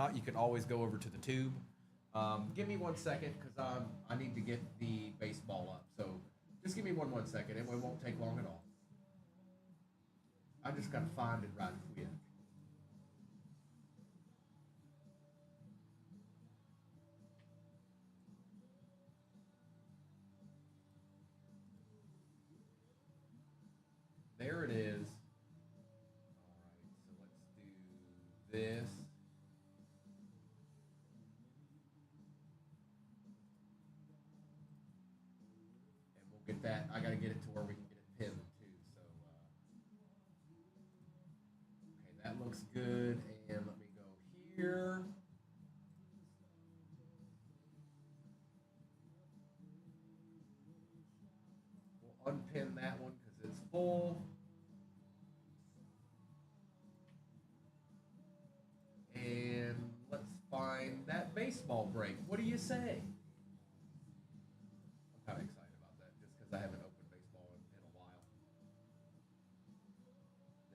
not, you can always go over to the tube. Give me 1 second because I need to get the baseball up. So just give me one second. It won't take long at all. I just got to find it right quick. There it is. All right, so let's do this. And we'll get that. I got to get it to where we can get it pinned too. So, okay, that looks good. And let me go here. We'll unpin that one because it's full. And let's find that baseball break. What do you say? I'm kind of excited about that just because I haven't opened baseball in a while.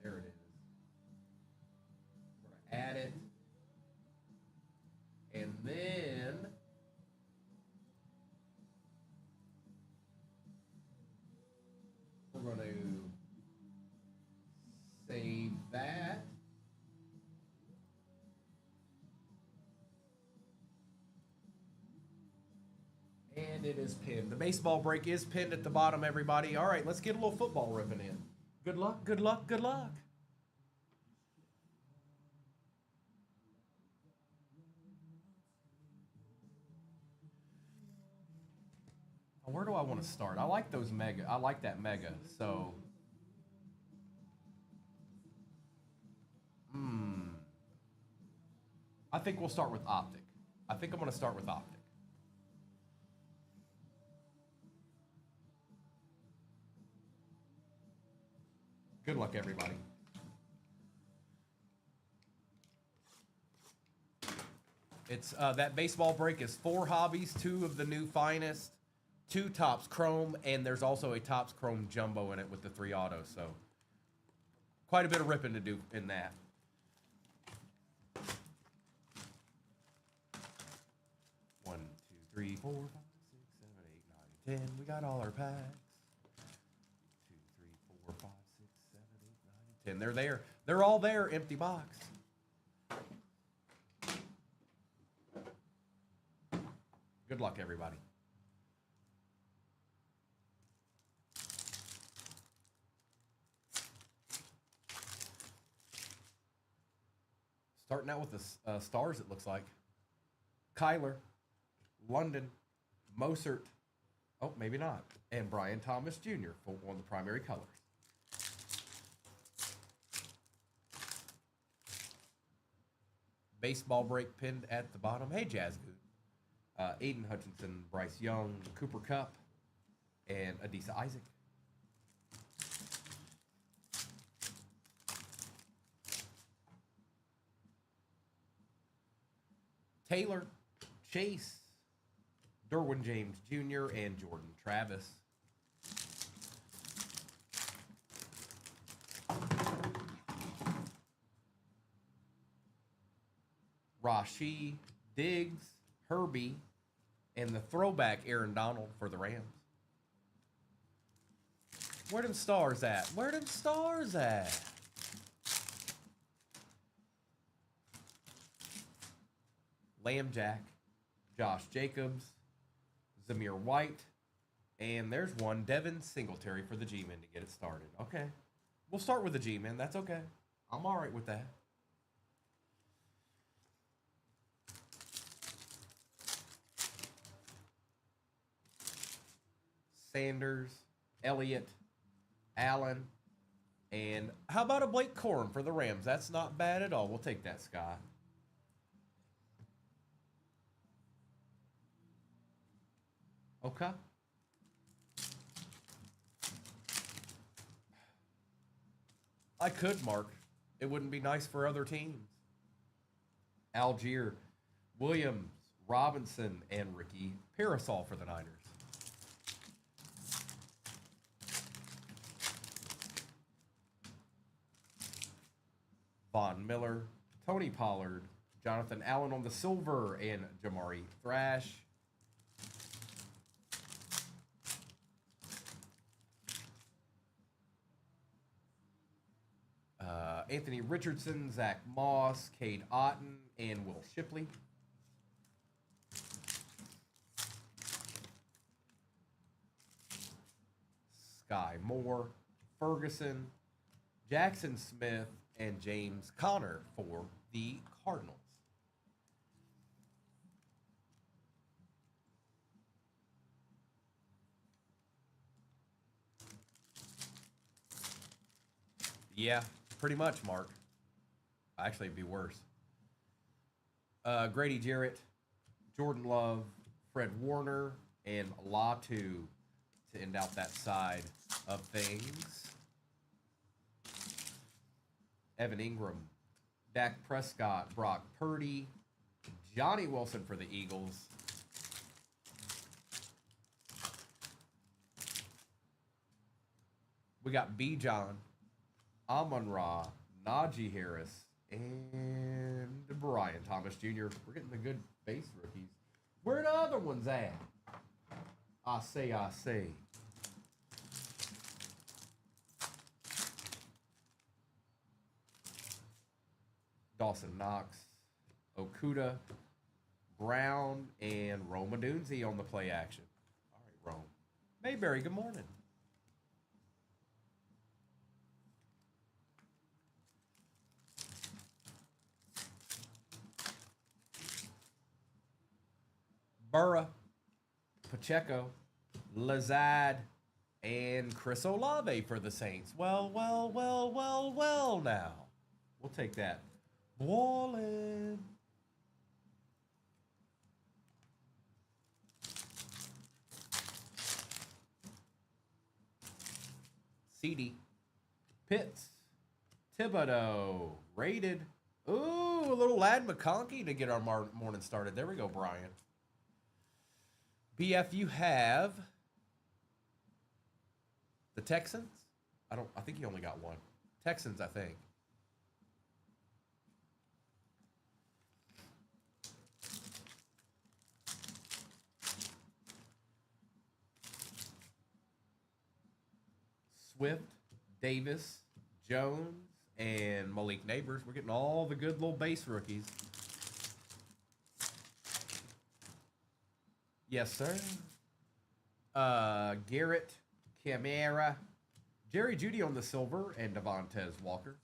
There it is. We're going to add it. And then we're going to save that. And it is pinned. The baseball break is pinned at the bottom, everybody. All right, let's get a little football ripping in. Good luck, good luck, good luck. Where do I want to start? I like those mega. I like that mega. So, I think we'll start with optic. I think I'm going to start with optic. Good luck, everybody. It's that baseball break is 4 hobbies, 2 of the new finest, 2 Topps Chrome, and there's also a Topps Chrome Jumbo in it with the 3 autos. So quite a bit of ripping to do in that. One, two, three, 4, 5, 6, 7, 8, 9, 10. We got all our packs. 2, 3, 4, 5, 6, 7, 8, 9, 10. They're there. They're all there. Empty box. Good luck, everybody. Starting out with the stars, it looks like. Kyler, London, Mosert, oh, maybe not, and Brian Thomas Jr. for one of the primary colors. Baseball break pinned at the bottom. Hey, Jazzgood. Aiden Hutchinson, Bryce Young, Cooper Kupp, and Adisa Isaac. Taylor, Chase, Derwin James Jr., and Jordan Travis. Rashi, Diggs, Herbie, and the throwback Aaron Donald for the Rams. Where them stars at? Where them stars at? Lamb Jack, Josh Jacobs, Zamir White, and there's one, Devin Singletary for the G-Men to get it started. Okay. We'll start with the G-Men. That's okay. I'm all right with that. Sanders, Elliott, Allen, and how about a Blake Corum for the Rams? That's not bad at all. We'll take that, Scott. Okay. I could, Mark. It wouldn't be nice for other teams. Algier, Williams, Robinson, and Ricky Parasol for the Niners. Von Miller, Tony Pollard, Jonathan Allen on the silver, and Jamari Thrash. Anthony Richardson, Zach Moss, Cade Otton, and Will Shipley. Sky Moore, Ferguson, Jackson Smith, and James Conner for the Cardinals. Yeah, pretty much, Mark. Actually, it'd be worse. Grady Jarrett, Jordan Love, Fred Warner, and Latu to end out that side of things. Evan Ingram, Dak Prescott, Brock Purdy, Johnny Wilson for the Eagles. We got Bijan, Amon-Ra, Najee Harris, and Brian Thomas Jr. We're getting the good base rookies. Where the other ones at? I say. Dawson Knox, Okuda, Brown, and Rome Odunze on the play action. All right, Rome. Mayberry, good morning. Burra, Pacheco, Lazad, and Chris Olave for the Saints. Well now. We'll take that. Ballin'. CD, Pitts, Thibodeau, rated. Ooh, a little Lad McConkey to get our morning started. There we go, Brian. BF, you have the Texans. I think you only got one. Texans, I think. Swift, Davis, Jones, and Malik Neighbors. We're getting all the good little base rookies. Yes, sir. Garrett, Camara, Jerry Jeudy on the silver, and Devontae Walker.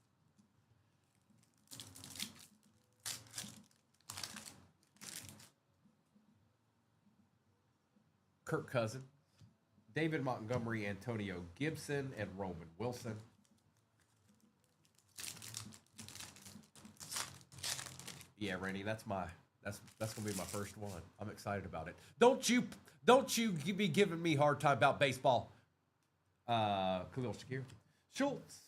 Kirk Cousins, David Montgomery, Antonio Gibson, and Roman Wilson. Yeah, Randy, that's gonna be my first one. I'm excited about it. Don't you be giving me a hard time about baseball. Khalil Shakir, Schultz,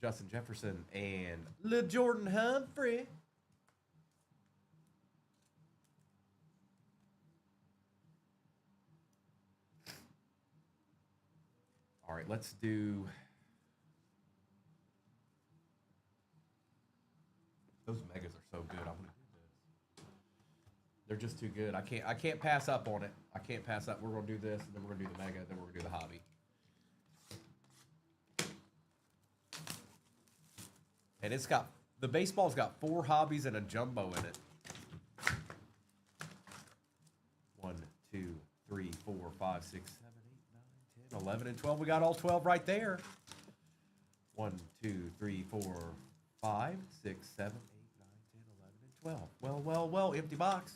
Justin Jefferson, and LeJordan Humphrey. All right, let's do those megas are so good. I'm gonna do this. They're just too good. I can't pass up on it. I can't pass up. We're gonna do this, and then we're gonna do the mega, then we're gonna do the hobby. And it's got the baseball's got 4 hobbies and a jumbo in it. 1, 2, 3, 4, 5, 6, 7, 8, 9, 10, 11, and 12. We got all 12 right there. 1, 2, 3, 4, 5, 6, 7, 8, 9, 10, 11, and 12. Well, empty box.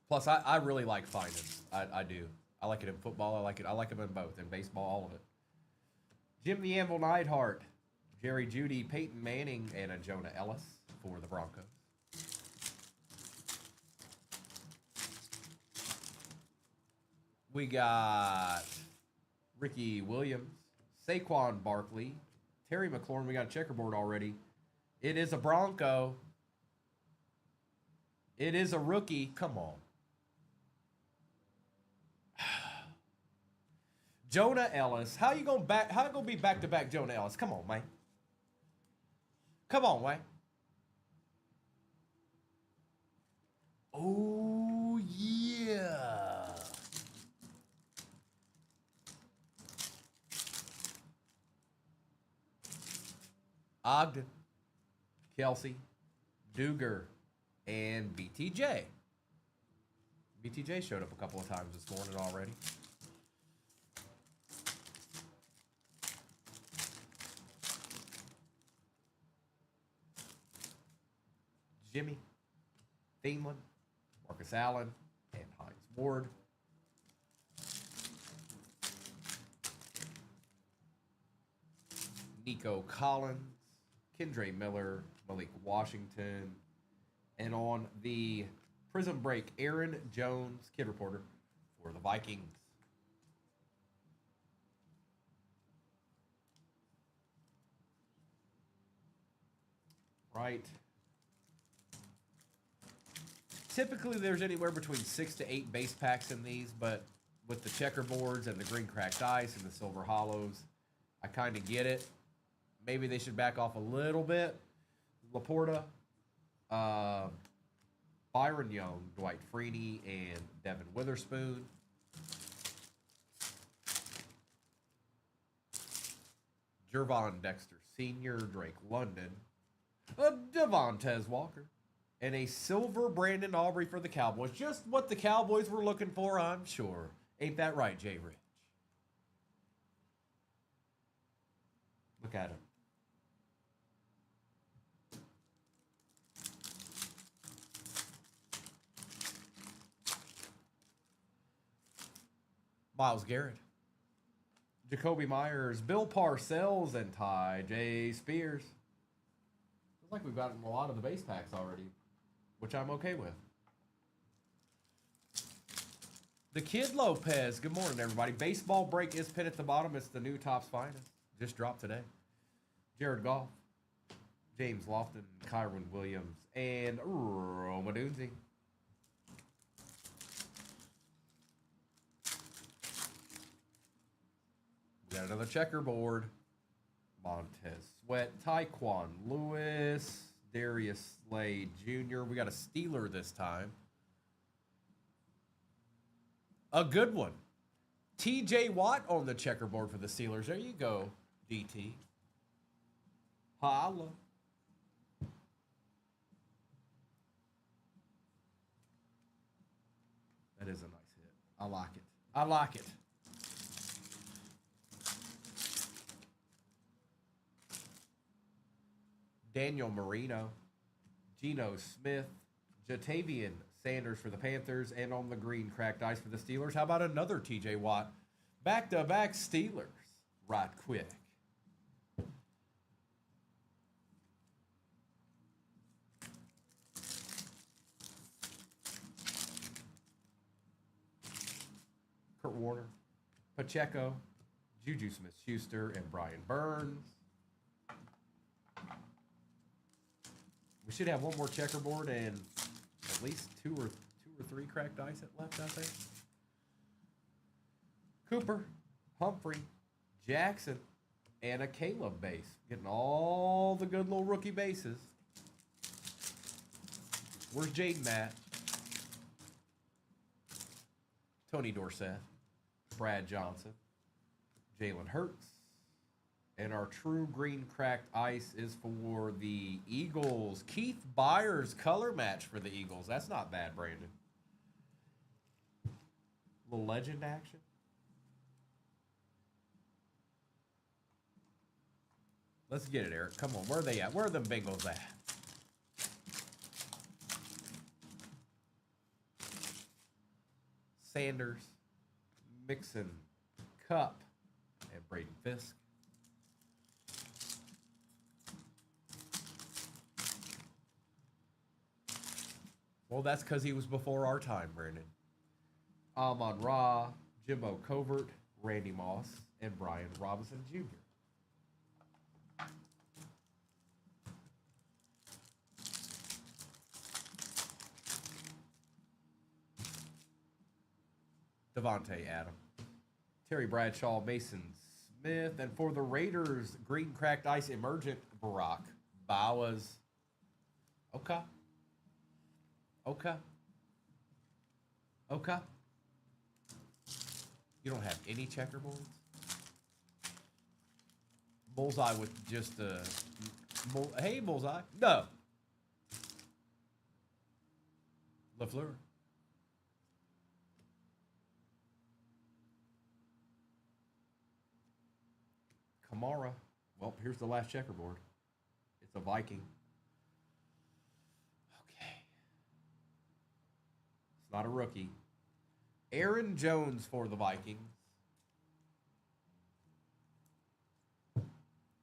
Plus, I really like finance. I do. I like it in football. I like them in both. In baseball, all of it. Jim the Anvil Neidhart, Jerry Jeudy, Peyton Manning, and a Jonah Ellis for the Broncos. We got Ricky Williams, Saquon Barkley, Terry McLaurin. We got a checkerboard already. It is a Bronco. It is a rookie. Come on. Jonah Ellis. How you gonna be back to back Jonah Ellis? Come on, man. Come on, Wayne. Oh, yeah. Ogden, Kelsey, Duger, and BTJ. BTJ showed up a couple of times this morning already. Jimmy, Thiemlen, Marcus Allen, and Hines Ward. Nico Collins, Kendre Miller, Malik Washington, and on the Prism Break, Aaron Jones, Kid Reporter, for the Vikings. Right. Typically, there's anywhere between 6 to 8 base packs in these, but with the checkerboards and the green cracked ice and the silver hollows, I kind of get it. Maybe they should back off a little bit. Laporta, Byron Young, Dwight Freeney, and Devin Witherspoon. Jervon Dexter Sr., Drake London, Devontae Walker, and a silver Brandon Aubrey for the Cowboys. Just what the Cowboys were looking for, I'm sure. Ain't that right, Jay Rich? Look at him. Myles Garrett, Jacoby Myers, Bill Parcells, and Ty J. Spears. Looks like we've gotten a lot of the base packs already, which I'm okay with. The Kid Lopez. Good morning, everybody. Baseball Break is pinned at the bottom. It's the new Topps Finest. Just dropped today. Jared Goff, James Lofton, Kyron Williams, and Roma Dunze. We got another checkerboard. Montez Sweat, Tyquan Lewis, Darius Slade Jr. We got a Steeler this time. A good one. TJ Watt on the checkerboard for the Steelers. There you go, DT. Holla. That is a nice hit. I like it. I like it. Daniel Marino, Geno Smith, Jatavian Sanders for the Panthers, and on the green cracked ice for the Steelers. How about another TJ Watt? Back-to-back Steelers. Right quick. Kurt Warner, Pacheco, Juju Smith-Schuster, and Brian Burns. We should have one more checkerboard and at least two or three cracked ice left, I think. Cooper, Humphrey, Jackson, and a Caleb base. Getting all the good little rookie bases. Where's Jaden at? Tony Dorsett, Brad Johnson, Jalen Hurts. And our true green cracked ice is for the Eagles. Keith Byers color match for the Eagles. That's not bad, Brandon. Little legend action. Let's get it, Eric. Come on. Where are they at? Where are them Bengals at? Sanders, Mixon, Cup, and Braden Fisk. Well, that's because he was before our time, Brandon. Amon Ra, Jimbo Covert, Randy Moss, and Brian Robinson Jr. Devontae Adams, Terry Bradshaw, Mason Smith, and for the Raiders, green cracked ice emergent, Barack Bawas. Okay. Okay. Okay. You don't have any checkerboards? Bullseye with just a... Hey, Bullseye. No. LaFleur. Kamara. Well, here's the last checkerboard. It's a Viking. Okay. It's not a rookie. Aaron Jones for the Vikings.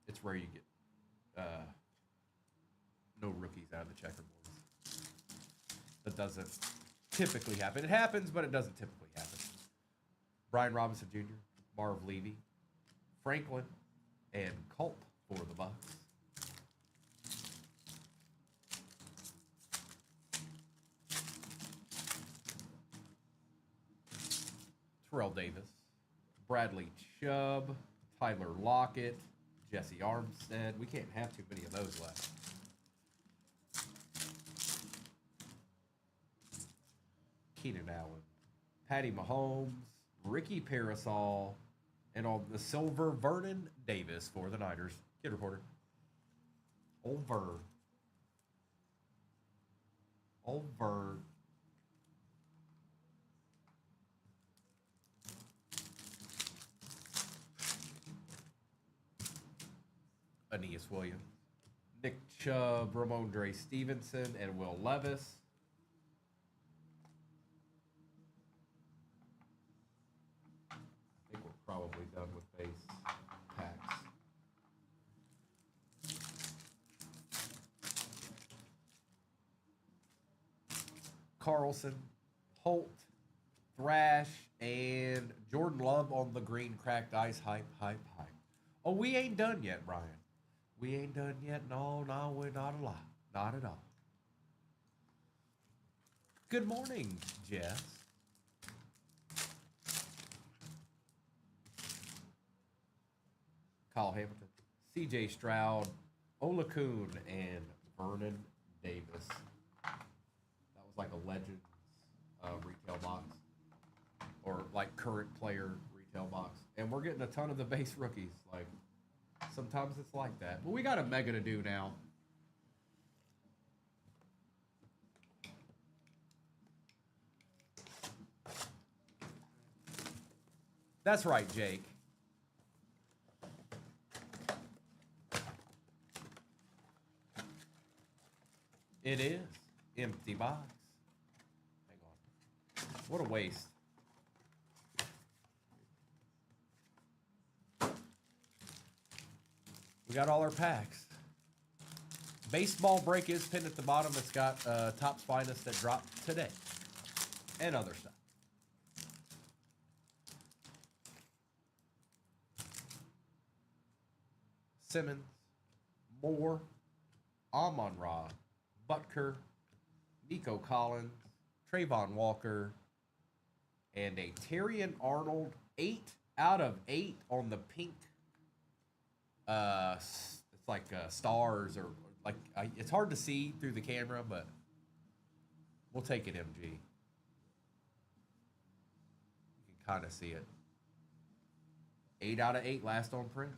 It's rare you get no rookies out of the checkerboards. That doesn't typically happen. It happens, but it doesn't typically happen. Brian Robinson Jr., Marv Levy, Franklin, and Culp for the Bucks. Terrell Davis, Bradley Chubb, Tyler Lockett, Jesse Armstead. We can't have too many of those left. Keenan Allen, Patty Mahomes, Ricky Parasol, and on the silver, Vernon Davis for the Niners. Kid Reporter. Over. Aeneas Williams, Nick Chubb, Ramondre Stevenson, and Will Levis. I think we're probably done with base packs. Carlson, Holt, Thrash, and Jordan Love on the green cracked ice. Hype. Oh, we ain't done yet, Brian. We ain't done yet. No, we're not alive. Not at all. Good morning, Jess. Kyle Hamilton, C.J. Stroud, Ola Kuhn, and Vernon Davis. That was like a Legends retail box. Or like current player retail box. And we're getting a ton of the base rookies. Like, sometimes it's like that. But we got a mega to do now. That's right, Jake. It is. Empty box. Hang on. What a waste. We got all our packs. Baseball break is pinned at the bottom. It's got Topps Finest that dropped today. And other stuff. Simmons, Moore, Amon-Ra, Butker, Nico Collins, Trayvon Walker, and a Terrion Arnold 8 out of 8 on the pink. It's like stars or like it's hard to see through the camera, but we'll take it, MG. You can kind of see it. 8 out of 8 last on print.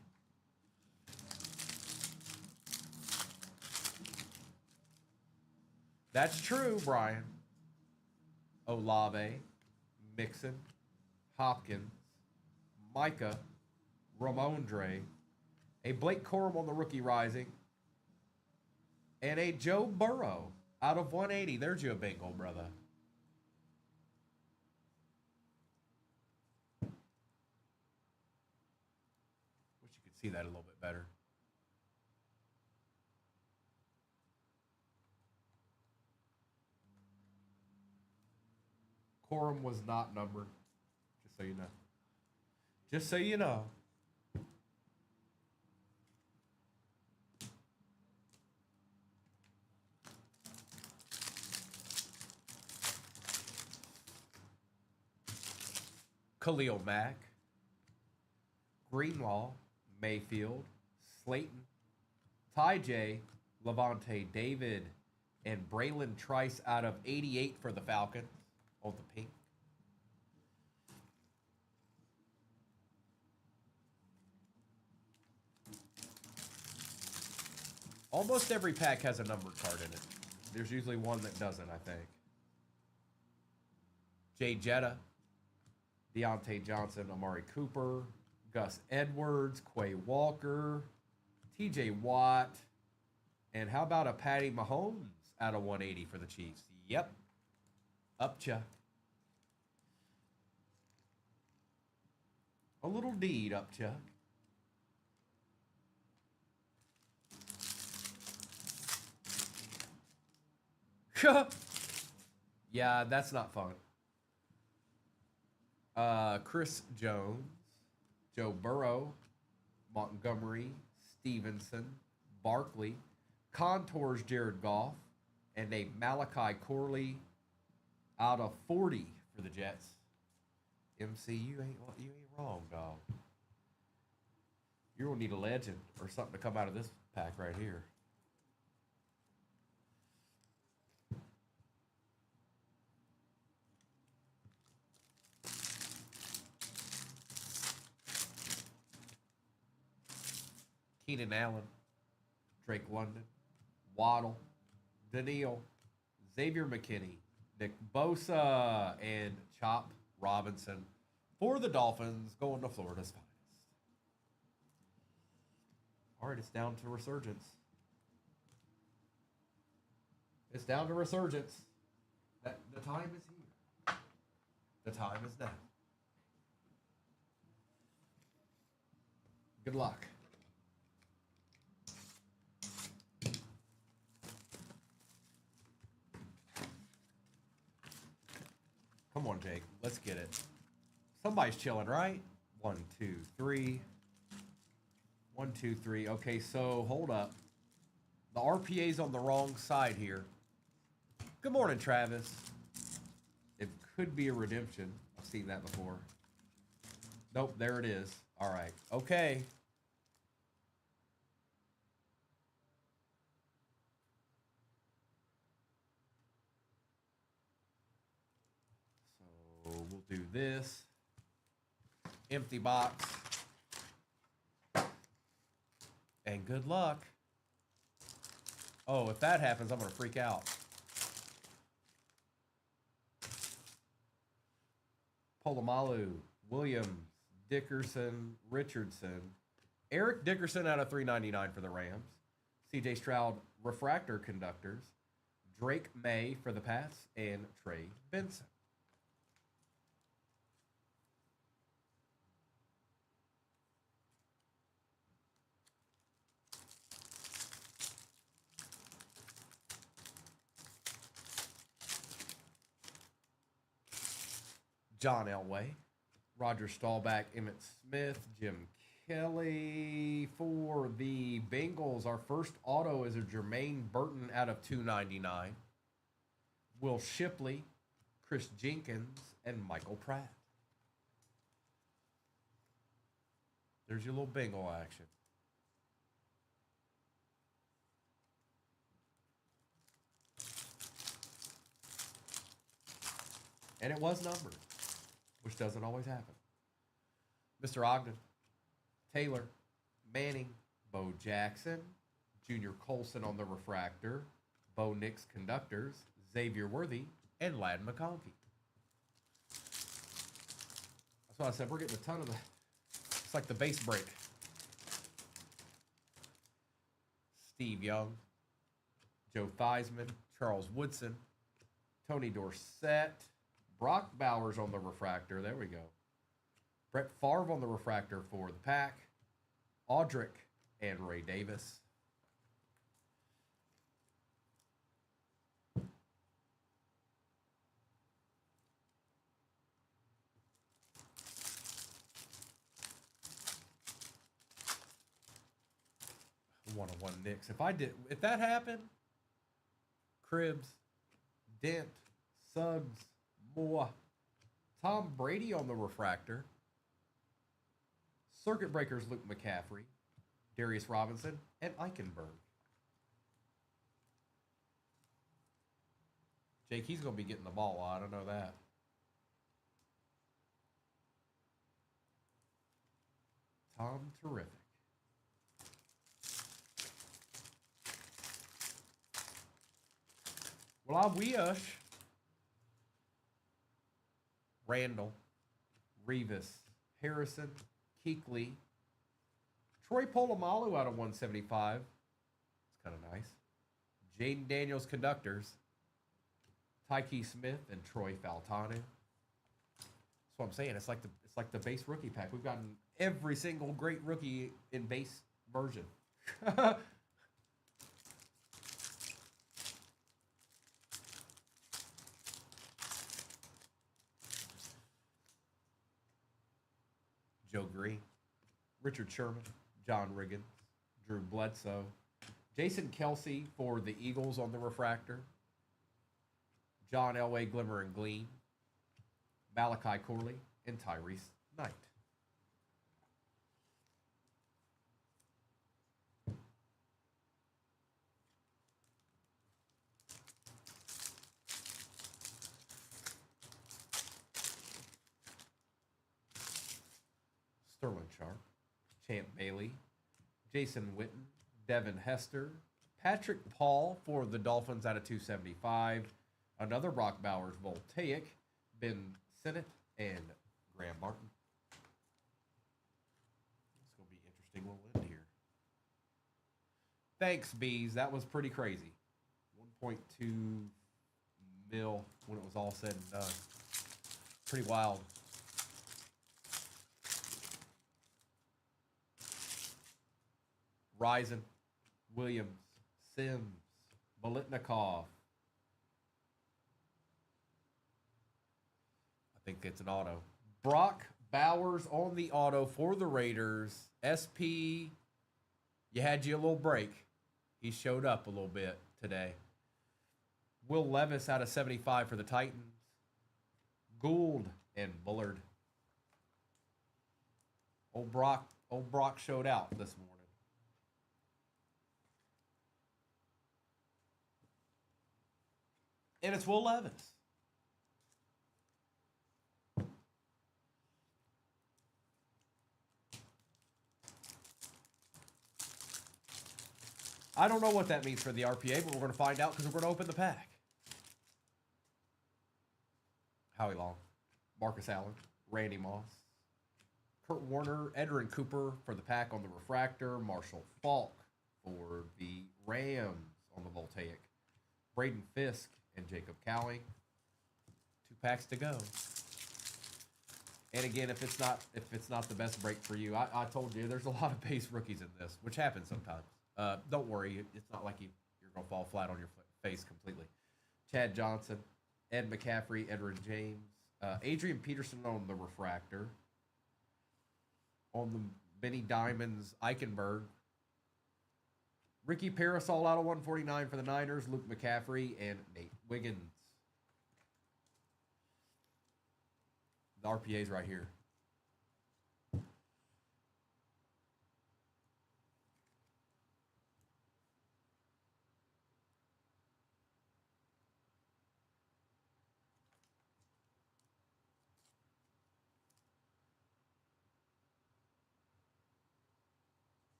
That's true, Brian. Olave, Mixon, Hopkins, Micah, Ramondre, a Blake Corum on the rookie rising, and a Joe Burrow out of 180. There's your bingo, brother. Wish you could see that a little bit better. Corum was not numbered, just so you know. Just so you know. Khalil Mack, Greenlaw, Mayfield, Slayton, Ty J, Levante David, and Braylon Trice out of 88 for the Falcons on the pink. Almost every pack has a numbered card in it. There's usually one that doesn't, I think. Jay Jetta, Deontay Johnson, Amari Cooper, Gus Edwards, Quay Walker, TJ Watt, and how about a Patty Mahomes out of 180 for the Chiefs? Yep. Upcha. A little deed, Upcha. Yeah, that's not fun. Chris Jones, Joe Burrow, Montgomery, Stevenson, Barkley, Contours Jared Goff, and a Malachi Corley out of 40 for the Jets. MC, you ain't wrong, dog. You're gonna need a legend or something to come out of this pack right here. Keenan Allen, Drake London, Waddle, Daniil, Xavier McKinney, Nick Bosa, and Chop Robinson for the Dolphins, going to Florida's finest. All right, it's down to Resurgence. It's down to Resurgence. The time is here. The time is now. Good luck. Come on, Jake. Let's get it. Somebody's chilling, right? 1, 2, 3. 1, 2, 3. Okay, so hold up. The RPA's on the wrong side here. Good morning, Travis. It could be a redemption. I've seen that before. Nope, there it is. All right. Okay. We'll do this. Empty box. And good luck. Oh, if that happens, I'm going to freak out. Polamalu, Williams, Dickerson, Richardson. Eric Dickerson out of 399 for the Rams. CJ Stroud, Refractor Conductors. Drake May for the Pats. And Trey Benson. John Elway, Roger Staubach, Emmitt Smith, Jim Kelly for the Bengals. Our first auto is a Jermaine Burton out of 299. Will Shipley, Chris Jenkins, and Michael Pratt. There's your little Bengal action. And it was numbered, which doesn't always happen. Mr. Ogden, Taylor, Manning, Bo Jackson, Junior Colson on the Refractor, Bo Nix Conductors, Xavier Worthy, and Ladd McConkey. That's why I said we're getting a ton of the... It's like the base break. Steve Young, Joe Theismann, Charles Woodson, Tony Dorsett, Brock Bowers on the Refractor. There we go. Brett Favre on the Refractor for the Pack. Audric and Ray Davis. One-on-one Knicks. If that happened, Cribbs, Dent, Suggs, Moore, Tom Brady on the Refractor. Circuit Breakers Luke McCaffrey, Darius Robinson, and Eichenberg. Jake, he's going to be getting the ball a lot. I know that. Tom Terrific. Well, I wish Randall, Revis, Harrison, Keekly, Troy Polamalu out of 175. It's kind of nice. Jaden Daniels Conductors, Tyke Smith, and Troy Faltanu. That's what I'm saying. It's like the base rookie pack. We've gotten every single great rookie in base version. Joe Green, Richard Sherman, John Riggins, Drew Bledsoe, Jason Kelsey for the Eagles on the refractor, John Elway, Glimmer and Gleam, Malachi Corley, and Tyrese Knight. Sterling Sharp, Champ Bailey, Jason Witten, Devin Hester, Patrick Paul for the Dolphins out of 275, another Brock Bowers Voltaic, Ben Sinnott, and Graham Martin. It's going to be an interesting little end here. Thanks, Bees. That was pretty crazy. 1.2 mil when it was all said and done. Pretty wild. Risen, Williams, Sims, Bolitnikov. I think it's an auto. Brock Bowers on the auto for the Raiders. SP, you had you a little break. He showed up a little bit today. Will Levis out of 75 for the Titans. Gould and Bullard. Old Brock showed out this morning. And it's Will Levis. I don't know what that means for the RPA, but we're going to find out because we're going to open the pack. Howie Long, Marcus Allen, Randy Moss, Kurt Warner, Edrin Cooper for the pack on the refractor, Marshall Falk for the Rams on the Voltaic, Braden Fisk and Jacob Cowing. 2 packs to go. And again, if it's not the best break for you, I told you there's a lot of base rookies in this, which happens sometimes. Don't worry, it's not like you're gonna fall flat on your face completely. Chad Johnson, Ed McCaffrey, Edwin James, Adrian Peterson on the refractor. On the Benny Diamonds, Eichenberg. Ricky Parasol out of 149 for the Niners, Luke McCaffrey, and Nate Wiggins. The RPA's right here.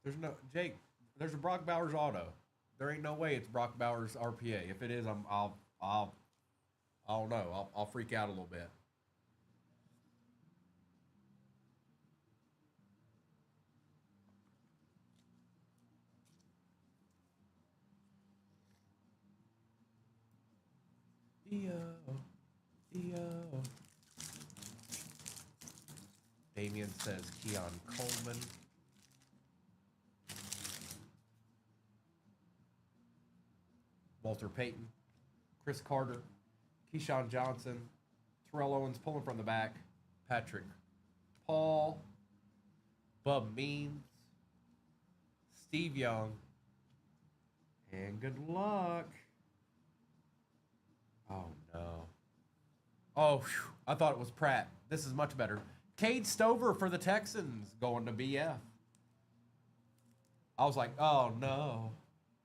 There's no Jake. There's a Brock Bowers auto. There ain't no way it's Brock Bowers RPA. If it is, I don't know. I'll freak out a little bit. Damien says Keon Coleman. Walter Payton, Chris Carter, Keyshawn Johnson, Terrell Owens pulling from the back, Patrick Paul, Bub Means, Steve Young, and good luck. Oh, no. Oh, whew, I thought it was Pratt. This is much better. Cade Stover for the Texans going to BF. I was like, oh, no.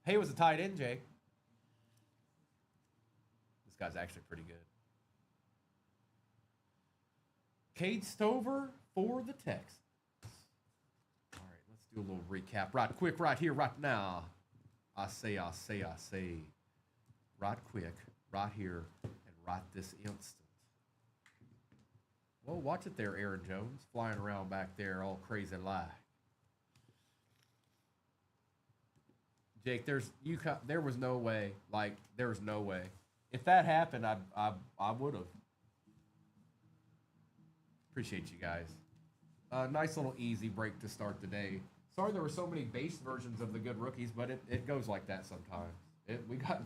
Hey, it was a tight end, Jake. guy's actually pretty good. Cade Stover for the Texans. All right, let's do a little recap right quick right here, right now. I say. Right quick, right here, and right this instant. Well, watch it there, Aaron Jones, flying around back there all crazy like. Jake, there was no way. Like, there was no way. If that happened, I would have. Appreciate you guys. Nice little easy break to start the day. Sorry there were so many base versions of the good rookies, but it goes like that sometimes.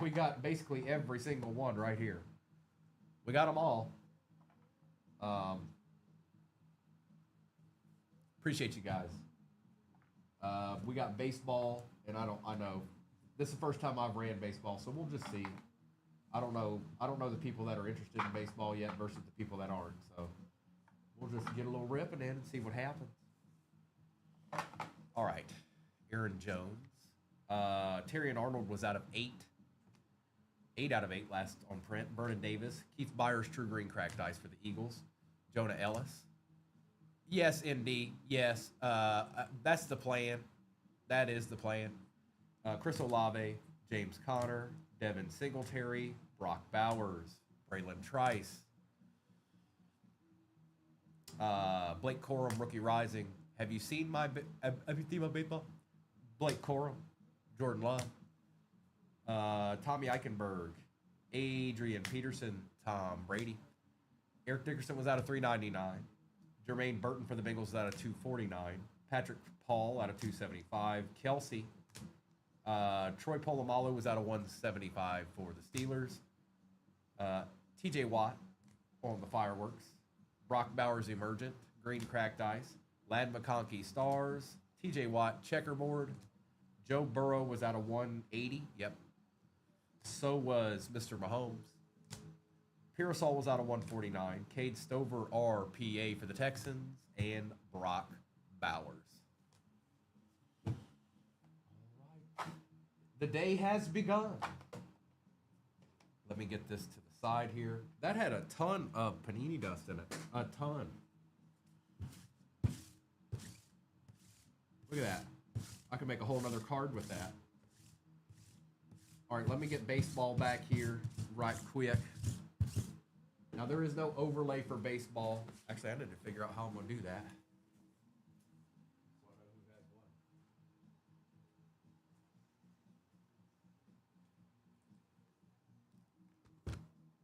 We got basically every single one right here. We got them all. Appreciate you guys. We got baseball, and I know this is the first time I've ran baseball, so we'll just see. I don't know the people that are interested in baseball yet versus the people that aren't. So we'll just get a little ripping in and see what happens. All right, Aaron Jones. Terry and Arnold was out of 8. 8 out of 8 last on print. Vernon Davis. Keith Byers, True Green cracked ice for the Eagles. Jonah Ellis. Yes, ND. Yes. That's the plan. That is the plan. Chris Olave, James Conner, Devin Singletary, Brock Bowers, Braylon Trice, Blake Corum, Rookie Rising. Have you seen my baseball? Blake Corum, Jordan Love, Tommy Eichenberg, Adrian Peterson, Tom Brady. Eric Dickerson was out of 399. Jermaine Burton for the Bengals was out of 249. Patrick Paul out of 275. Kelsey. Troy Polamalu was out of 175 for the Steelers. TJ Watt on the fireworks. Brock Bowers Emergent. Green cracked ice. Lad McConkey Stars. TJ Watt Checkerboard. Joe Burrow was out of 180. Yep. So was Mr. Mahomes. Pearsall was out of 149. Cade Stover RPA for the Texans. And Brock Bowers. All right. The day has begun. Let me get this to the side here. That had a ton of panini dust in it. A ton. Look at that. I could make a whole nother card with that. All right, let me get baseball back here right quick. Now, there is no overlay for baseball. Actually, I need to figure out how I'm going to do that.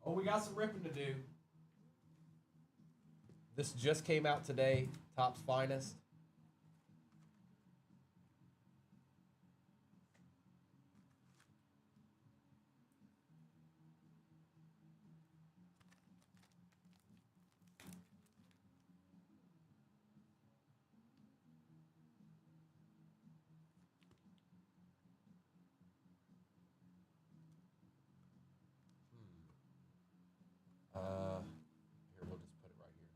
Oh, we got some ripping to do. This just came out today. Topps Finest. Here, we'll just put it right here.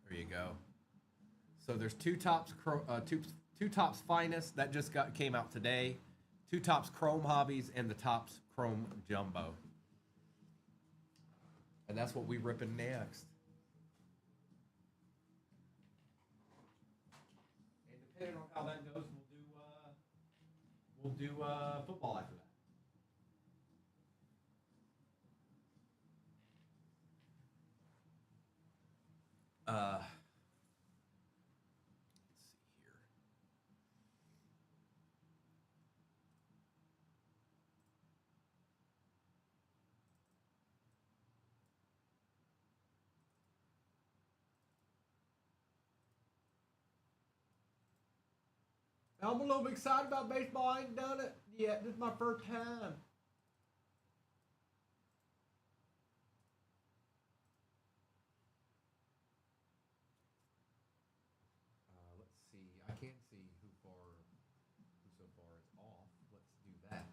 There you go. So there's two Topps Finest that just came out today, two Topps Chrome Hobbies, and the Topps Chrome Jumbo. And that's what we ripping next. And depending on how that goes, we'll do football after that. Let's see here. I'm a little bit excited about baseball. I ain't done it yet. This is my first time. Let's see. I can't see who so far is off. Let's do that.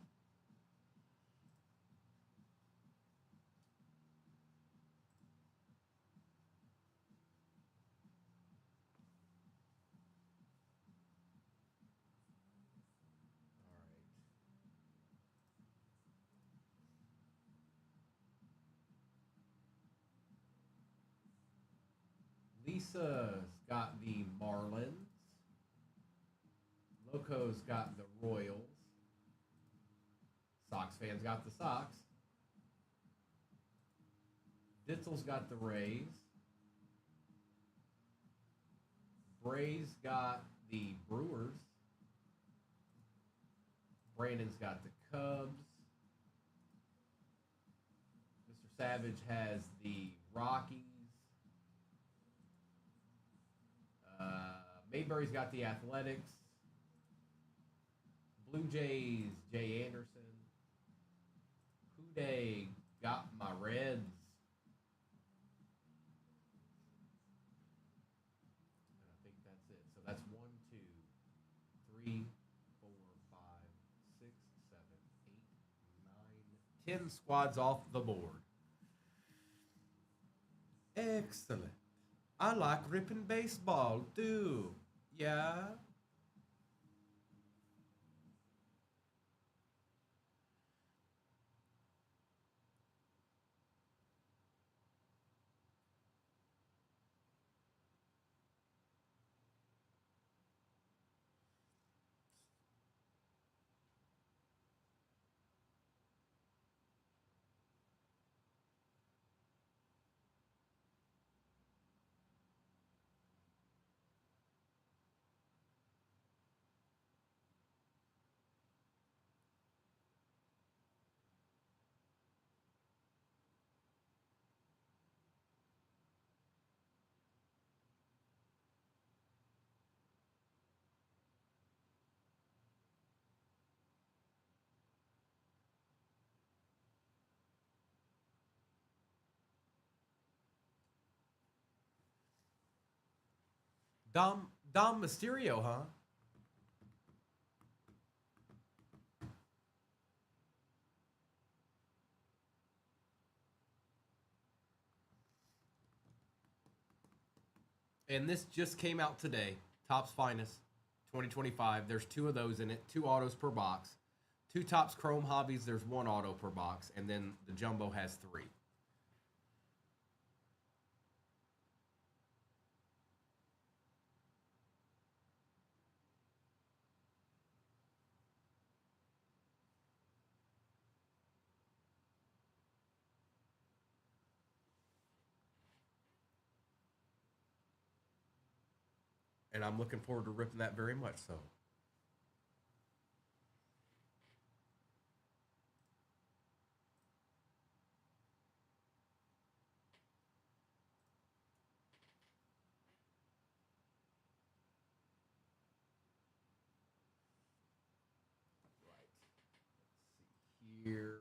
Lisa's got the Marlins. Loco's got the Royals. Sox fans got the Sox. Ditzel's got the Rays. Bray's got the Brewers. Brandon's got the Cubs. Mr. Savage has the Rockies. Mayberry's got the Athletics. Blue Jays, Jay Anderson. Houday got my Reds. And I think that's it. So that's 1, 2, 3, 4, 5, 6, 7, 8, 9, 10 squads off the board. Excellent. I like ripping baseball too. Yeah. Dom Mysterio, huh? And this just came out today. Topps Finest 2025. There's 2 of those in it. 2 autos per box. 2 Topps Chrome Hobbies. There's 1 auto per box. And then the Jumbo has 3. And I'm looking forward to ripping that very much so. Right. Let's see here.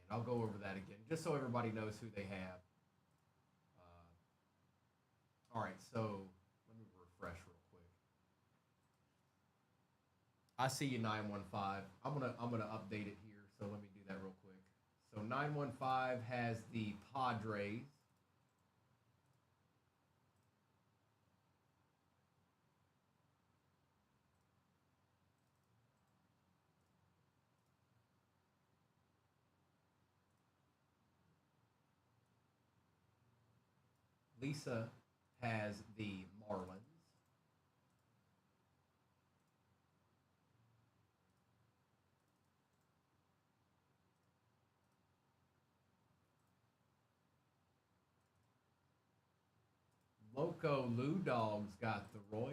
And I'll go over that again just so everybody knows who they have. All right, so let me refresh real quick. I see you 915. I'm gonna update it here, so let me do that real quick. So 915 has the Padres. Lisa has the Marlins. Loco Lou Dog's got the Royals.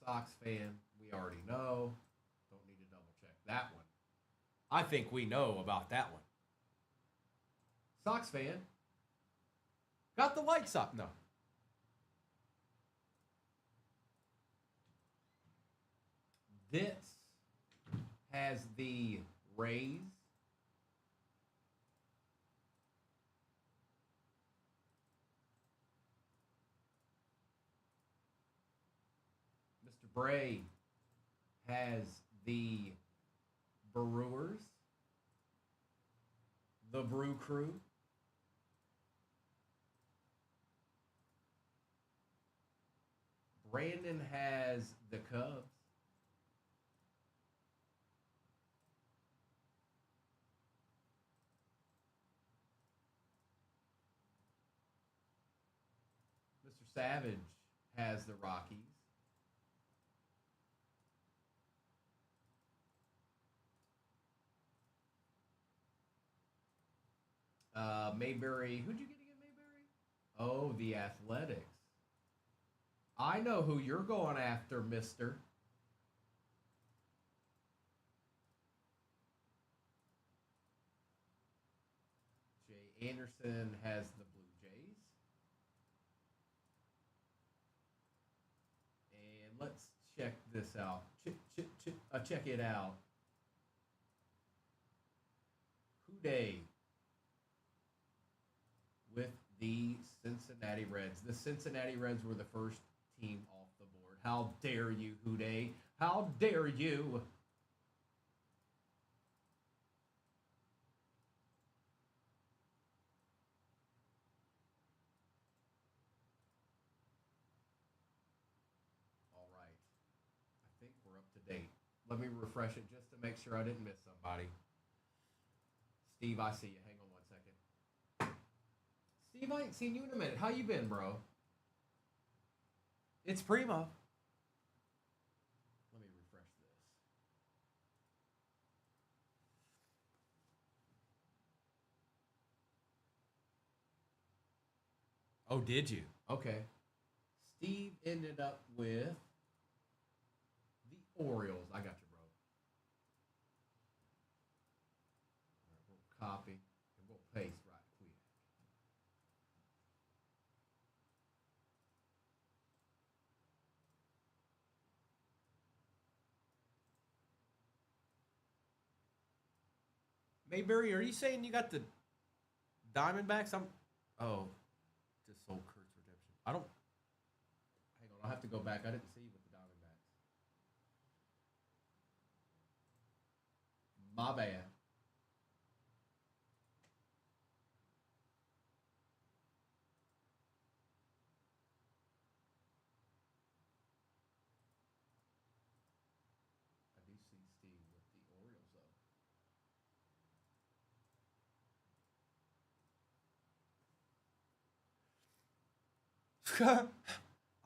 Sox fan, we already know. Don't need to double check that one. I think we know about that one. Sox fan, got the White Sox. No. This has the Rays. Mr. Bray has the Brewers. The Brew Crew. Brandon has the Cubs. Mr. Savage has the Rockies. Mayberry. Who'd you get again, Mayberry? Oh, the Athletics. I know who you're going after, mister. Jay Anderson has the Blue Jays. And let's check this out. Check it out. Houday with the Cincinnati Reds. The Cincinnati Reds were the first team off the board. How dare you, Houday? How dare you? All right. I think we're up to date. Let me refresh it just to make sure I didn't miss somebody. Steve, I see you. Hang on 1 second. Steve, I ain't seen you in a minute. How you been, bro? It's Primo. Let me refresh this. Oh, did you? Okay. Steve ended up with the Orioles. I got you, bro. All right, we'll copy and we'll paste right quick. Mayberry, are you saying you got the Diamondbacks? Oh, just sold Kurt's redemption. I don't. Hang on, I'll have to go back. I didn't see you with the Diamondbacks. My bad. I do see Steve with the Orioles though.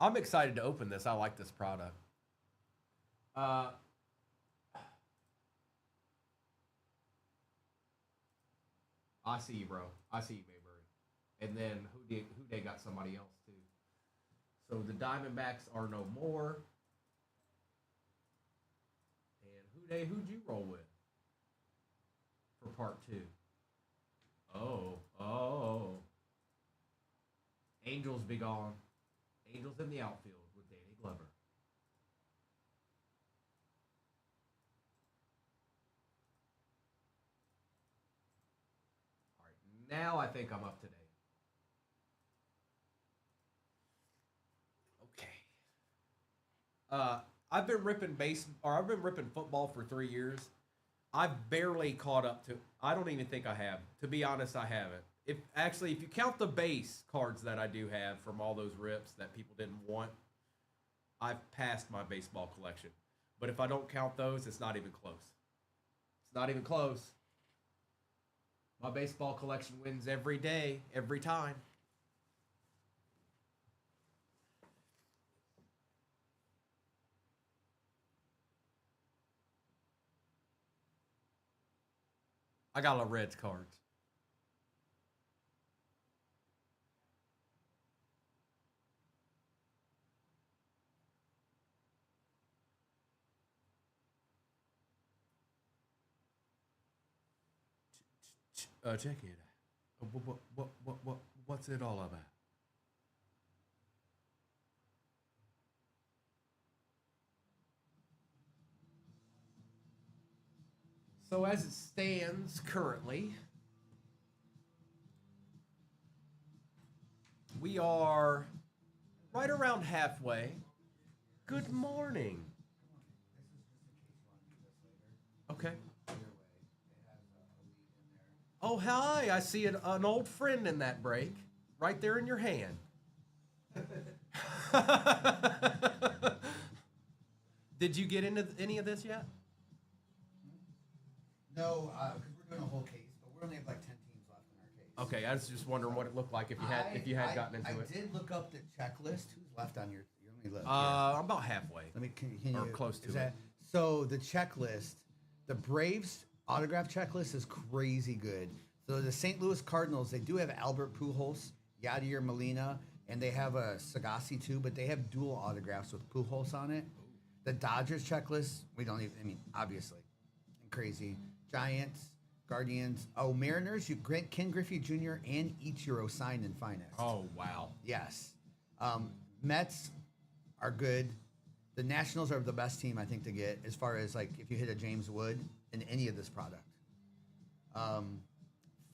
I'm excited to open this. I like this product. Uh, I see you, bro. I see you, Mayberry. And then who they got somebody else too. So the Diamondbacks are no more. And who'd you roll with for part 2? Oh. Angels be gone. Angels in the outfield with Danny Glover. All right, now I think I'm up to date. Okay. I've been ripping I've been ripping football for 3 years. I've barely caught up to. I don't even think I have. To be honest, I haven't. If you count the base cards that I do have from all those rips that people didn't want, I've passed my baseball collection. But if I don't count those, it's not even close. It's not even close. My baseball collection wins every day, every time. I got a lot of Reds cards. Check it. What's it all about? So as it stands currently, we are right around halfway. Good morning. Okay. Oh, hi. I see an old friend in that break. Right there in your hand. Did you get into any of this yet? No, because we're doing a whole case, but we only have like 10 teams left in our case. Okay, I was just wondering what it looked like if you had gotten into it. I did look up the checklist. Who's left on your? You only look. I'm about halfway. Let me continue. Or close to it. So the checklist, the Braves autograph checklist is crazy good. So the St. Louis Cardinals, they do have Albert Pujols, Yadier Molina, and they have a Sagasi too, but they have dual autographs with Pujols on it. The Dodgers checklist, we don't even. I mean, obviously, crazy. Giants, Guardians. Oh, Mariners, Ken Griffey Jr. and Ichiro signed in finest. Oh, wow. Yes. Mets are good. The Nationals are the best team, I think, to get as far as, like, if you hit a James Wood in any of this product.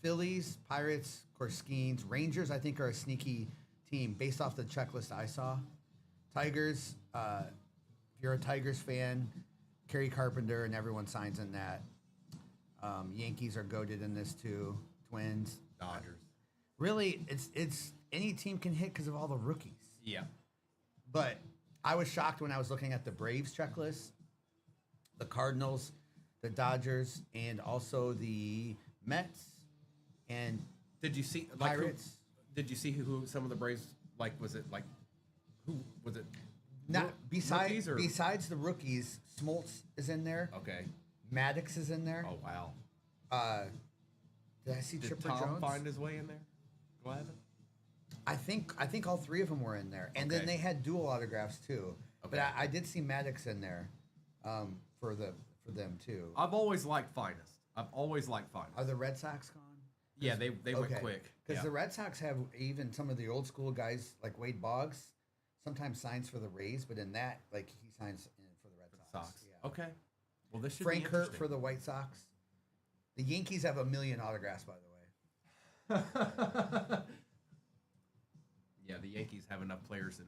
Phillies, Pirates, of course, Skeens. Rangers, I think, are a sneaky team based off the checklist I saw. Tigers, if you're a Tigers fan, Kerry Carpenter and everyone signs in that. Yankees are goated in this too. Twins, Dodgers. Really, it's any team can hit because of all the rookies. Yeah. But I was shocked when I was looking at the Braves checklist, the Cardinals, the Dodgers, and also the Mets and Did you see Pirates. Did you see who some of the Braves was it like? Who was it? Not besides or? besides the rookies, Smoltz is in there. Okay. Maddox is in there. Oh wow. Did I see Did Chipper Tom Jones? find his way in there? Glavine? I think all three of them were in there, and Okay. then they had dual autographs too. But Okay. I did see Maddox in there for them too. I've always liked Finest. Are the Red Sox gone? Yeah, they went quick. Because Yeah. the Red Sox have even some of the old school guys like Wade Boggs sometimes signs for the Rays, but in that he signs in for the Red Sox. Sox. Yeah. Okay. Well, this should Frank be Hurt for the White Sox. The Yankees have 1 million autographs, by the way. Yeah, the Yankees have enough players in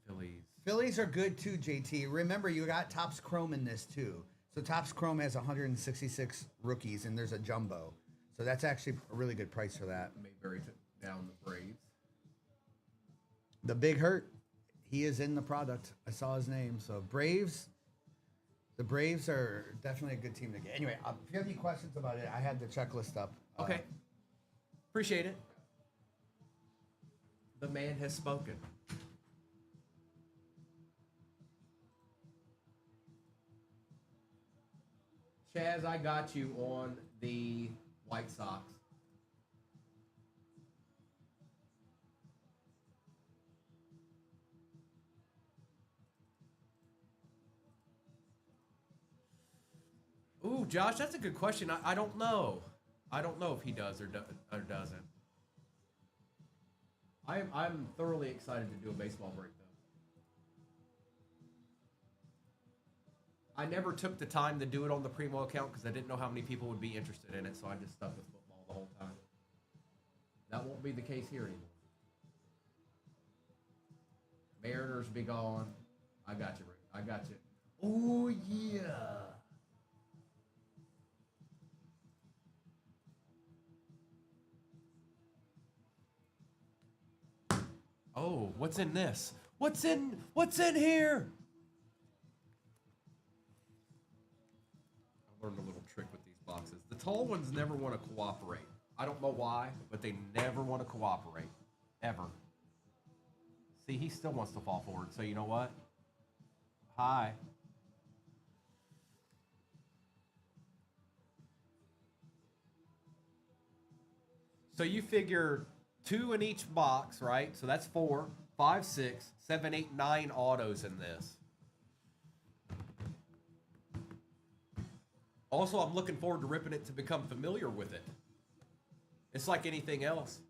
Phillies. Phillies are good too, JT. Remember, you got Topps Chrome in this too. So Topps Chrome has 166 rookies, and there's a jumbo. So that's actually a really good price for that. Mayberry took down the Braves. The Big Hurt, he is in the product. I saw his name. So Braves, the Braves are definitely a good team to get. Anyway, if you have any questions about it, I had the checklist up. Okay. Appreciate it. The man has spoken. Chaz, I got you on the White Sox. Ooh, Josh, that's a good question. I don't know. I don't know if he does or doesn't. I'm thoroughly excited to do a baseball break, though. I never took the time to do it on the Primo account because I didn't know how many people would be interested in it, so I just stuck with football the whole time. That won't be the case here anymore. Mariners be gone. I got you, Rick. I got you. Oh, yeah. Oh, what's in this? What's in here? I learned a little trick with these boxes. The tall ones never want to cooperate. I don't know why, but they never want to cooperate. Ever. See, he still wants to fall forward, so you know what? Hi. So you figure 2 in each box, right? So that's 4, 5, 6, 7, 8, 9 autos in this. Also, I'm looking forward to ripping it to become familiar with it. It's like anything else.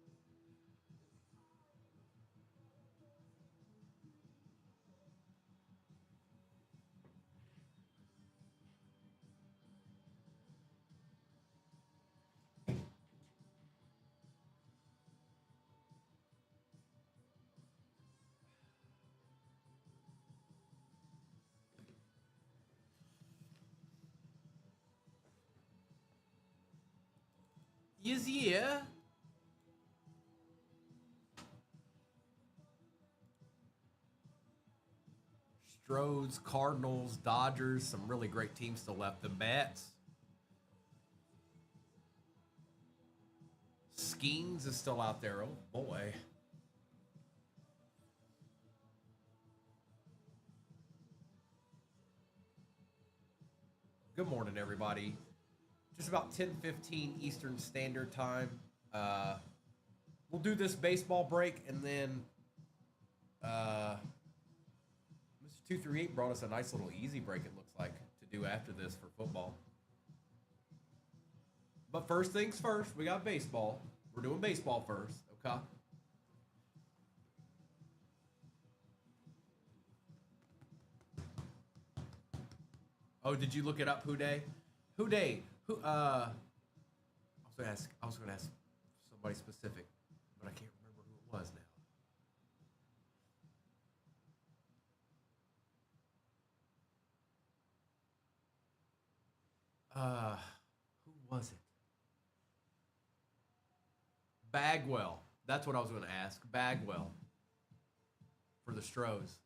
Yes, yeah. Astros, Cardinals, Dodgers, some really great teams still left. The Mets. Skeens is still out there. Oh boy. Good morning, everybody. Just about 10:15 Eastern Standard Time. We'll do this baseball break, and then Mr. 238 brought us a nice little easy break, it looks like, to do after this for football. But first things first, we got baseball. We're doing baseball first, okay? Oh, did you look it up, Houday? Houday, I was gonna ask somebody specific, but I can't remember who it was now. Who was it? Bagwell. That's what I was gonna ask. Bagwell for the Stros.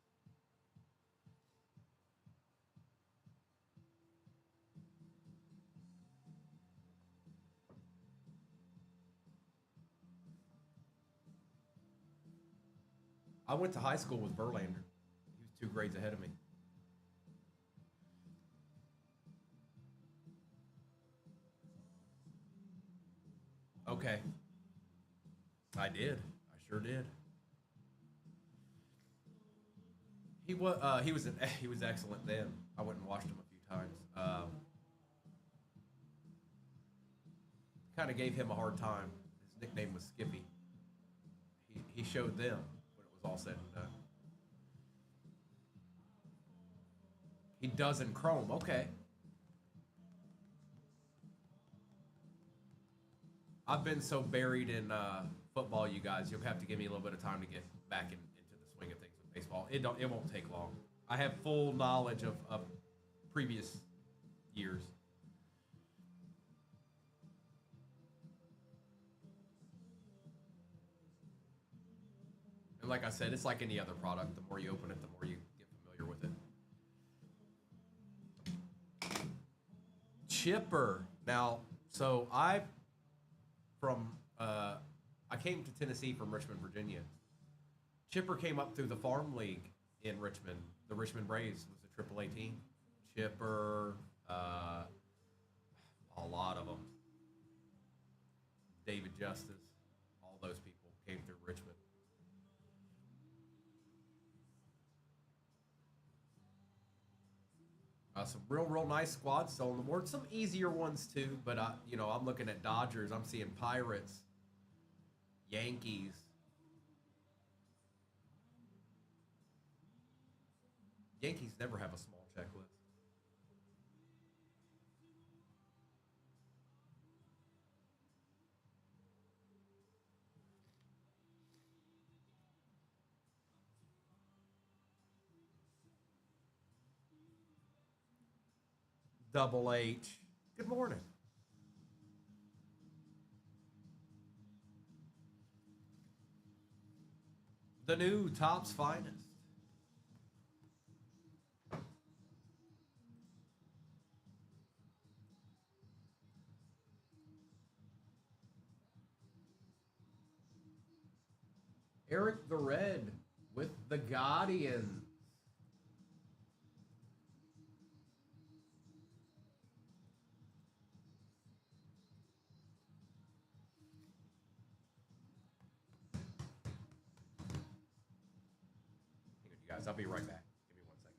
I went to high school with Verlander. He was 2 grades ahead of me. Okay. I did. I sure did. He was excellent then. I went and watched him a few times. Kind of gave him a hard time. His nickname was Skippy. He showed them when it was all said and done. He does in Chrome. Okay. I've been so buried in football, you guys. You'll have to give me a little bit of time to get back into the swing of things with baseball. It won't take long. I have full knowledge of previous years. And like I said, it's like any other product. The more you open it, the more you get familiar with it. Chipper. Now, so I came to Tennessee from Richmond, Virginia. Chipper came up through the farm league in Richmond. The Richmond Braves was the AAA team. Chipper, a lot of them. David Justice, all those people came through Richmond. Some real nice squads still on the board. Some easier ones too, but I'm looking at Dodgers. I'm seeing Pirates, Yankees. Yankees never have a small checklist. Double H. Good morning. The new Topps Finest. Eric the Red with the Guardians. Hang on, you guys. I'll be right back. Give me 1 second.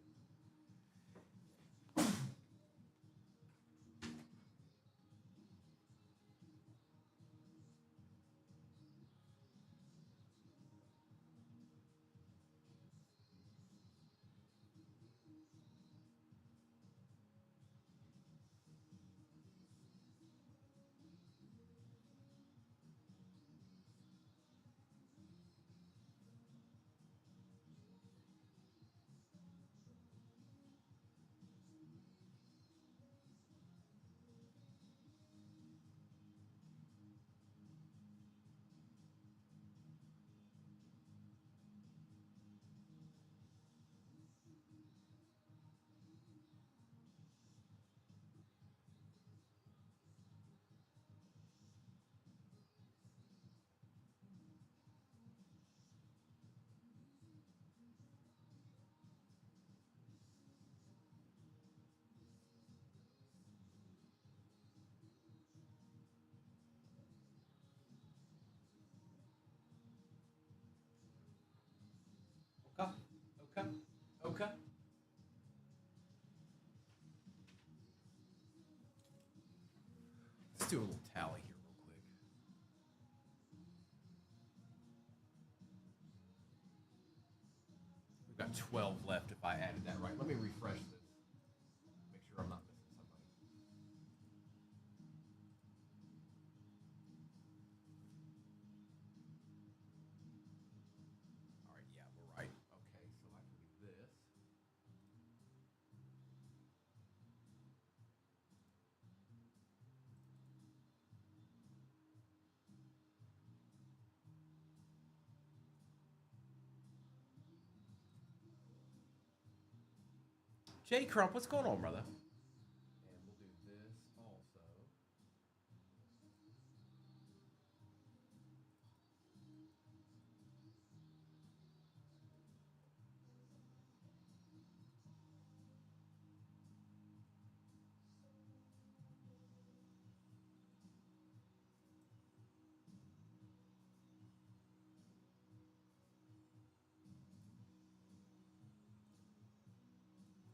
do a little tally here real quick. We've got 12 left if I added that right. Let me refresh this. Make sure I'm not missing somebody. All right, yeah, we're right. Okay, so I can do this. Jay Crump, what's going on, brother? And we'll do this also.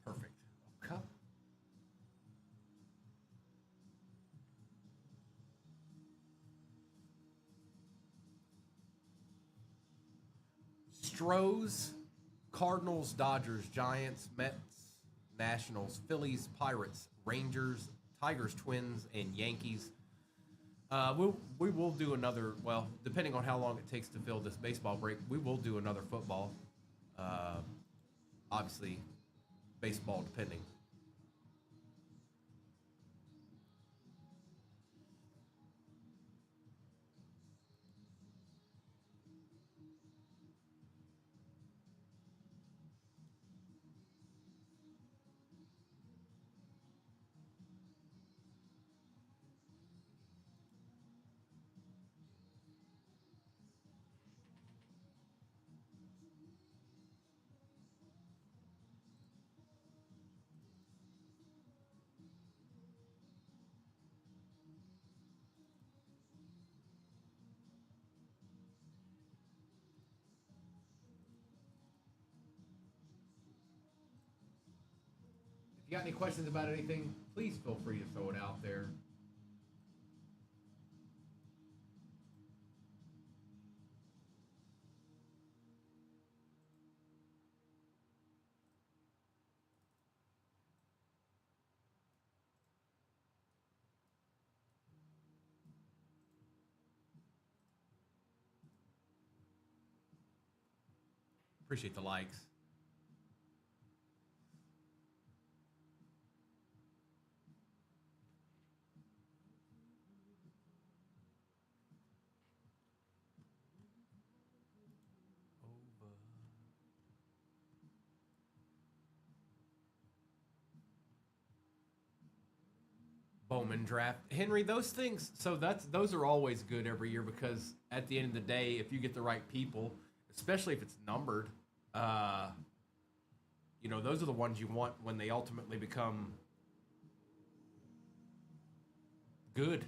Perfect. Okay. Stros, Cardinals, Dodgers, Giants, Mets, Nationals, Phillies, Pirates, Rangers, Tigers, Twins, and Yankees. We will do another. Well, depending on how long it takes to fill this baseball break, we will do another football. Uh, Obviously, baseball depending. If you got any questions about anything, please feel free to throw it out there. Appreciate the likes. Over. Bowman draft. Henry, those things, so those are always good every year because at the end of the day, if you get the right people, especially if it's numbered, uh, those are the ones you want when they ultimately become good.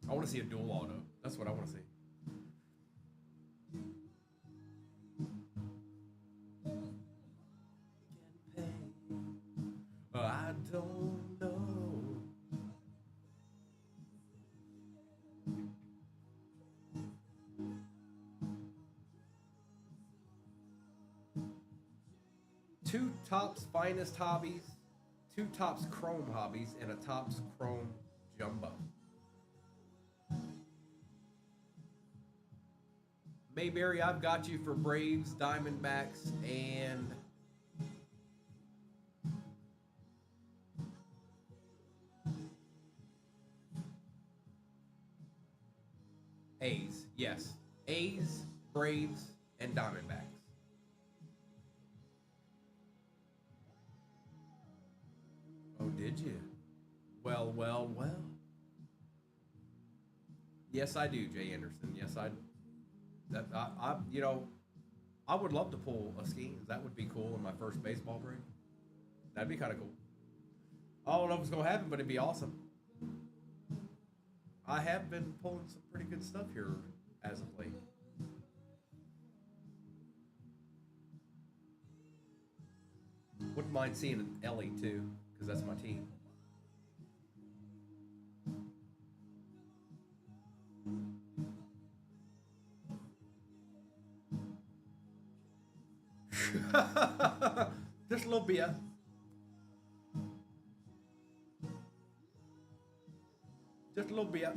I want to see a dual auto. That's what I want to see. I don't know. Two Tops Finest Hobbies, two Tops Chrome Hobbies, and a Tops Chrome Jumbo. Mayberry, I've got you for Braves, Diamondbacks, and A's. Yes. A's, Braves, and Diamondbacks. Oh, did you? Well, well, well. Yes, I do, Jay Anderson. Yes, I. That I would love to pull a Skeens. That would be cool in my first baseball break. That'd be kind of cool. I don't know if it's gonna happen, but it'd be awesome. I have been pulling some pretty good stuff here as of late. Wouldn't mind seeing Ellie too, because that's my team. Just a little bit. Just a little bit.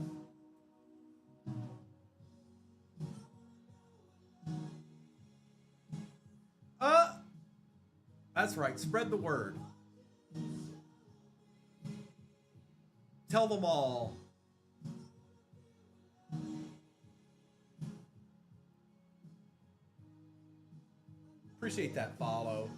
That's right. Spread the word. Tell them all. Appreciate that follow.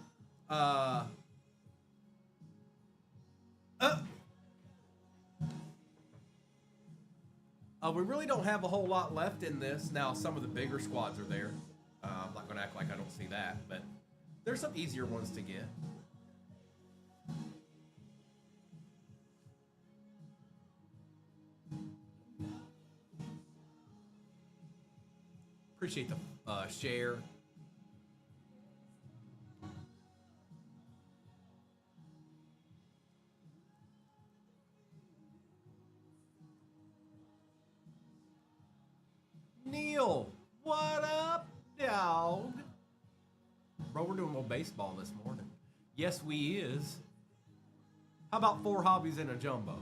We really don't have a whole lot left in this. Now, some of the bigger squads are there. I'm not going to act like I don't see that, but there's some easier ones to get. Appreciate the share. Neil, what up, dog? Bro, we're doing a little baseball this morning. Yes, we is. How about 4 hobbies in a jumbo?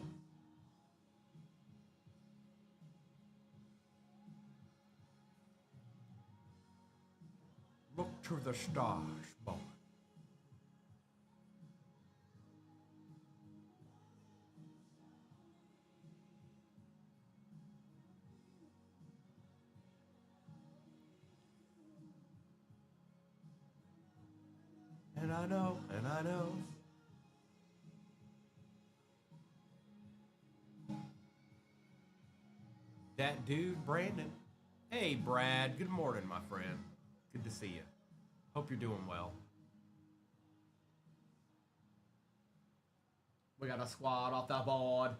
Look to the stars, boy. And I know, and I know. That dude, Brandon. Hey, Brad. Good morning, my friend. Good to see you. Hope you're doing well. We got a squad off the board.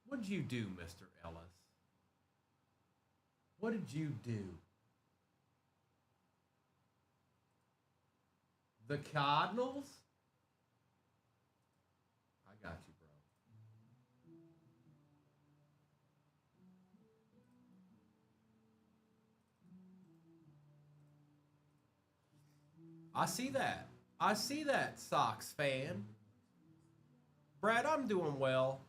What did you do, Mr. Ellis? What did you do? The Cardinals? I got you, bro. I see that. I see that, Sox fan. Brad, I'm doing well.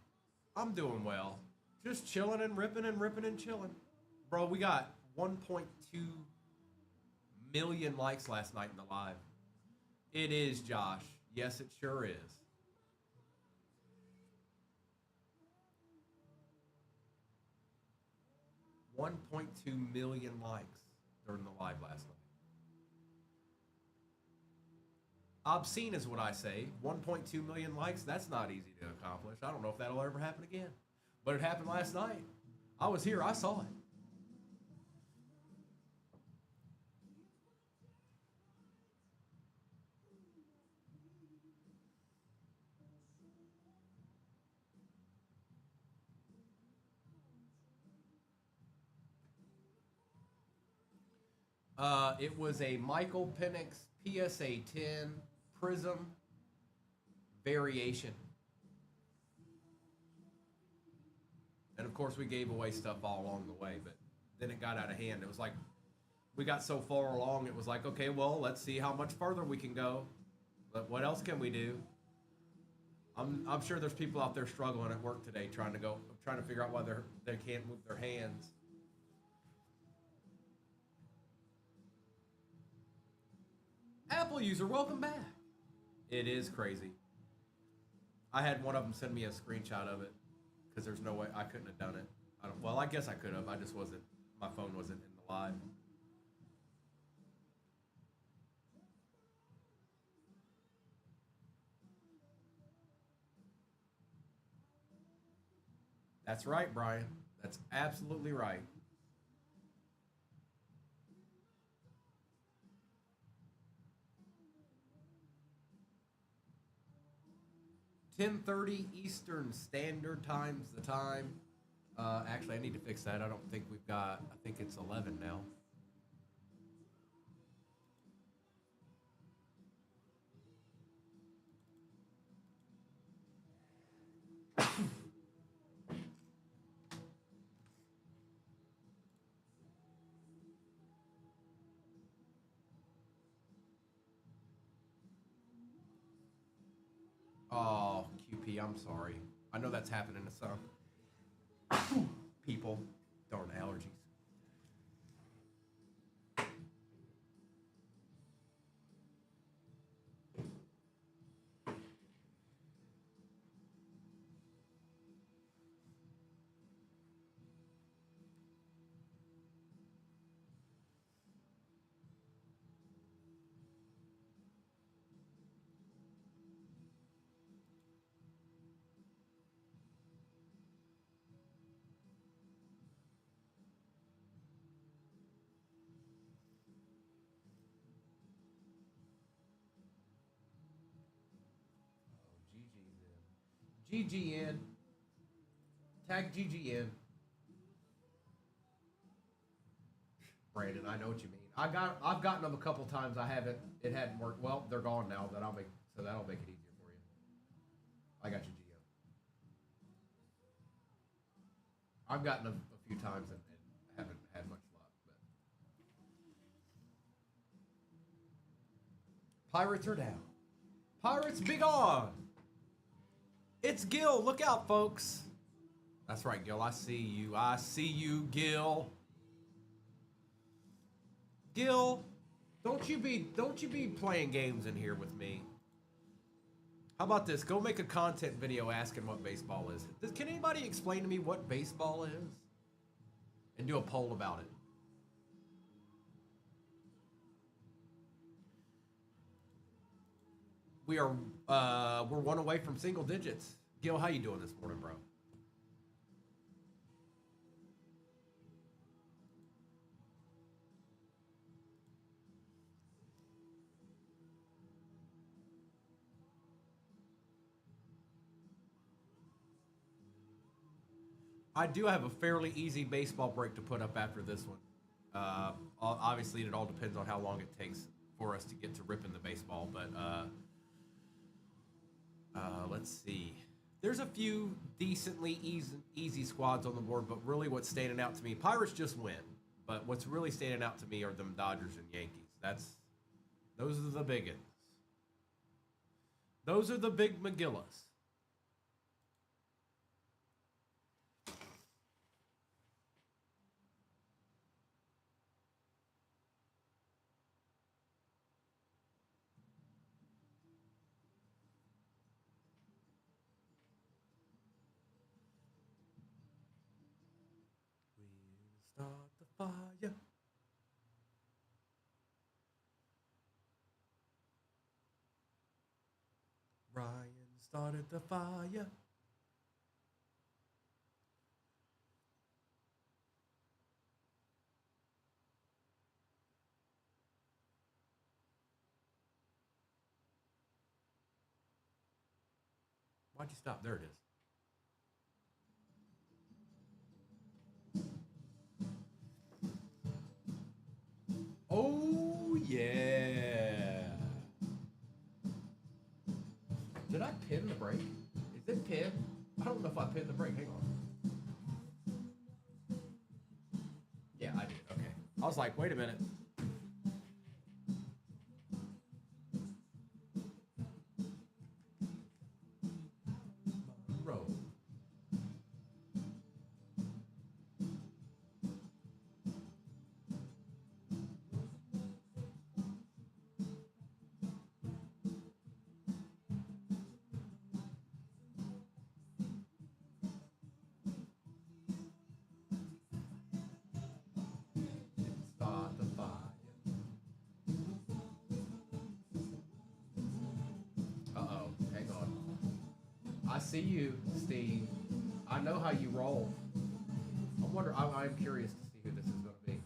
I'm doing well. Just chilling and ripping and ripping and chilling. Bro, we got 1.2 million likes last night in the live. It is, Josh. Yes, it sure is. $1.2 million likes during the live last night. Obscene is what I say. 1.2 million likes, that's not easy to accomplish. I don't know if that'll ever happen again. But it happened last night. I was here, I saw it. It was a Michael Penix PSA 10 Prism variation. And of course, we gave away stuff all along the way, but then it got out of hand. It was like, we got so far along, it was like, okay, well, let's see how much further we can go. But what else can we do? I'm sure there's people out there struggling at work today trying to figure out why they can't move their hands. Apple user, welcome back. It is crazy. I had one of them send me a screenshot of it because there's no way I couldn't have done it. Well, I guess I could have. I just wasn't. My phone wasn't in the live. That's right, Brian. That's absolutely right. 10:30 Eastern Standard Time's the time. Actually, I need to fix that. I don't think we've got. I think it's 11 now. Oh, QP, I'm sorry. I know that's happening to some people. Darn allergies. Oh, GG's in. GGN. Tag GGN. Brandon, I know what you mean. I've gotten them a couple times. It hadn't worked. Well, they're gone now. That'll make it easier for you. I got you, GM. I've gotten them a few times and haven't had much luck. But Pirates are down. Pirates be gone. It's Gil. Look out, folks. That's right, Gil. I see you. I see you, Gil. Gil, don't you be playing games in here with me. How about this? Go make a content video asking what baseball is. Can anybody explain to me what baseball is? And do a poll about it. We're one away from single digits. Gil, how you doing this morning, bro? I do have a fairly easy baseball break to put up after this one. Obviously, it all depends on how long it takes for us to get to ripping the baseball. But let's see. There's a few decently easy squads on the board, but really what's standing out to me, Pirates just win. But what's really standing out to me are them Dodgers and Yankees. Those are the big ones. Those are the big McGillis. Start the fire. Ryan started the fire. Why'd you stop? There it is. Oh, yeah. Did I pin the brake? Is it pin? I don't know if I pinned the brake. Hang on. Yeah, I did. Okay. I was like, wait a minute. Monroe. Start the fire. Uh-oh. Hang on. I see you, Steve. I know how you roll. I'm curious to see who this is going to be.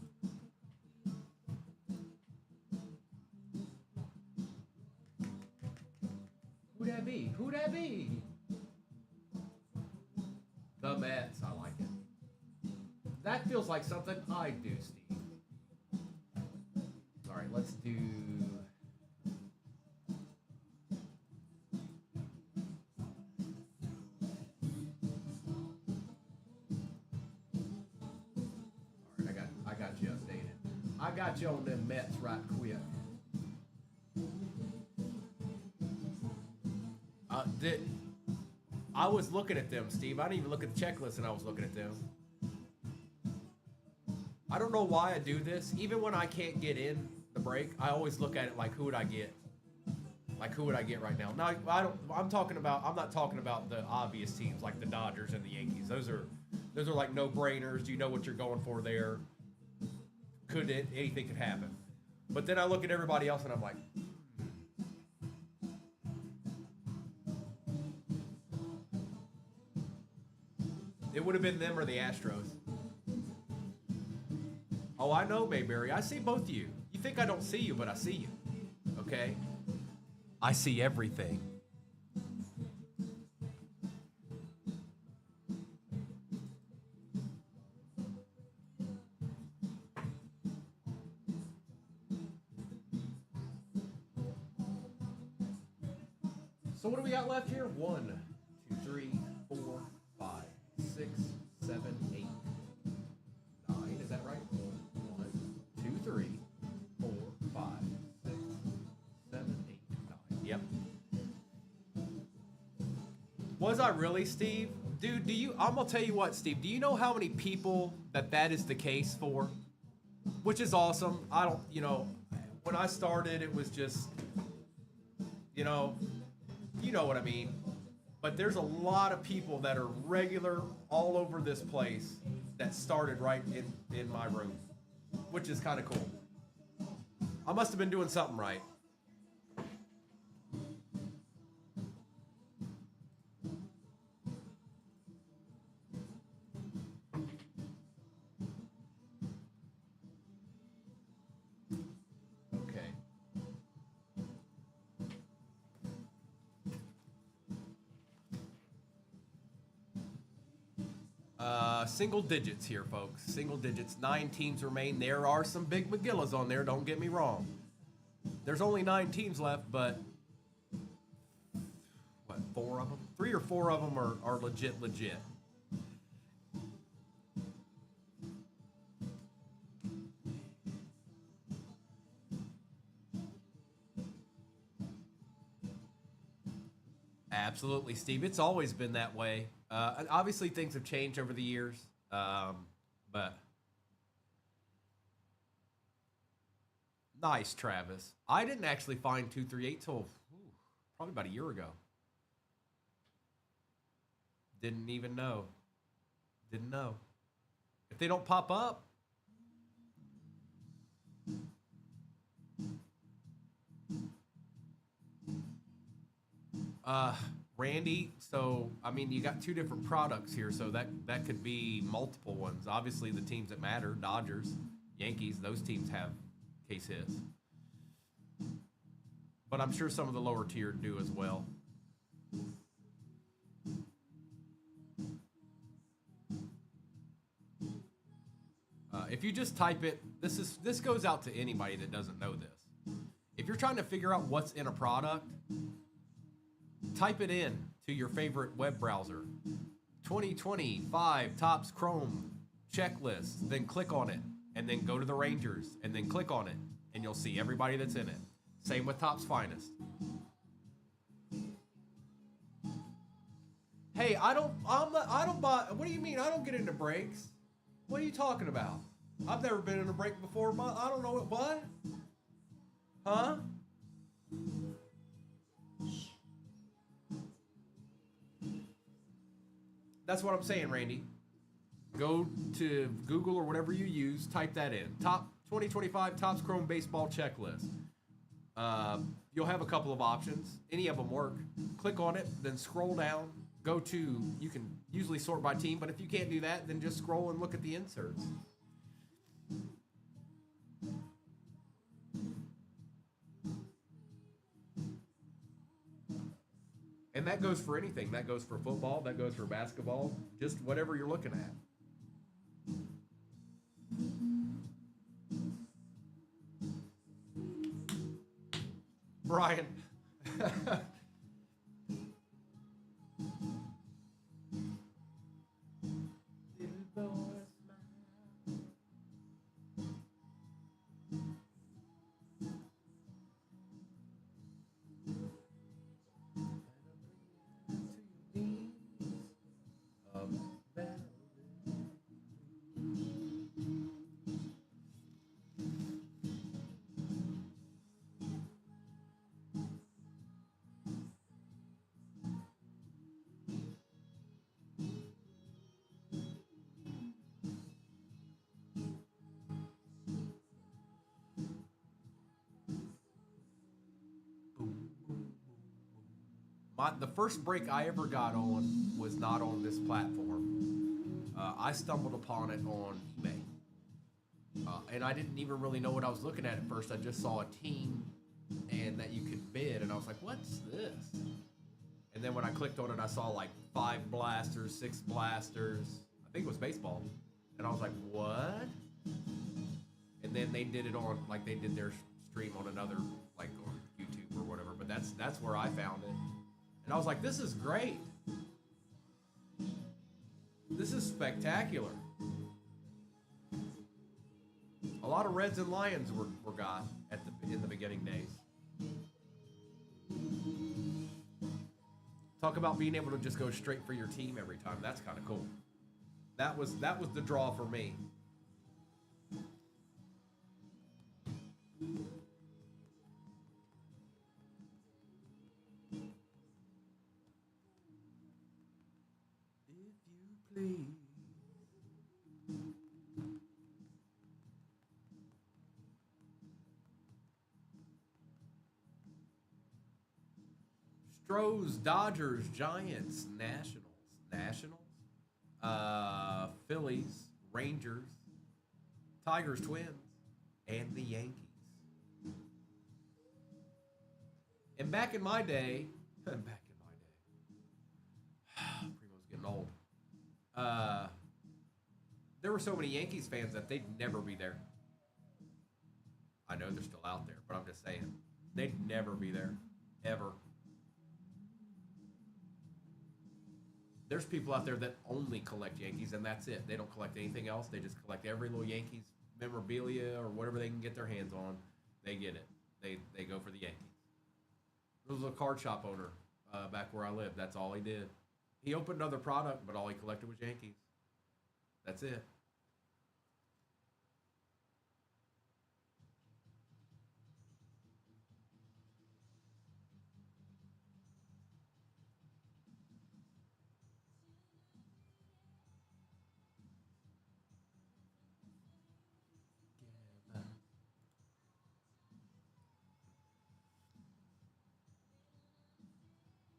Who that be? Who that be? Mets. I like it. That feels like something I do, Steve. All right, let's do. All right, I got you updated. I got you on them Mets right quick. I was looking at them, Steve. I didn't even look at the checklist, and I was looking at them. I don't know why I do this. Even when I can't get in the break, I always look at it like, who would I get? Like, who would I get right now? Now, I'm not talking about the obvious teams like the Dodgers and the Yankees. Those are like no-brainers. You know what you're going for there. Anything could happen. But then I look at everybody else, and I'm like, it would have been them or the Astros. Oh, I know, Mayberry. I see both of you. You think I don't see you, but I see you. Okay? I see everything. So what do we got left here? 1, 2, 3, 4, 5, 6, 7, 8, 9. Is that right? 1, 2, 3, 4, 5, 6, 7, 8, 9. Yep. Was I really, Steve? Dude, I'm gonna tell you what, Steve. Do you know how many people that is the case for? Which is awesome. When I started, it was just, you know what I mean. But there's a lot of people that are regular all over this place that started right in my room, which is kind of cool. I must have been doing something right. Single digits here, folks. Single digits. 9 teams remain. There are some big McGillas on there, don't get me wrong. There's only 9 teams left, but what, 4 of them? 3 or 4 of them are legit. Absolutely, Steve. It's always been that way. And obviously, things have changed over the years, but nice, Travis. I didn't actually find 238 till probably about a year ago. Didn't even know. Didn't know. If they don't pop up, Randy, so I mean you got 2 different products here, so that could be multiple ones. Obviously the teams that matter, Dodgers, Yankees, those teams have case hits. But I'm sure some of the lower tier do as well. If you just type it, this goes out to anybody that doesn't know this. If you're trying to figure out what's in a product, type it in to your favorite web browser. 2025 Topps Chrome checklist. Then click on it. And then go to the Rangers. And then click on it. And you'll see everybody that's in it. Same with Topps Finest. Hey, I don't buy. What do you mean I don't get into breaks? What are you talking about? I've never been in a break before. I don't know what? Huh? That's what I'm saying, Randy. Go to Google or whatever you use. Type that in. Top 2025 Topps Chrome Baseball Checklist. You'll have a couple of options. Any of them work. Click on it, then scroll down. Go to, you can usually sort by team, but if you can't do that, then just scroll and look at the inserts. And And that goes for anything. That goes for football. That goes for basketball. Just whatever you're looking at. Brian. The first break I ever got on was not on this platform. I stumbled upon it on eBay. And I didn't even really know what I was looking at first. I just saw a team and that you could bid, and I was like, what's this? And then when I clicked on it, I saw like 5 blasters, 6 blasters. I think it was baseball. And I was like, what? And then they did it on, like they did their stream on another, like on YouTube or whatever. But that's where I found it. And I was like, this is great. This is spectacular. A lot of Reds and Lions were got in the beginning days. Talk about being able to just go straight for your team every time. That's kind of cool. That was the draw for me. If you please. Stros, Dodgers, Giants, Nationals, Phillies, Rangers, Tigers, Twins, and the Yankees. And back in my day, Primo's getting old. There were so many Yankees fans that they'd never be there. I know they're still out there, but I'm just saying, they'd never be there, ever. There's people out there that only collect Yankees, and that's it. They don't collect anything else. They just collect every little Yankees memorabilia or whatever they can get their hands on. They get it. They go for the Yankees. There was a card shop owner back where I lived. That's all he did. He opened another product, but all he collected was Yankees. That's it.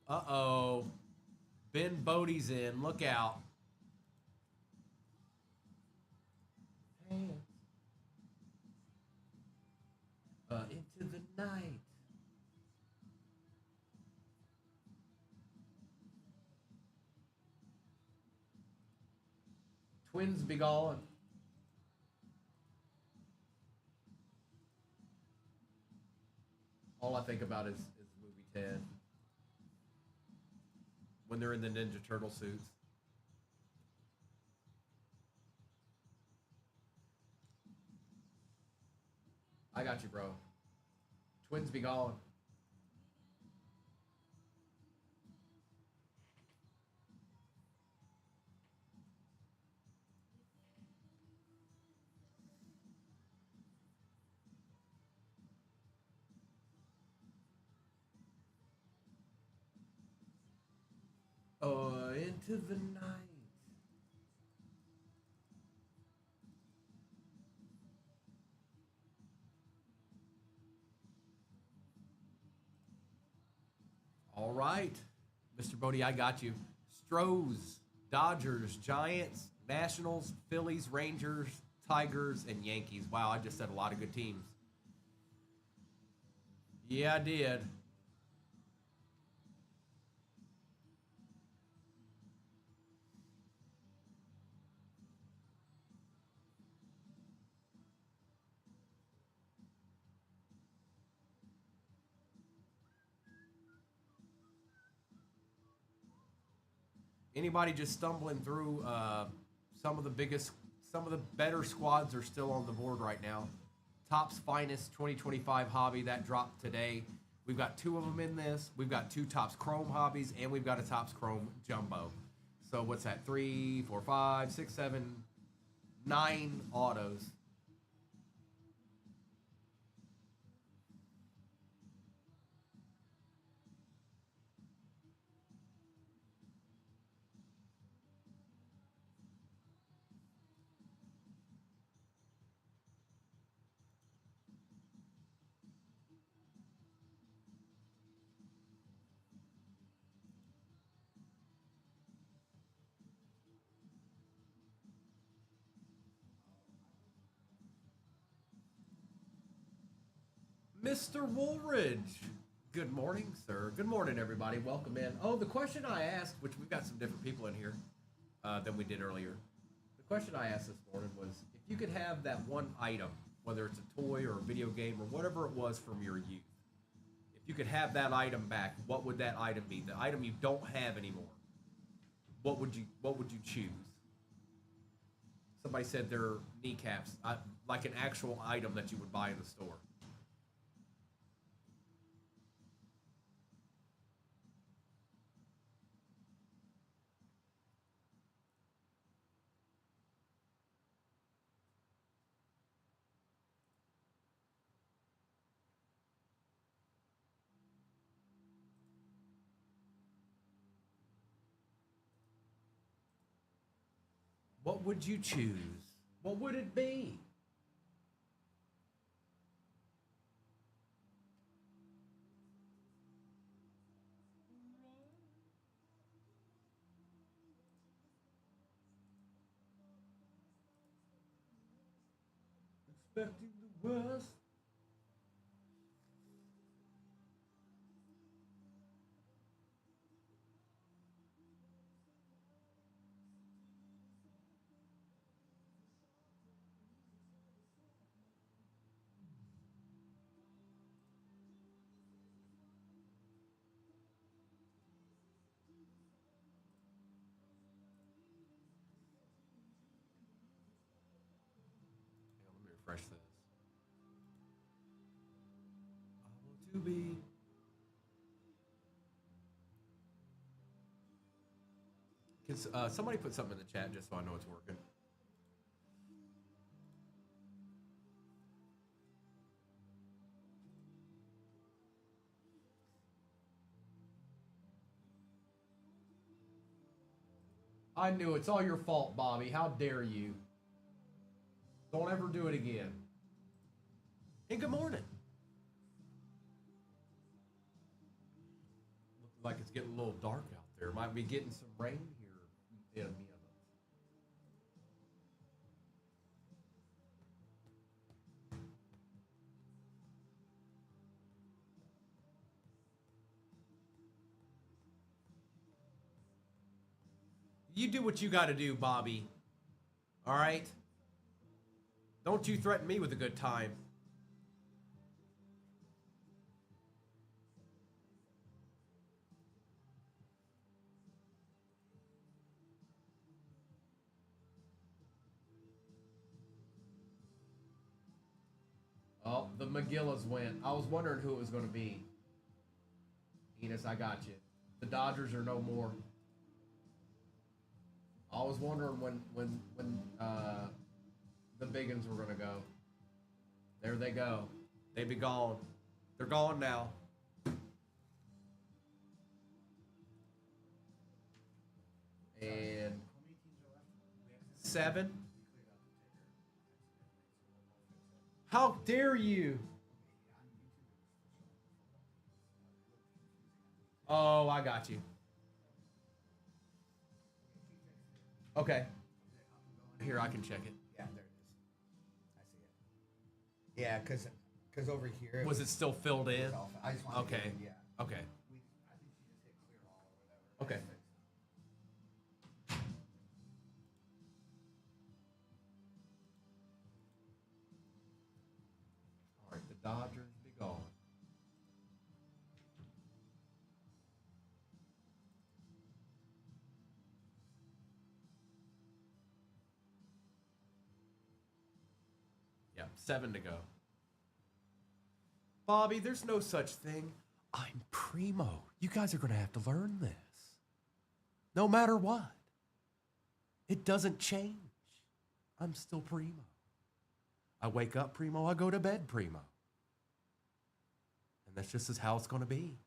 Uh-oh. Ben Bodie's in. Look out. Into the night. Twins be gone. All I think about is the movie Ted. When they're in the Ninja Turtle suits. I got you, bro. Twins be gone. Into the night. All right, Mr. Bodie, I got you. Stros, Dodgers, Giants, Nationals, Phillies, Rangers, Tigers, and Yankees. Wow, I just said a lot of good teams. Yeah, I did. Anybody just stumbling through some of the biggest, some of the better squads are still on the board right now. Topps Finest 2025 hobby that dropped today. We've got 2 of them in this. We've got 2 Topps Chrome hobbies, and we've got a Topps Chrome Jumbo. So what's that? 3, 4, 5, 6, 7, 9 autos. Mr. Woolridge. Good morning, sir. Good morning, everybody. Welcome in. Oh, the question I asked, which we've got some different people in here than we did earlier. The question I asked this morning was, if you could have that one item, whether it's a toy or a video game or whatever it was from your youth, if you could have that item back, what would that item be? The item you don't have anymore. What would you choose? Somebody said their kneecaps, like an actual item that you would buy in the store. What would you choose? What would it be? Expecting the worst. Let me refresh this. I want to be. Can somebody put something in the chat just so I know it's working? I knew it's all your fault, Bobby. How dare you? Don't ever do it again. And good morning. Looks like it's getting a little dark out there. Might be getting some rain here in a minute. You do what you got to do, Bobby. All right? Don't you threaten me with a good time. Oh, the McGillis went. I was wondering who it was going to be. Enos, I got you. The Dodgers are no more. I was wondering when the big uns were going to go. There they go. They be gone. They're gone now. And 7. How dare you? Oh, I got you. Okay. Here, I can check it. Yeah, there it is. I see it. Yeah, because over here. Was it still filled in? I just wanted Okay. to, yeah. Okay. I think she just hit clear all or whatever. Okay. All right, the Dodgers be gone. 7 to go. Bobby, there's no such thing. I'm Primo. You guys are going to have to learn this. No matter what. It doesn't change. I'm still Primo. I wake up Primo, I go to bed Primo. And that's just how it's going to be.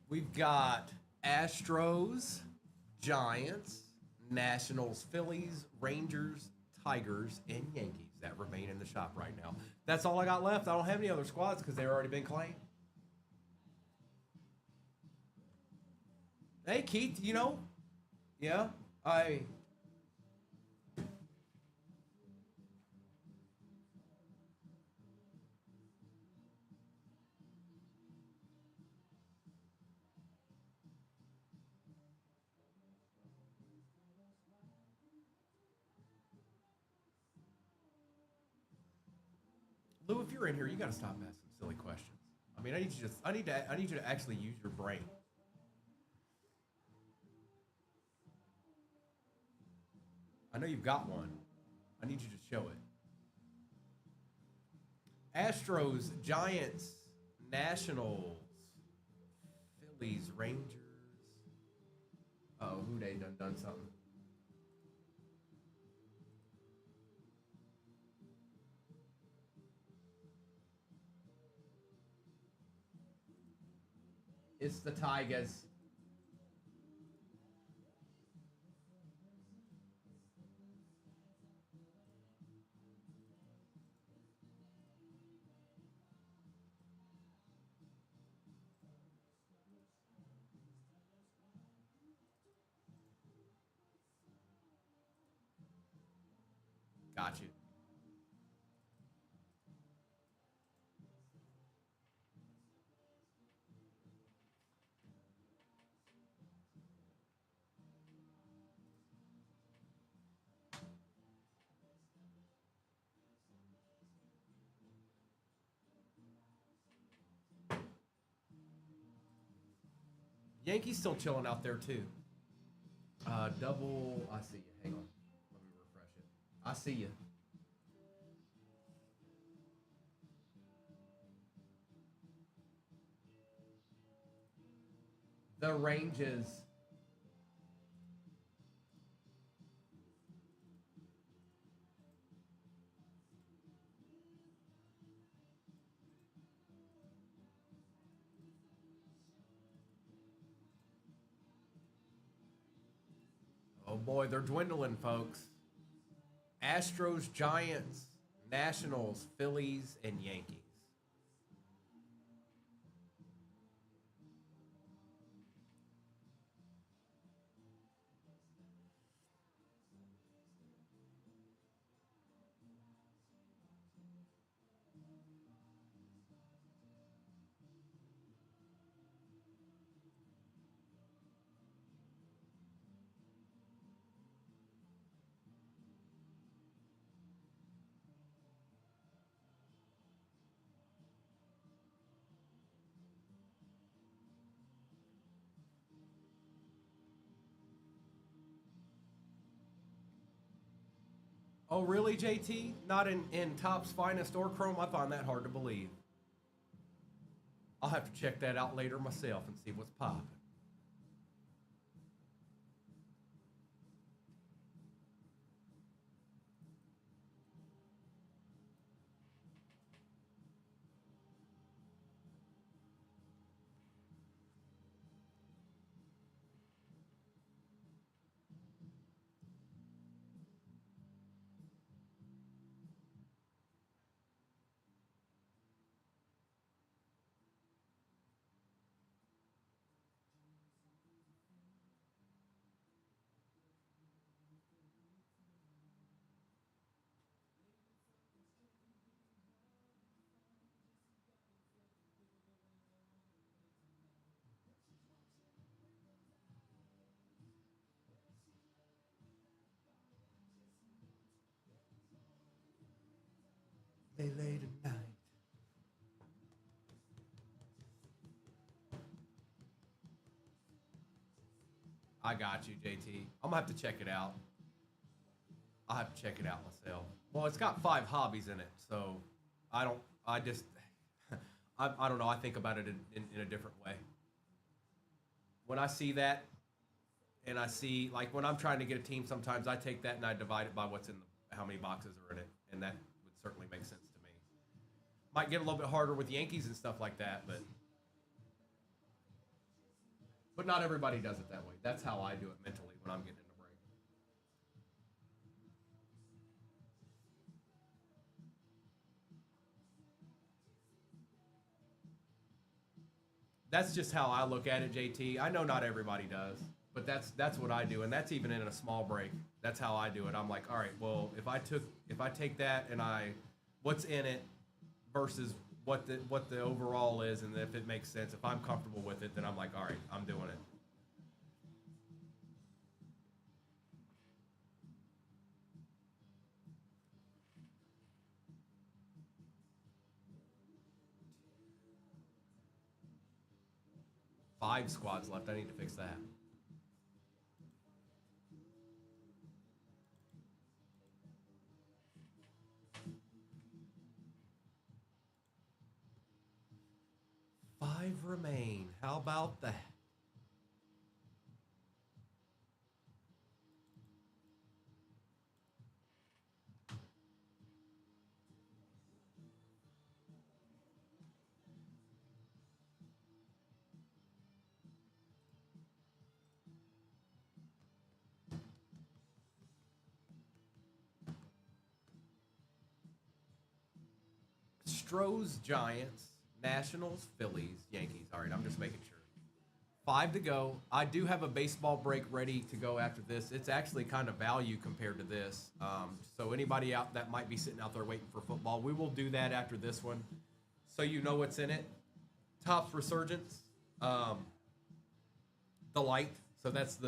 We've got Astros, Giants, Nationals, Phillies, Rangers, Tigers, and Yankees that remain in the shop right now. That's all I got left. I don't have any other squads because they've already been claimed. Hey, Keith, you know, yeah, Lou, if you're in here, you got to stop asking silly questions. I mean, I need you to actually use your brain. I know you've got one. I need you to show it. Astros, Giants, Nationals, Phillies, Rangers. Oh, who they done something? It's the Tigers. Got you. Yankees still chilling out there too. Double. I see you. Hang on. Let me refresh it. I see you. The Ranges. Oh boy, they're dwindling, folks. Astros, Giants, Nationals, Phillies, and Yankees. Oh, really, JT? Not in Topps Finest or Chrome? I find that hard to believe. I'll have to check that out later myself and see what's popping. late, late at night. I got you, JT. I'm gonna have to check it out. I'll have to check it out myself. Well, it's got 5 hobbies in it, so I don't. I just. I don't know. I think about it in a different way. When I see that, and I see like when I'm trying to get a team, sometimes I take that and I divide it by what's in how many boxes are in it, and that would certainly make sense to me. Might get a little bit harder with Yankees and stuff like that, but not everybody does it that way. That's how I do it mentally when I'm getting in a break. That's just how I look at it, JT. I know not everybody does, but that's what I do, and that's even in a small break. That's how I do it. I'm like, all right, well, if I take that and what's in it versus what the overall is, and if it makes sense, if I'm comfortable with it, then I'm like, all right, I'm doing it. Five squads left. I need to fix that. Five remain. How about that? Stros, Giants, Nationals, Phillies, Yankees. All right, I'm just making sure. 5 to go. I do have a baseball break ready to go after this. It's actually kind of value compared to this. So anybody out that might be sitting out there waiting for football, we will do that after this one, so you know what's in it. Topps Resurgence, the light. So that's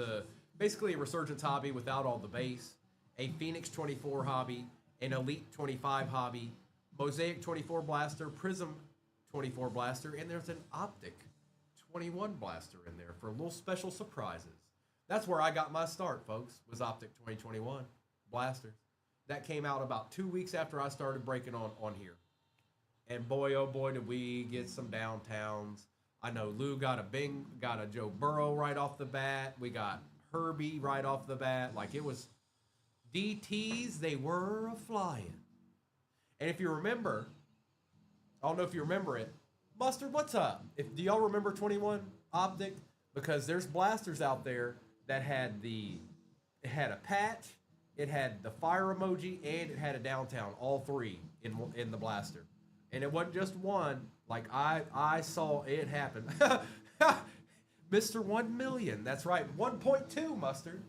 basically a Resurgence hobby without all the base. A Phoenix 24 hobby, an Elite 25 hobby, Mosaic 24 blaster, Prism 24 blaster, and there's an Optic 21 blaster in there for little special surprises. That's where I got my start, folks, was Optic 2021 blasters. That came out about 2 weeks after I started breaking on here. And boy, oh boy, did we get some downtowns. I know Lou got a Joe Burrow right off the bat. We got Herbie right off the bat. Like, it was DTs, they were a-flying. And if you remember, I don't know if you remember it, Mustard, what's up? Do y'all remember 21 Optic? Because there's blasters out there that had it had a patch, it had the fire emoji, and it had a downtown, all three in the blaster. And it wasn't just one. Like, I saw it happen. Mr. 1 million. That's right. 1.2, Mustard.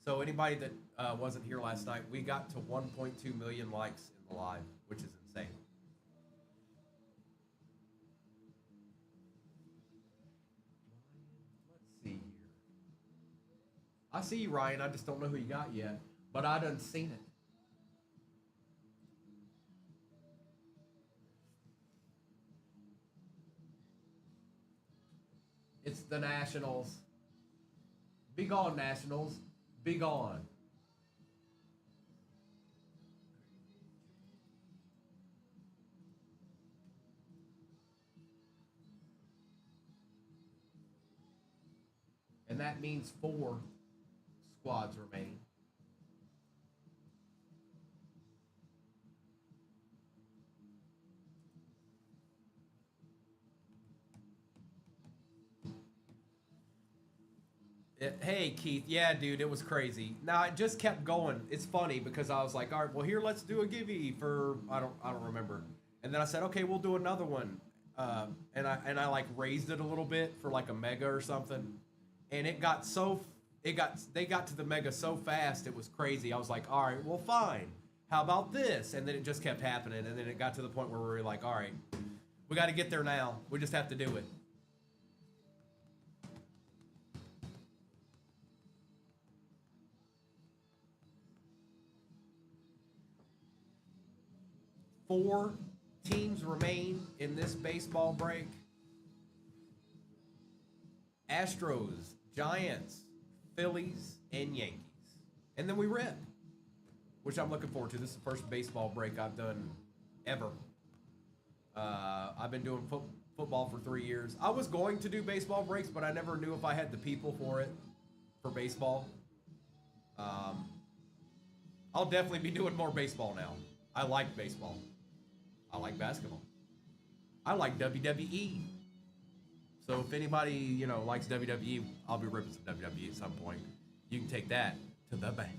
So anybody that wasn't here last night, we got to 1.2 million likes in the live, which is insane. Let's see here. I see you, Ryan. I just don't know who you got yet, but I done seen it. It's the Nationals. Be gone, Nationals. Be gone. And that means 4 squads remain. Hey Keith, yeah, dude, it was crazy. Now it just kept going. It's funny because I was like, all right, well here, let's do a givey for I don't remember. And then I said, okay, we'll do another one. And I like raised it a little bit for like a mega or something, and they got to the mega so fast it was crazy. I was like, all right, well fine. How about this? And then it just kept happening, and then it got to the point where we were like, all right, we got to get there now. We just have to do it. 4 teams remain in this baseball break. Astros, Giants, Phillies, and Yankees. And then we rip, which I'm looking forward to. This is the first baseball break I've done ever. I've been doing football for 3 years. I was going to do baseball breaks, but I never knew if I had the people for it, for baseball. I'll definitely be doing more baseball now. I like baseball. I like basketball. I like WWE. So if anybody, likes WWE, I'll be ripping some WWE at some point. You can take that to the bank.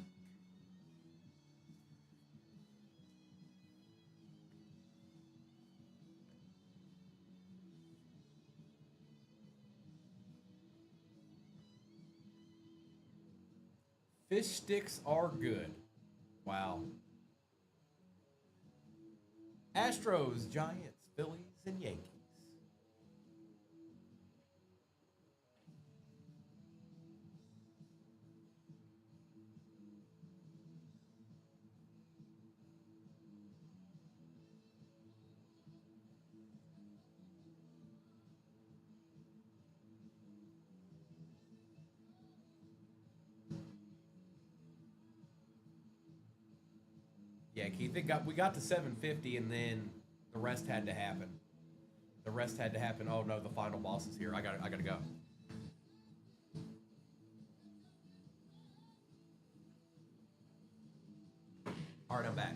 Fish sticks are good. Wow. Astros, Giants, Phillies, and Yankees. Yeah, Keith, we got to 750, and then the rest had to happen. The rest had to happen. Oh no, the final boss is here. I gotta go. All right, I'm back.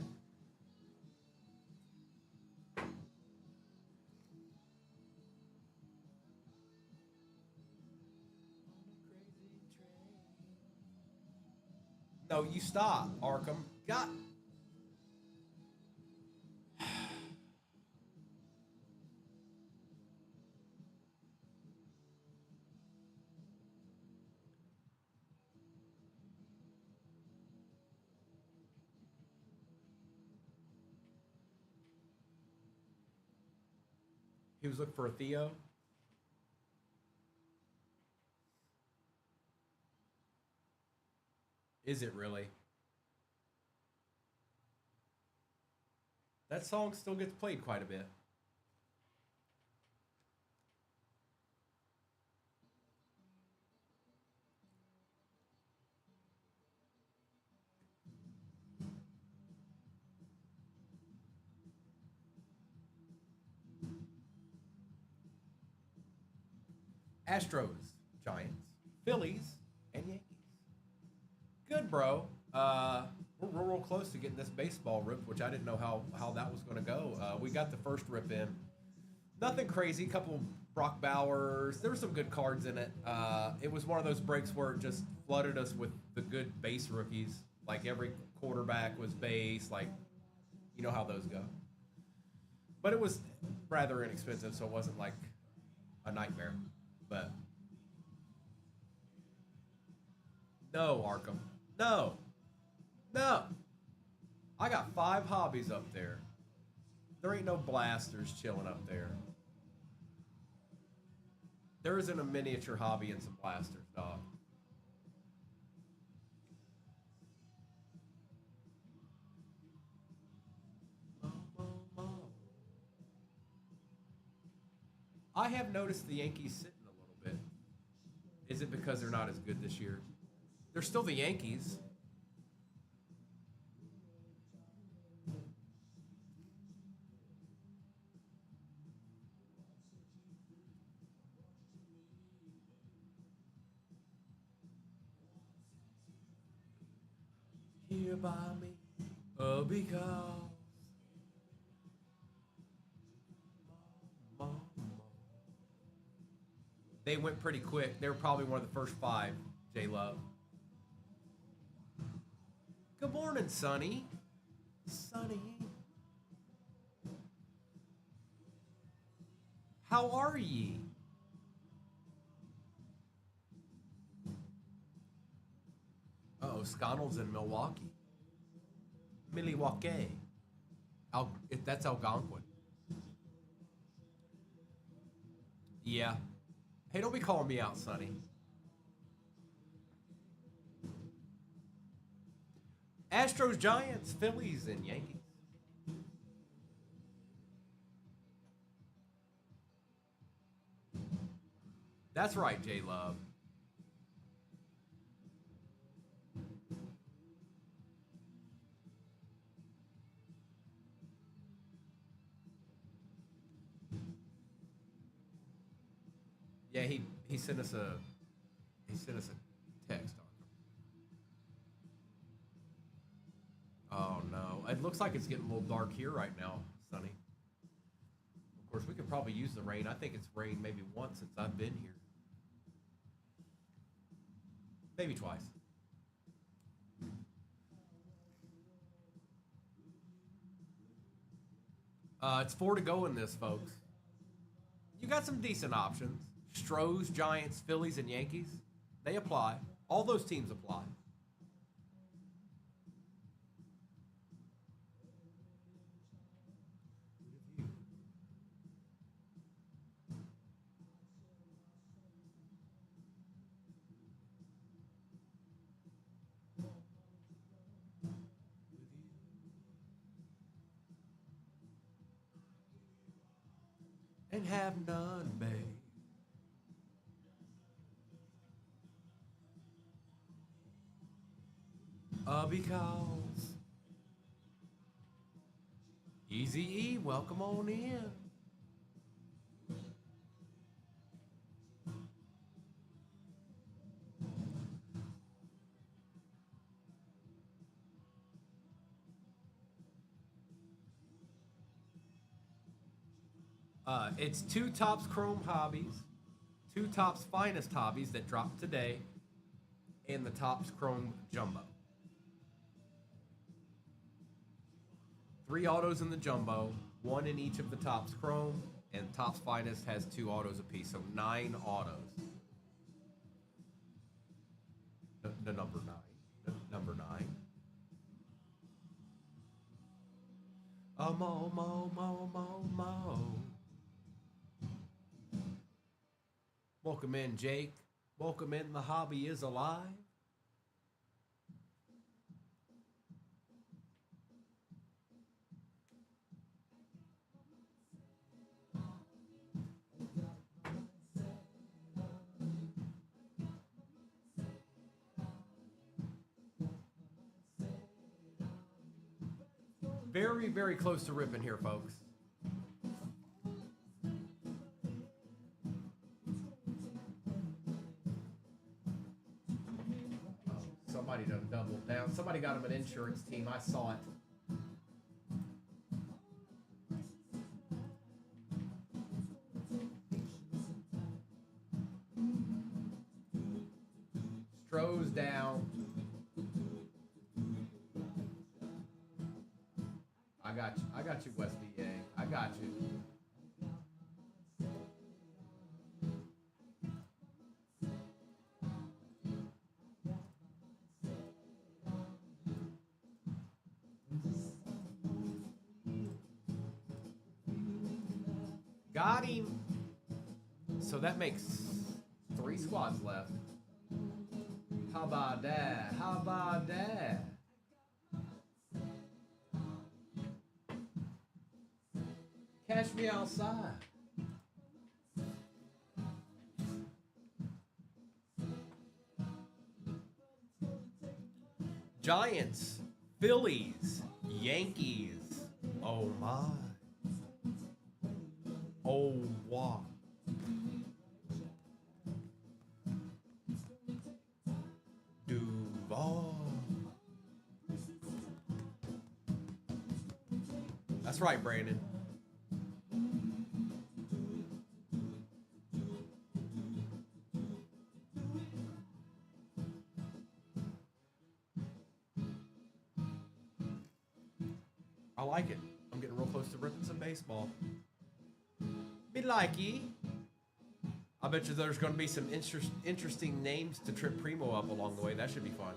No, you stop, Arkham. God. He was looking for a Theo. Is it really? That song still gets played quite a bit. Astros, Giants, Phillies, and Yankees. Good, bro. We're real close to getting this baseball rip, which I didn't know how that was going to go. We got the first rip in. Nothing crazy. A couple Brock Bowers. There were some good cards in it. It was one of those breaks where it just flooded us with the good base rookies. Like every quarterback was base. Like, you know how those go. But it was rather inexpensive, so it wasn't like a nightmare. But no, Arkham. No. No. I got 5 hobbies up there. There ain't no blasters chilling up there. There isn't a miniature hobby and some blasters, dog. I have noticed the Yankees sitting a little bit. Is it because they're not as good this year? They're still the Yankees. Here by me, because they went pretty quick. They were probably one of the first 5, J Love. Good morning, Sonny. Sonny. How are ye? Uh-oh, Sconnell's in Milwaukee. Milwaukee. That's Algonquin. Yeah. Hey, don't be calling me out, Sonny. Astros, Giants, Phillies, and Yankees. That's right, J Love. Yeah, he sent us a text on. Oh no, it looks like it's getting a little dark here right now, Sonny. Of course, we could probably use the rain. I think it's rained maybe once since I've been here, maybe twice. It's 4 to go in this, folks. You got some decent options. Stros, Giants, Phillies, and Yankees. They apply. All those teams apply. And have none, babe. Because Easy E, welcome on in. It's two Tops Chrome hobbies, two Tops Finest hobbies that dropped today, and the Tops Chrome Jumbo. 3 autos in the Jumbo, 1 in each of the Tops Chrome, and Tops Finest has 2 autos apiece, so 9 autos. The number 9. The number 9. Mo. Welcome in, Jake. Welcome in. The hobby is alive. Very, very close to ripping here, folks. Somebody done doubled down. Somebody got him an insurance team. I saw it. Stroh's down. I got you, West VA. I got you. Got him. So that makes 3 squads left. How about that? How about that? Catch me outside. Giants, Phillies, Yankees. Oh my. Oh wow. Duval. That's right, Brandon. I like it. I'm getting real close to ripping some baseball. Be likey. I bet you there's going to be some interesting names to trip Primo up along the way. That should be fun.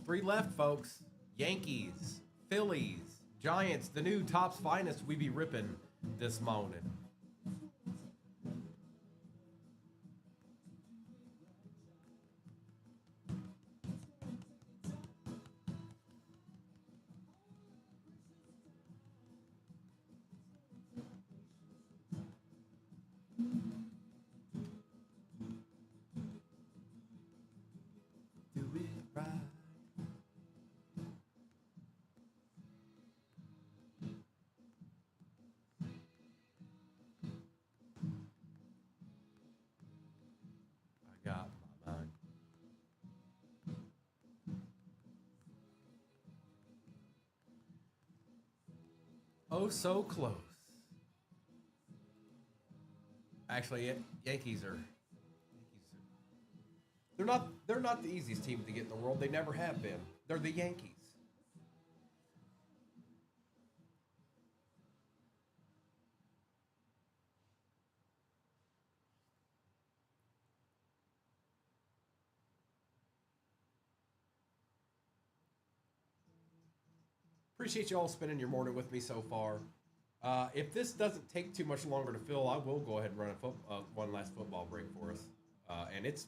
Three left, folks. Yankees, Phillies, Giants, the new top's finest we be ripping this morning. Do it right. I got my mind. Oh, so close. Actually, Yankees are. They're not the easiest team to get in the world. They never have been. They're the Yankees. Appreciate you all spending your morning with me so far. If this doesn't take too much longer to fill, I will go ahead and run one last football break for us. And it's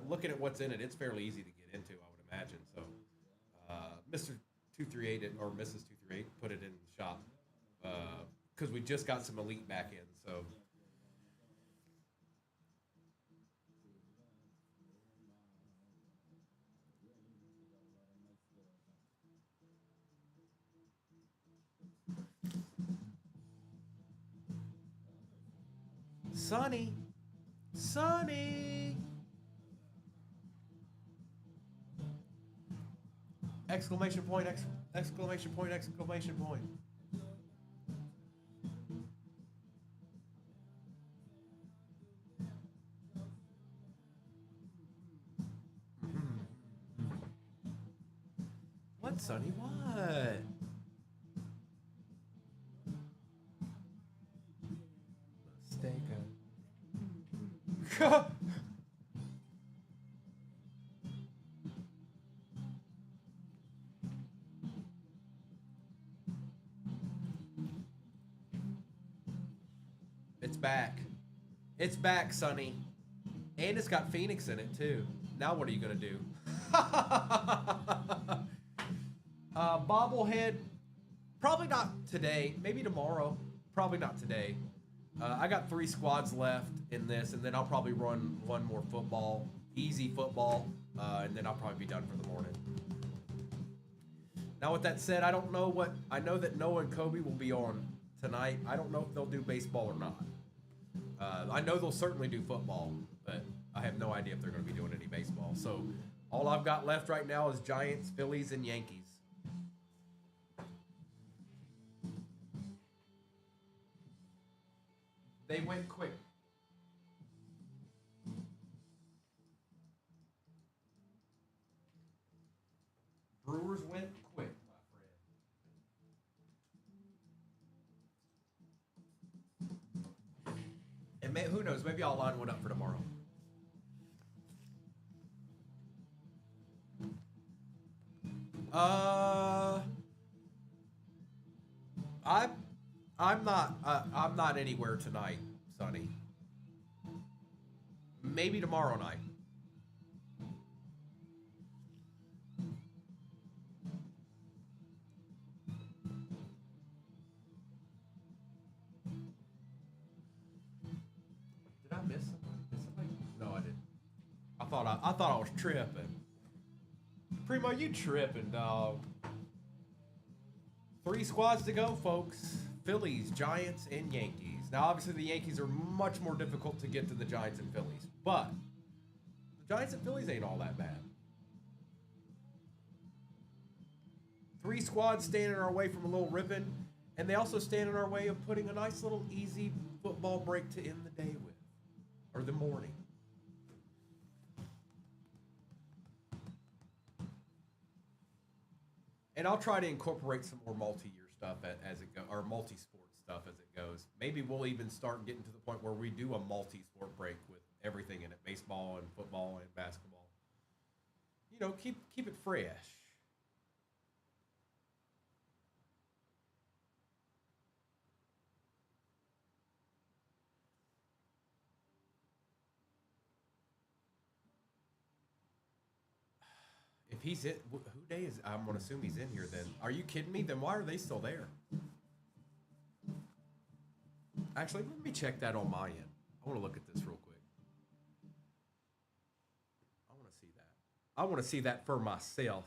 looking at what's in it, it's fairly easy to get into, I would imagine. So, Mr. 238 or Mrs. 238 put it in the shop because we just got some elite back in. So. Sunny. Exclamation point, exclamation point, exclamation point. What, Sonny? What? Mistake. It's back. It's back, Sonny. And it's got Phoenix in it, too. Now what are you going to do? Bobblehead. Probably not today. Maybe tomorrow. Probably not today. I got 3 squads left in this, and then I'll probably run one more football. Easy football. And then I'll probably be done for the morning. Now, with that said, I don't know what... I know that Noah and Kobe will be on tonight. I don't know if they'll do baseball or not. I know they'll certainly do football, but I have no idea if they're going to be doing any baseball. So all I've got left right now is Giants, Phillies, and Yankees. They went quick. Brewers went quick, my friend. And who knows? Maybe I'll line one up for tomorrow. I'm not anywhere tonight, Sonny. Maybe tomorrow night. Did I miss somebody? Did somebody? No, I didn't. I thought I was tripping. Primo, you tripping, dog. 3 squads to go, folks. Phillies, Giants, and Yankees. Now, obviously, the Yankees are much more difficult to get to the Giants and Phillies. But the Giants and Phillies ain't all that bad. 3 squads stand in our way from a little ripping. And they also stand in our way of putting a nice little easy football break to end the day with. Or the morning. And I'll try to incorporate some more multi-year stuff as it goes, or multi-sport stuff as it goes. Maybe we'll even start getting to the point where we do a multi-sport break with everything in it, baseball and football and basketball. You know, keep it fresh. he's in, who day is? I'm gonna assume he's in here. Then, are you kidding me? Then why are they still there? Actually, let me check that on my end. I want to look at this real quick. I want to see that. I want to see that for myself.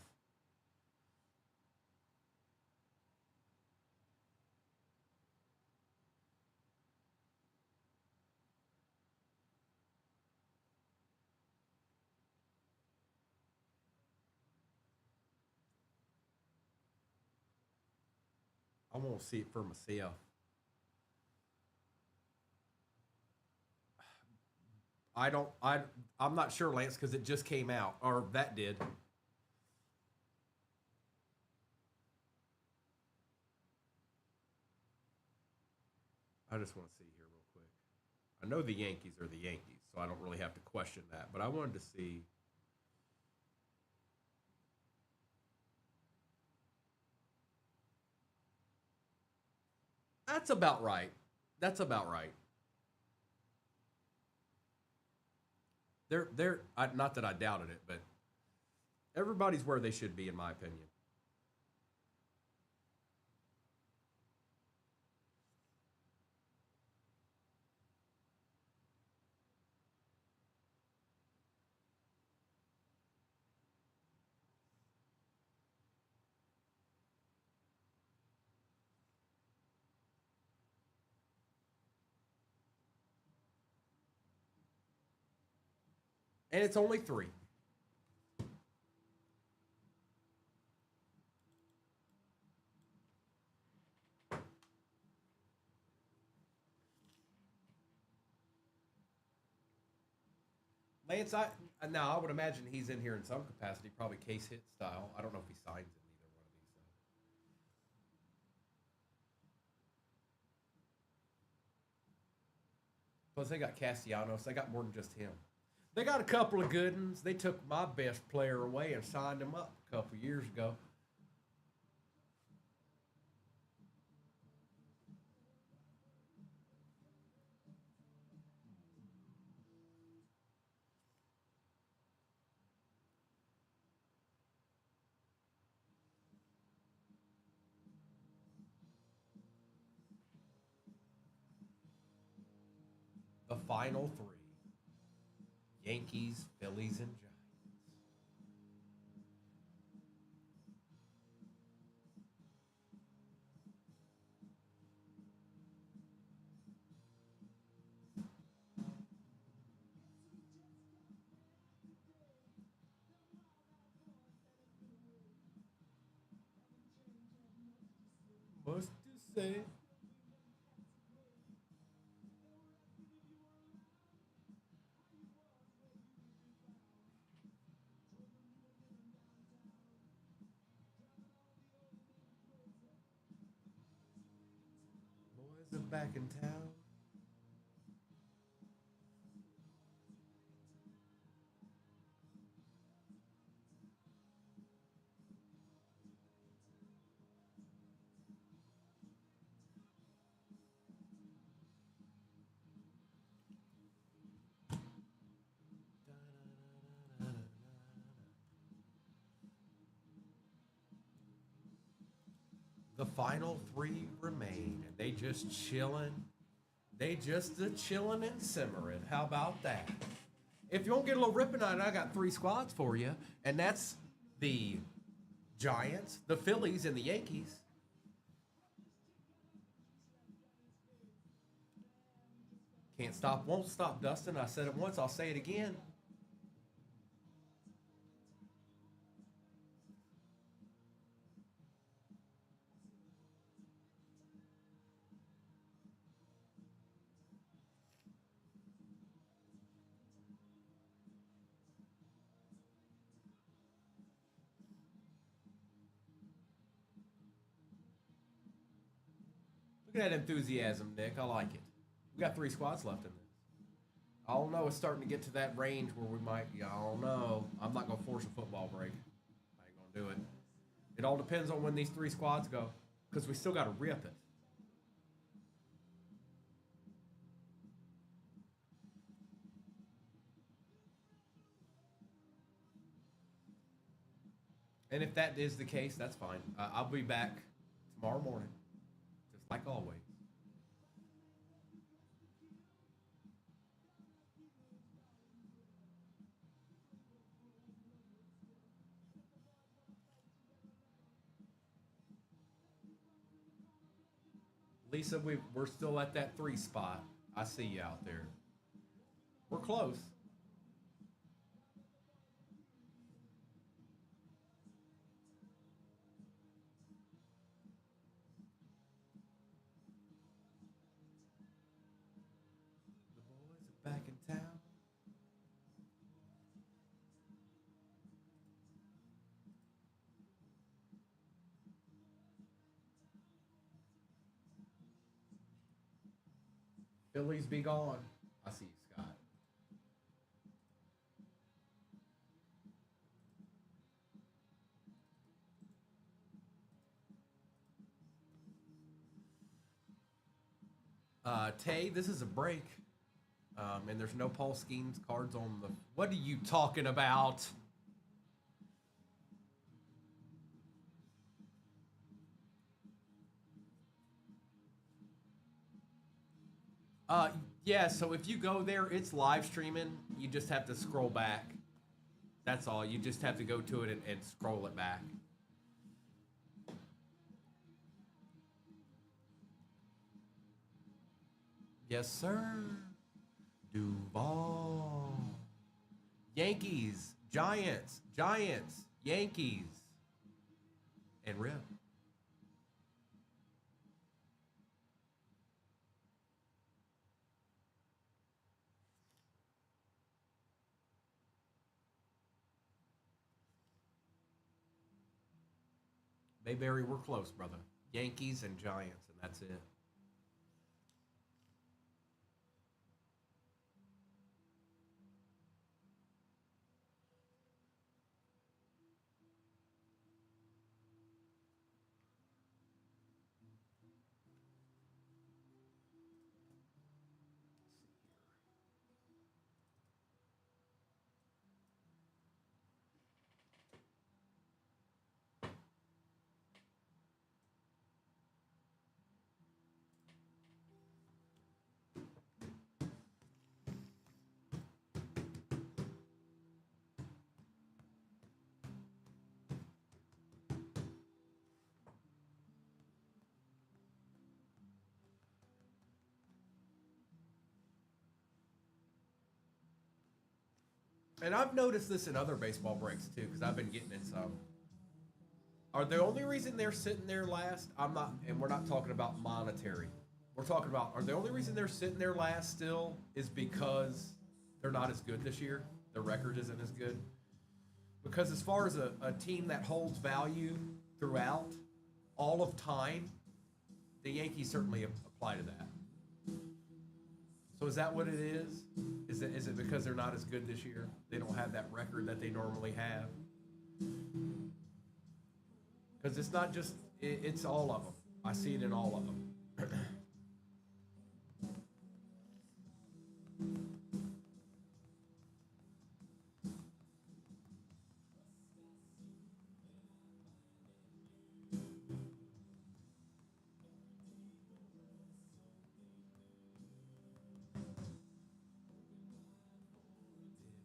I want to see it for myself. I don't. I'm not sure, Lance, because it just came out, or that did. I just want to see here real quick. I know the Yankees are the Yankees, so I don't really have to question that. But I wanted to see. That's about right. That's about right. Not that I doubted it, but everybody's where they should be, in my opinion. And it's only three. Lance, now I would imagine he's in here in some capacity, probably case hit style. I don't know if he signs in either one of these. Plus, they got Castellanos. They got more than just him. They got a couple of good ones. They took my best player away and signed him up a couple years ago. The final three: Yankees, Phillies, and Giants. What's to say? Boys are back in town. The final three remain, and they just chilling. They just chilling and simmering. How about that? If you want to get a little ripping on it, I got three squads for you, and that's the Giants, the Phillies, and the Yankees. Can't stop, won't stop, Dustin. I said it once, I'll say it again. Look at that enthusiasm, Nick. I like it. We got three squads left in this. I don't know. It's starting to get to that range where we might. Yeah, I don't know. I'm not gonna force a football break. I ain't gonna do it. It all depends on when these three squads go, because we still got to rip it. And if that is the case, that's fine. I'll be back tomorrow morning, just like always. Lisa, we're still at that 3 spot. I see you out there. We're close. The boys are back in town. Phillies be gone. I see you, Scott. Tay, this is a break. And there's no Paul Skeens cards on the. What are you talking about? Yeah, so if you go there, it's live streaming. You just have to scroll back. That's all. You just have to go to it and scroll it back. Yes, sir. Duval. Yankees, Giants, Giants, Yankees, and Rip. Mayberry, we're close, brother. Yankees and Giants, and that's it. And I've noticed this in other baseball breaks too, because I've been getting in some. Are the only reason they're sitting there last? I'm not, and we're not talking about monetary. We're talking about are the only reason they're sitting there last still is because they're not as good this year. The record isn't as good. Because as far as a team that holds value throughout all of time, the Yankees certainly apply to that. So is that what it is? Is it because they're not as good this year? They don't have that record that they normally have? Because it's not just, it's all of them. I see it in all of them. Different view.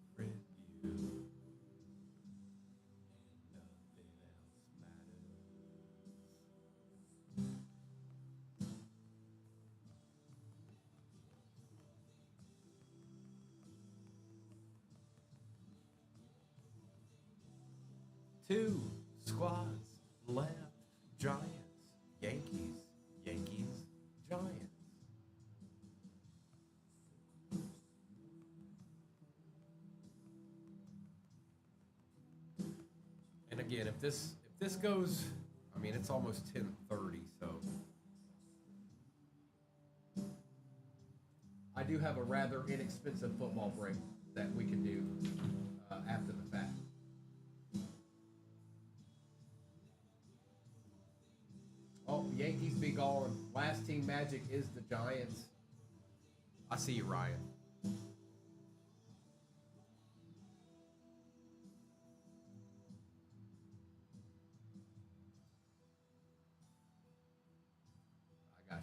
Nothing else matters. 2 squads left. Giants, Yankees, Yankees, Giants. And again, if this goes, I mean, it's almost 10:30, so I do have a rather inexpensive football break that we can do after the fact. Oh, Yankees be gone. Last team magic is the Giants. I see you, Ryan.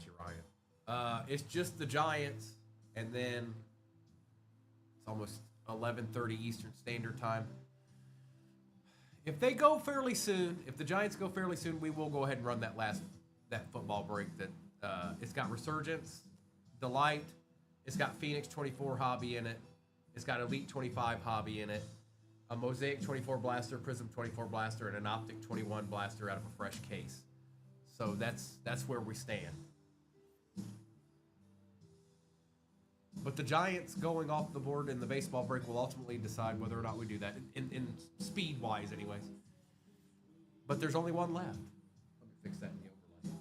you, Ryan. It's just the Giants, and then it's almost 11:30 Eastern Standard Time. If they go fairly soon, if the Giants go fairly soon, we will go ahead and run that football break. That it's got Resurgence, Delight, it's got Phoenix 24 Hobby in it, it's got Elite 25 Hobby in it, a Mosaic 24 Blaster, Prism 24 Blaster, and an Optic 21 Blaster out of a fresh case. So that's where we stand. But the Giants going off the board in the baseball break will ultimately decide whether or not we do that, in speed-wise anyways. But there's only one left. Let me fix that in the overlay.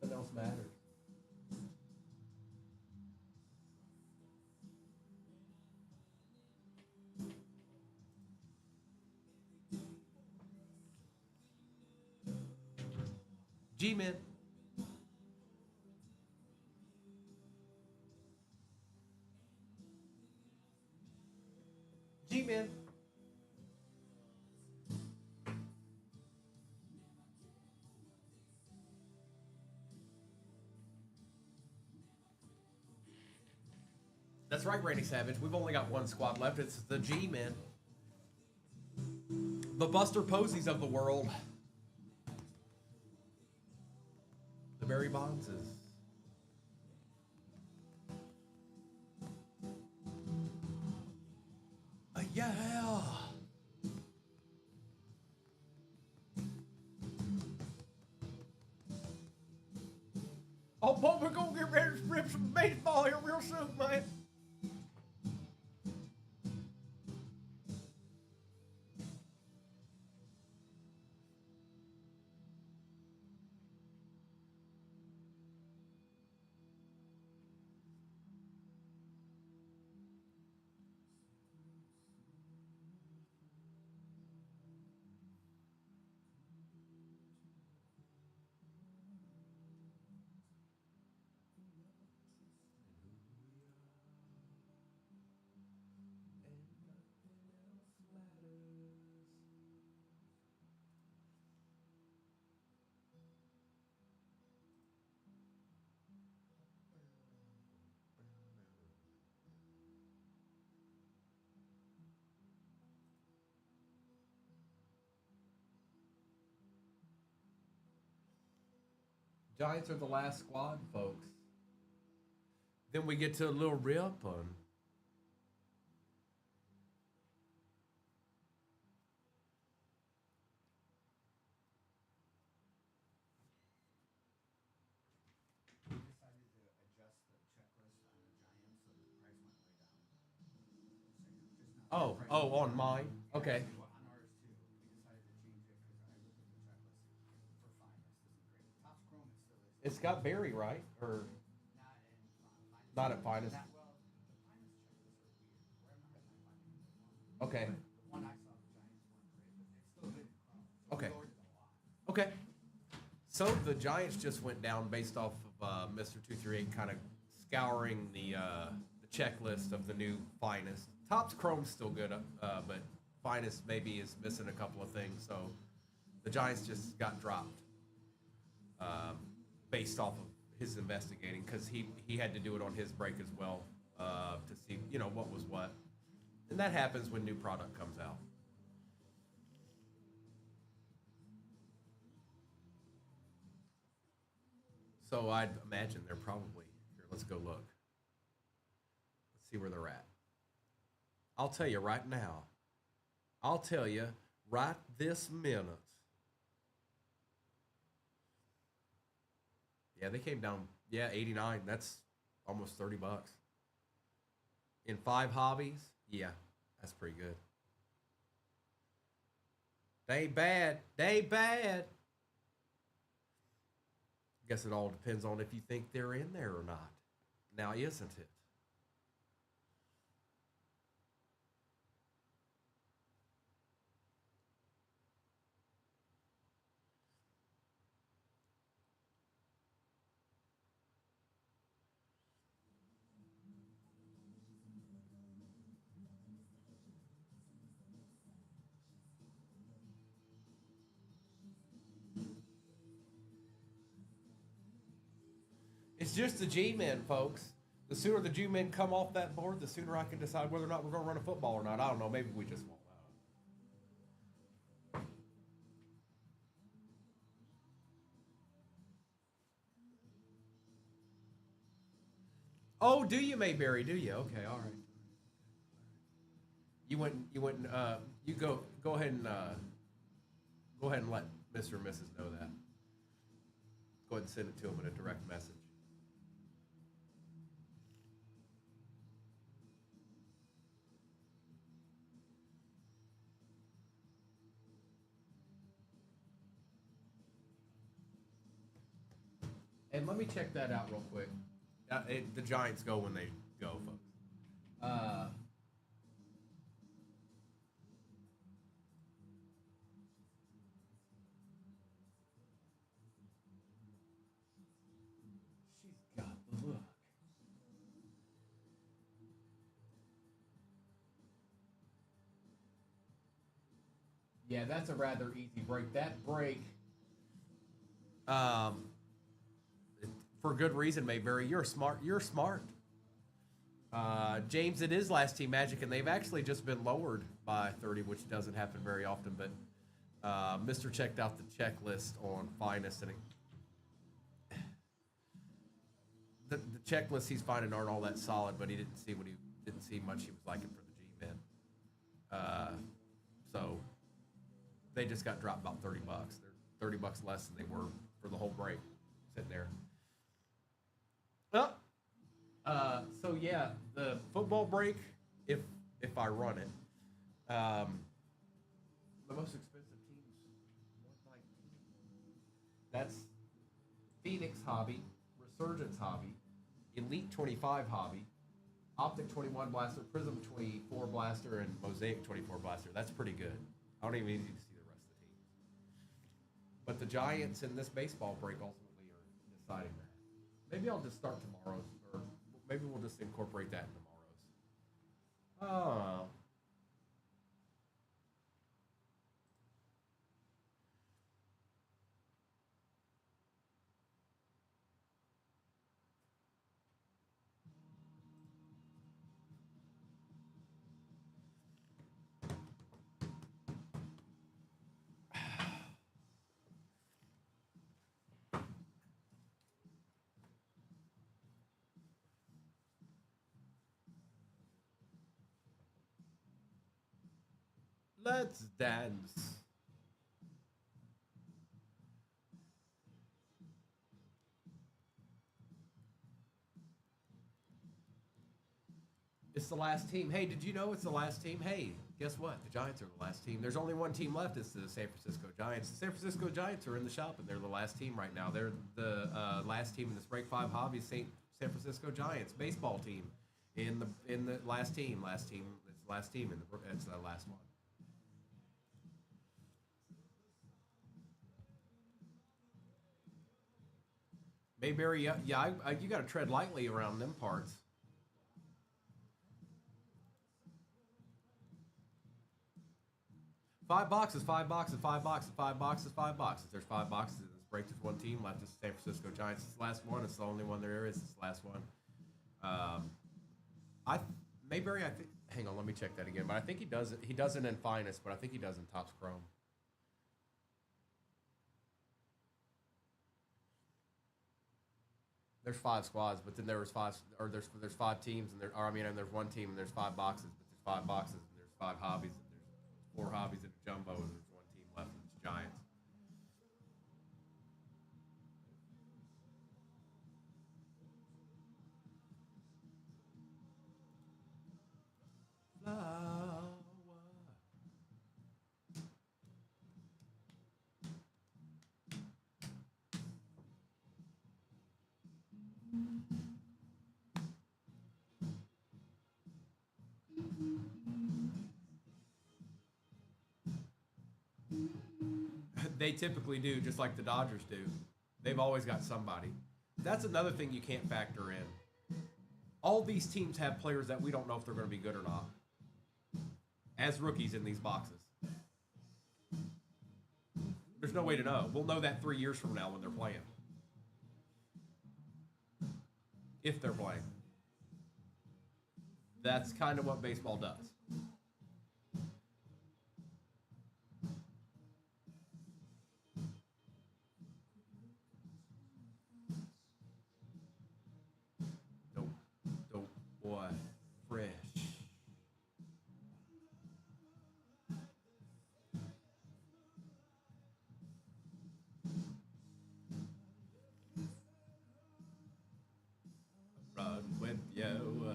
Nothing else matters. G-Men. G-Men. That's right, Randy Savage. We've only got one squad left. It's the G-Men. The Buster Posies of the world. The Barry Bondses. Yeah. Oh, boy, we're going to get ready to rip some baseball here real soon, man. Giants are the last squad, folks. Then we get to a little rip on. Oh, on mine. Okay. It's got Barry, right? Or not at finest. Okay. Okay. Okay. So the Giants just went down based off of Mr. 238 kind of scouring the checklist of the new finest. Topps Chrome's still good, but finest maybe is missing a couple of things. So the Giants just got dropped based off of his investigating because he had to do it on his break as well to see what was what, and that happens when new product comes out. So I'd imagine they're probably here. Let's go look. Let's see where they're at. I'll tell you right now. I'll tell you right this minute. Yeah, they came down. Yeah, 89. That's almost $30. In 5 hobbies, yeah, that's pretty good. They ain't bad. They ain't bad. Guess it all depends on if you think they're in there or not. Now, isn't it? just the G-men, folks. The sooner the G-men come off that board, the sooner I can decide whether or not we're going to run a football or not. I don't know. Maybe we just won't know. Oh, do you, Mayberry? Do you? Okay, all right. You went. You go ahead and let Mr. and Mrs. know that. Go ahead and send it to them in a direct message. And let me check that out real quick. The Giants go when they go, folks. She's got the look. Yeah, that's a rather easy break. That break, um, for good reason, Mayberry. You're smart. You're smart. James, it is last team Magic, and they've actually just been lowered by 30, which doesn't happen very often. But Mr. checked out the checklist on Finest, and the checklist he's finding aren't all that solid. But he didn't see much he was liking for the G-men. So they just got dropped about $30. They're $30 less than they were for the whole break, sitting there. So yeah, the football break, if I run it, the most expensive teams, 119. That's Phoenix Hobby, Resurgence Hobby, Elite 25 Hobby, Optic 21 Blaster, Prism 24 Blaster, and Mosaic 24 Blaster. That's pretty good. I don't even need to see the rest of the teams. But the Giants in this baseball break ultimately are deciding that. Maybe I'll just start tomorrow's, or maybe we'll just incorporate that in tomorrow's. Oh. Let's dance. It's the last team. Hey, did you know it's the last team? Hey, guess what? The Giants are the last team. There's only one team left. It's the San Francisco Giants. The San Francisco Giants are in the shop, and they're the last team right now. They're the last team in this Break 5 Hobby, San Francisco Giants baseball team. In the last team. It's the last team. It's the last one. Mayberry, yeah, you got to tread lightly around them parts. Five boxes. There's 5 boxes in this break. There's one team left. It's the San Francisco Giants. It's the last one. It's the only one there is. It's the last one. Mayberry, I think. Hang on, let me check that again. But I think he does it. He does it in Finest, but I think he does in Topps Chrome. There's 5 squads, but then there's 5 teams, and and there's one team, and there's 5 boxes, but there's 5 boxes, and there's 5 hobbies, and there's 4 hobbies in a jumbo, and there's one team left, and it's Giants. They typically do, just like the Dodgers do. They've always got somebody. That's another thing you can't factor in. All these teams have players that we don't know if they're going to be good or not as rookies in these boxes. There's no way to know. We'll know that 3 years from now when they're playing. if they're playing. That's kind of what baseball does. Dope, dope boy, fresh. Run with you.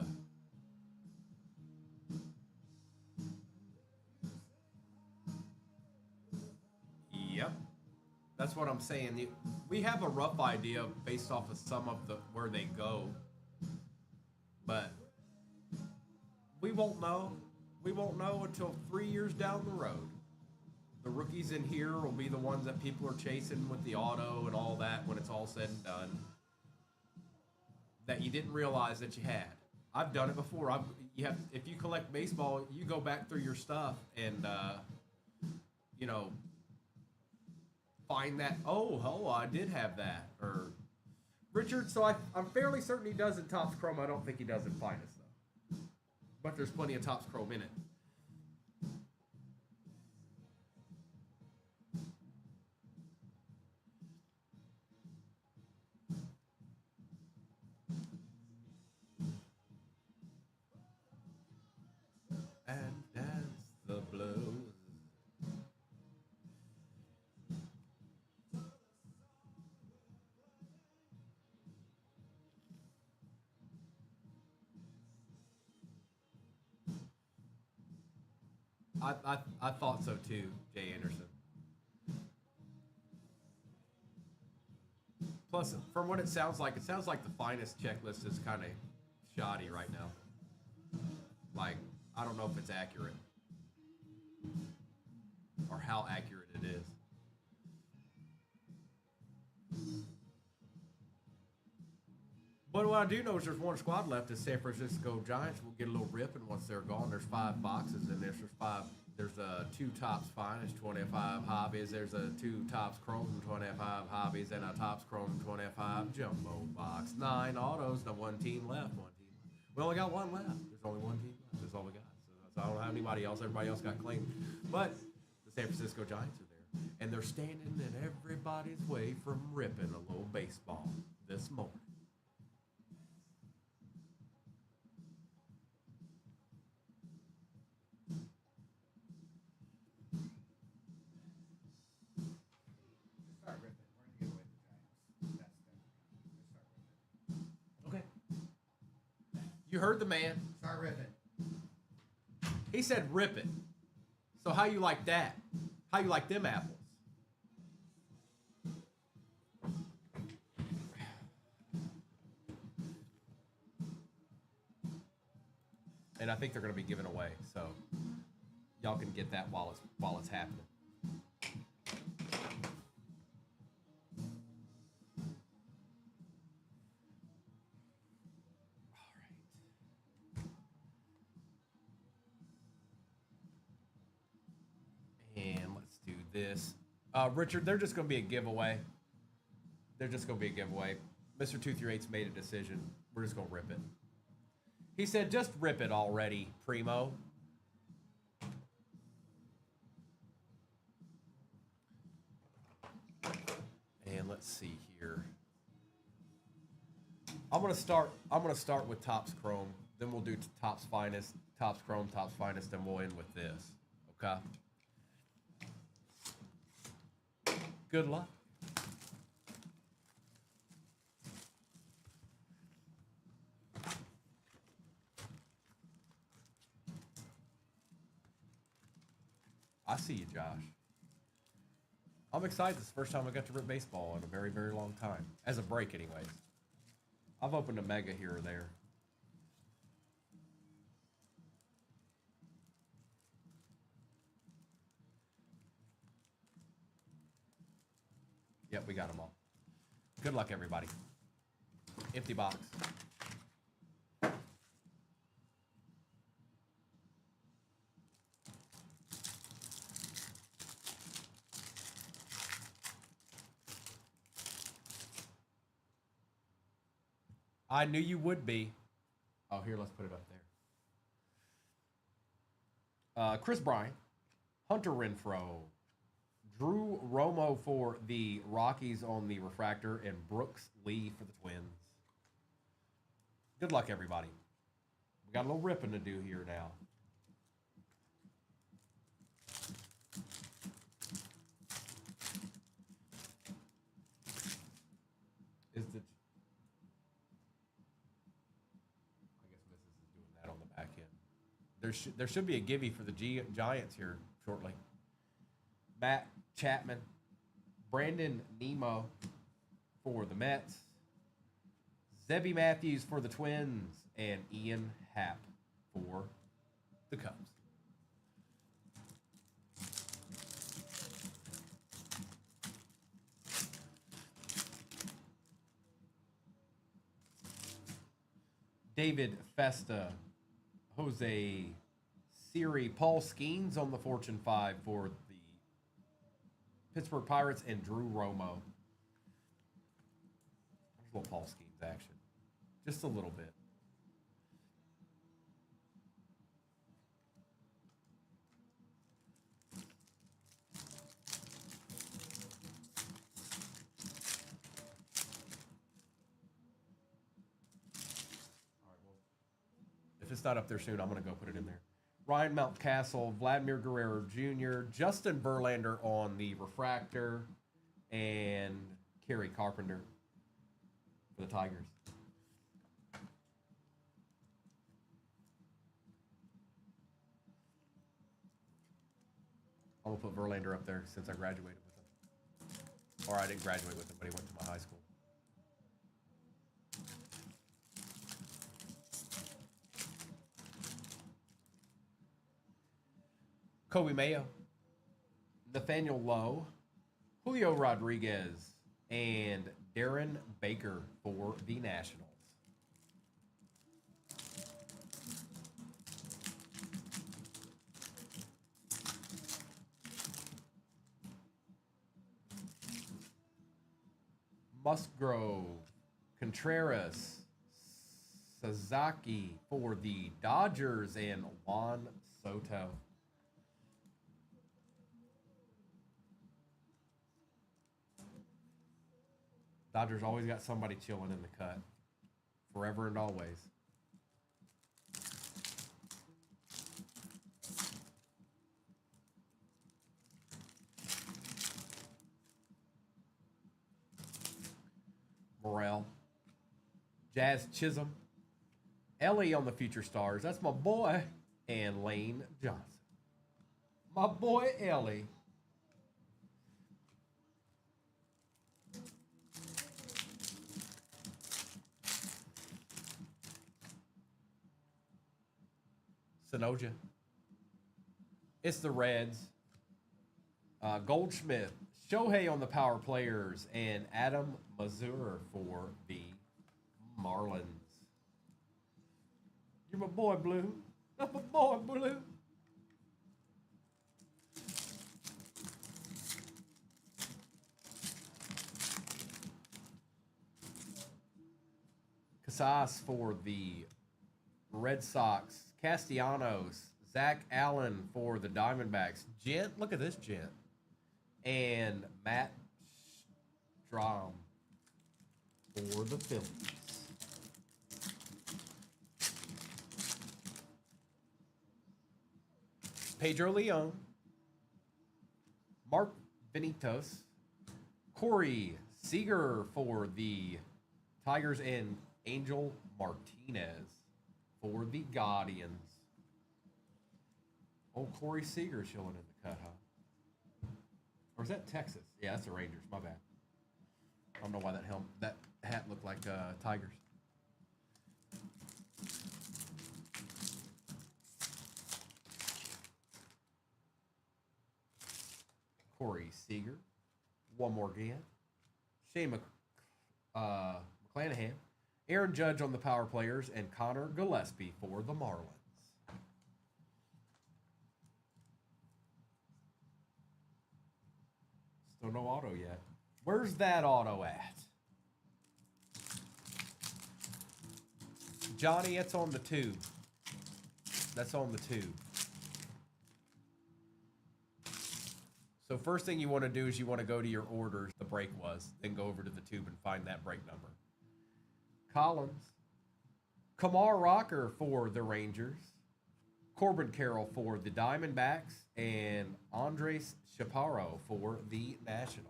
Yep. That's what I'm saying. We have a rough idea based off of some of the where they go, but we won't know. We won't know until 3 years down the road. The rookies in here will be the ones that people are chasing with the auto and all that when it's all said and done. That you didn't realize that you had. I've done it before. If you collect baseball, you go back through your stuff and you know, find that, oh, I did have that. Or Richard, so I'm fairly certain he does in Topps Chrome. I don't think he does in Finest, though. But there's plenty of Topps Chrome in it. And dance the blues. I thought so too, Jay Anderson. Plus, from what it sounds like the Finest checklist is kind of shoddy right now. Like, I don't know if it's accurate or how accurate it is. But what I do know is there's one squad left. The San Francisco Giants will get a little ripping once they're gone. There's 5 boxes in there. There's 2 Topps Finest 25 hobbies. There's 2 Topps Chrome 25 hobbies and a Topps Chrome 25 jumbo box. 9 autos. The 1 team left. We only got 1 left. There's only 1 team left. That's all we got. So I don't have anybody else. Everybody else got claimed. But the San Francisco Giants are there, and they're standing in everybody's way from ripping a little baseball this morning. You heard the man. Start ripping. He said rip it. So how you like that? How you like them apples? And I think they're going to be given away, so y'all can get that while it's happening. This. Richard, they're just going to be a giveaway. They're just going to be a giveaway. Mr. 238's made a decision. We're just going to rip it. He said, just rip it already, Primo. And let's see here. I'm going to start with Topps Chrome. Then we'll do Topps Finest, Topps Chrome, Topps Finest, and we'll end with this. Okay? Good luck. I see you, Josh. I'm excited. This is the first time I got to rip baseball in a very, very long time. As a break, anyways. I've opened a mega here or there. Yep, we got them all. Good luck, everybody. Empty box. I knew you would be. Oh, here, let's put it up there. Chris Bryant, Hunter Renfroe, Drew Romo for the Rockies on the refractor, and Brooks Lee for the Twins. Good luck, everybody. We got a little ripping to do here now. Is the I guess Mrs. is doing that on the back end. There should be a givey for the Giants here shortly. Matt Chapman, Brandon Nemo for the Mets, Zebby Matthews for the Twins, and Ian Happ for the Cubs. David Festa, Jose Siri, Paul Skeens on the Fortune 5 for the Pittsburgh Pirates, and Drew Romo. There's a little Paul Skeens action. Just a little bit. If it's not up there soon, I'm going to go put it in there. Ryan Mountcastle, Vladimir Guerrero Jr., Justin Verlander on the refractor, and Kerry Carpenter for the Tigers. I'm going to put Verlander up there since I graduated with him. Or I didn't graduate with him, but he went to my high school. Kobe Mayo, Nathaniel Lowe, Julio Rodriguez, and Darren Baker for the Nationals. Musgrove, Contreras, Sasaki for the Dodgers, and Juan Soto. Dodgers always got somebody chilling in the cut. Forever and always. Morrell. Jazz Chisholm. Ellie on the Future Stars. That's my boy. And Lane Johnson. My boy Ellie. Sonoja. It's the Reds. Goldschmidt. Shohei on the power players. And Adam Mazur for the Marlins. You're my boy, Blue. That's my boy, Blue. Casas for the Red Sox. Castellanos, Zach Allen for the Diamondbacks. Gent, look at this gent. And Matt Strom for the Phillies. Pedro Leon, Mark Benitez, Corey Seager for the Tigers, and Angel Martinez for the Guardians. Oh, Corey Seager chilling in the cut, huh? Or is that Texas? Yeah, that's the Rangers. My bad. I don't know why that hat looked like Tigers. Corey Seager. One more again. Shane McClanahan. Aaron Judge on the power players, and Connor Gillespie for the Marlins. Still no auto yet. Where's that auto at? Johnny, it's on the tube. That's on the tube. So first thing you want to do is you want to go to your orders, the break was, then go over to the tube and find that break number. Collins. Kamar Rocker for the Rangers. Corbin Carroll for the Diamondbacks. And Andres Chaparro for the Nationals.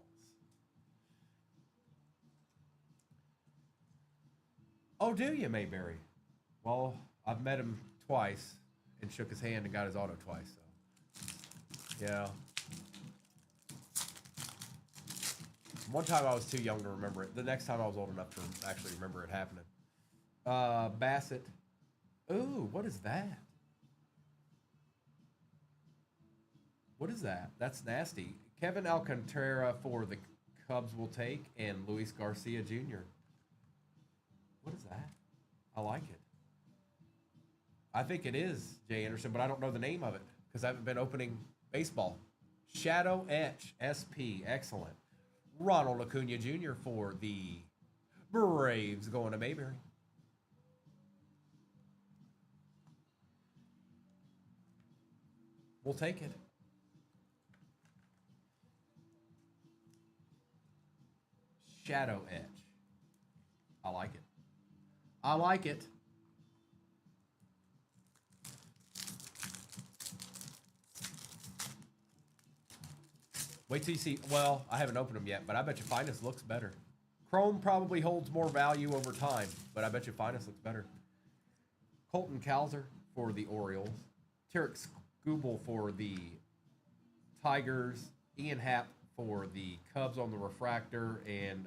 Oh, do you, Mayberry? Well, I've met him twice and shook his hand and got his auto twice. So, yeah. One time I was too young to remember it. The next time I was old enough to actually remember it happening. Bassett. Ooh, what is that? What is that? That's nasty. Kevin Alcantara for the Cubs will take, and Luis Garcia Jr. What is that? I like it. I think it is Jay Anderson, but I don't know the name of it because I haven't been opening baseball. Shadow Etch, SP, excellent. Ronald Acuna Jr. for the Braves going to Mayberry. We'll take it. Shadow Etch. I like it. I like it. Wait till you see. Well, I haven't opened them yet, but I bet you Finest looks better. Chrome probably holds more value over time, but I bet you Finest looks better. Colton Cowser for the Orioles. Tarek Skubal for the Tigers. Ian Happ for the Cubs on the refractor. And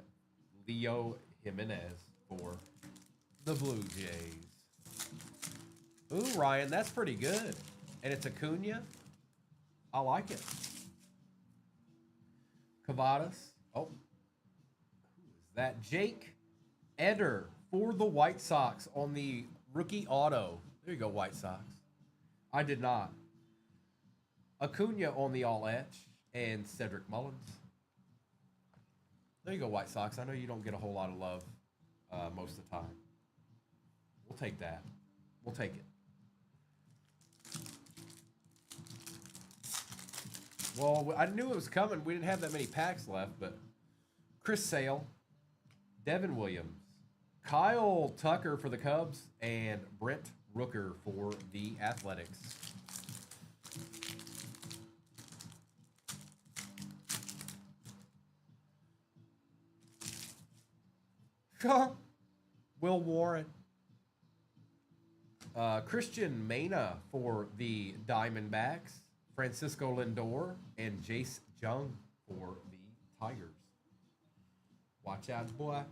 Leo Jimenez for the Blue Jays. Ooh, Ryan, that's pretty good. And it's Acuna. I like it. Cavadas. Oh, who is that? Jake Eder for the White Sox on the rookie auto. There you go, White Sox. I did not. Acuna on the all etch and Cedric Mullins. There you go, White Sox. I know you don't get a whole lot of love most of the time. We'll take that. We'll take it. Well, I knew it was coming. We didn't have that many packs left, but Chris Sale, Devin Williams, Kyle Tucker for the Cubs, and Brent Rooker for the Athletics. Will Warren. Christian Mena for the Diamondbacks. Francisco Lindor and Jace Jung for the Tigers. Watch out, boy.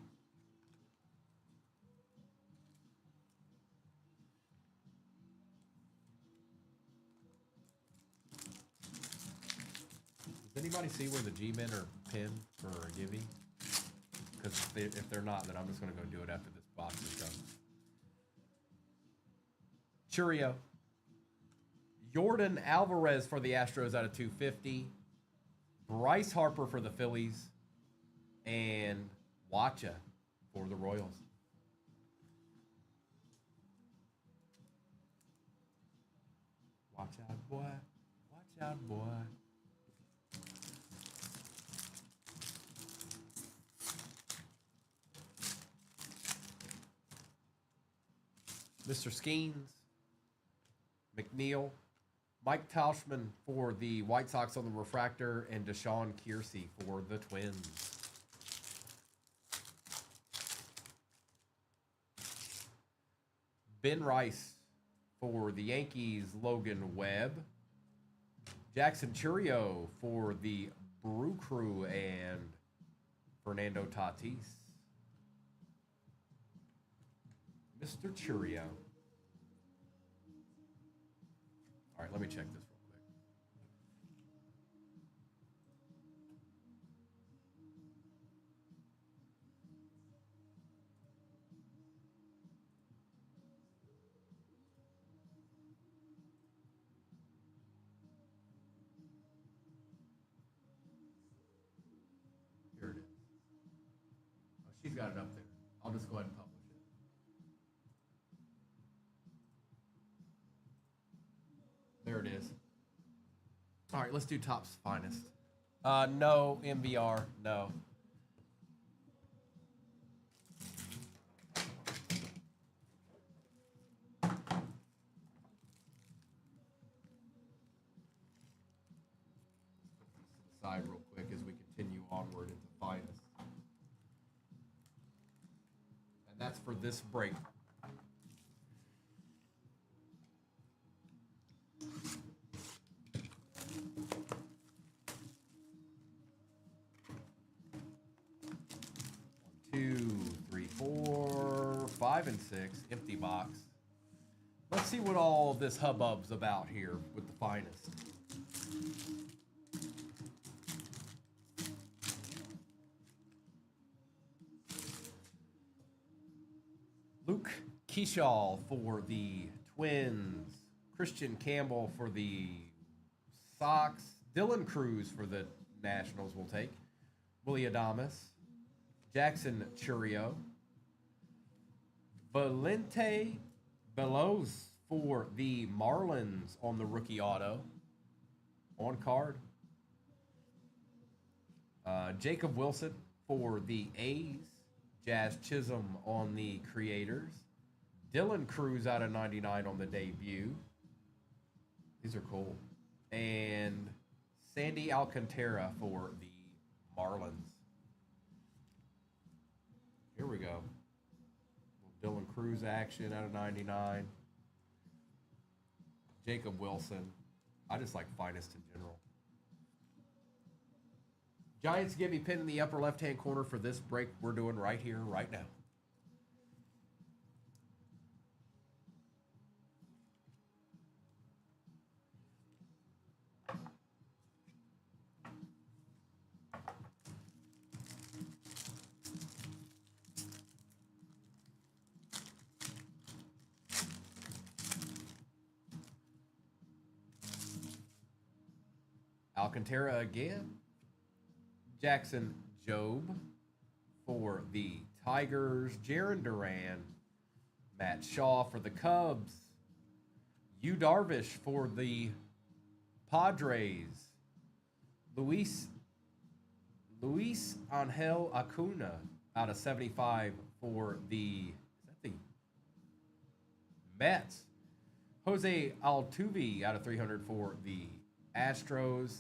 Does anybody see where the G-men are pinned for Gibby? Because if they're not, then I'm just going to go do it after this box is done. Churio. Jordan Alvarez for the Astros out of 250. Bryce Harper for the Phillies. And Wacha for the Royals. Watch out, boy. Watch out, boy. Mr. Skeens. McNeil. Mike Tauschman for the White Sox on the refractor, and Deshaun Kiersey for the Twins. Ben Rice for the Yankees, Logan Webb. Jackson Churio for the Brew Crew, and Fernando Tatis. Mr. Churio. All right, let me check this real quick. Here it is. Oh, she's got it up there. I'll just go ahead and publish it. There it is. All right, let's do Topps Finest. No, MVR, no. Side real quick as we continue onward into Finest. And that's for this break. Two, three, four, 5, and 6. Empty box. Let's see what all this hubbub's about here with the Finest. Luke Keyshaw for the Twins. Christian Campbell for the Sox. Dylan Cruz for the Nationals will take. Willie Adames. Jackson Churio. Valente Belos for the Marlins on the rookie auto. On card. Jacob Wilson for the A's. Jazz Chisholm on the Creators. Dylan Cruz out of 99 on the debut. These are cool. And Sandy Alcantara for the Marlins. Here we go. Dylan Cruz action out of 99. Jacob Wilson. I just like Finest in general. Giants give me pin in the upper left-hand corner for this break we're doing right here, right now. Alcantara again. Jackson Jobe for the Tigers. Jaron Duran. Matt Shaw for the Cubs. Yu Darvish for the Padres. Luis Angel Acuna out of 75 for the Mets. Jose Altuve out of 300 for the Astros.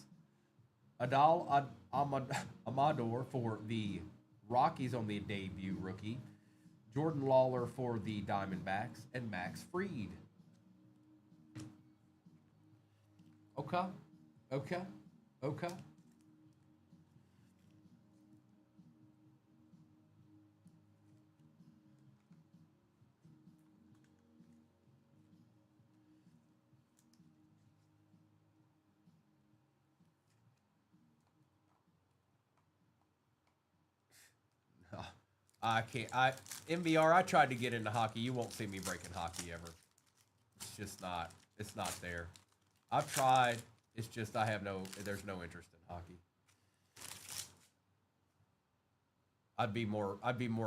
Adal Amador for the Rockies on the debut rookie. Jordan Lawler for the Diamondbacks. And Max Fried. Okay. I can't. MVR, I tried to get into hockey. You won't see me breaking hockey ever. It's just not. It's not there. I've tried. It's just there's no interest in hockey. I'd be more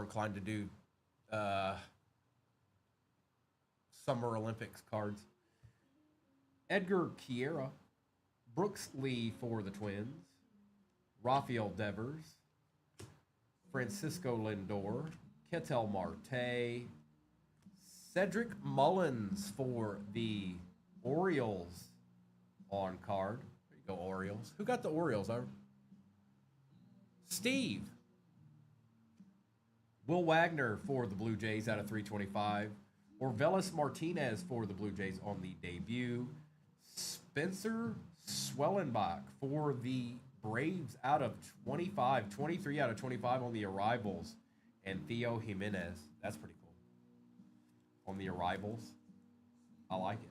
inclined to do Summer Olympics cards. Edgar Kiera, Brooks Lee for the Twins. Rafael Devers. Francisco Lindor, Ketel Marte, Cedric Mullins for the Orioles on card. There you go, Orioles. Who got the Orioles? Steve. Will Wagner for the Blue Jays out of 325. Orvelis Martinez for the Blue Jays on the debut. Spencer Swellenbach for the Braves out of 25, 23 out of 25 on the arrivals. And Theo Jimenez. That's pretty cool. On the arrivals. I like it.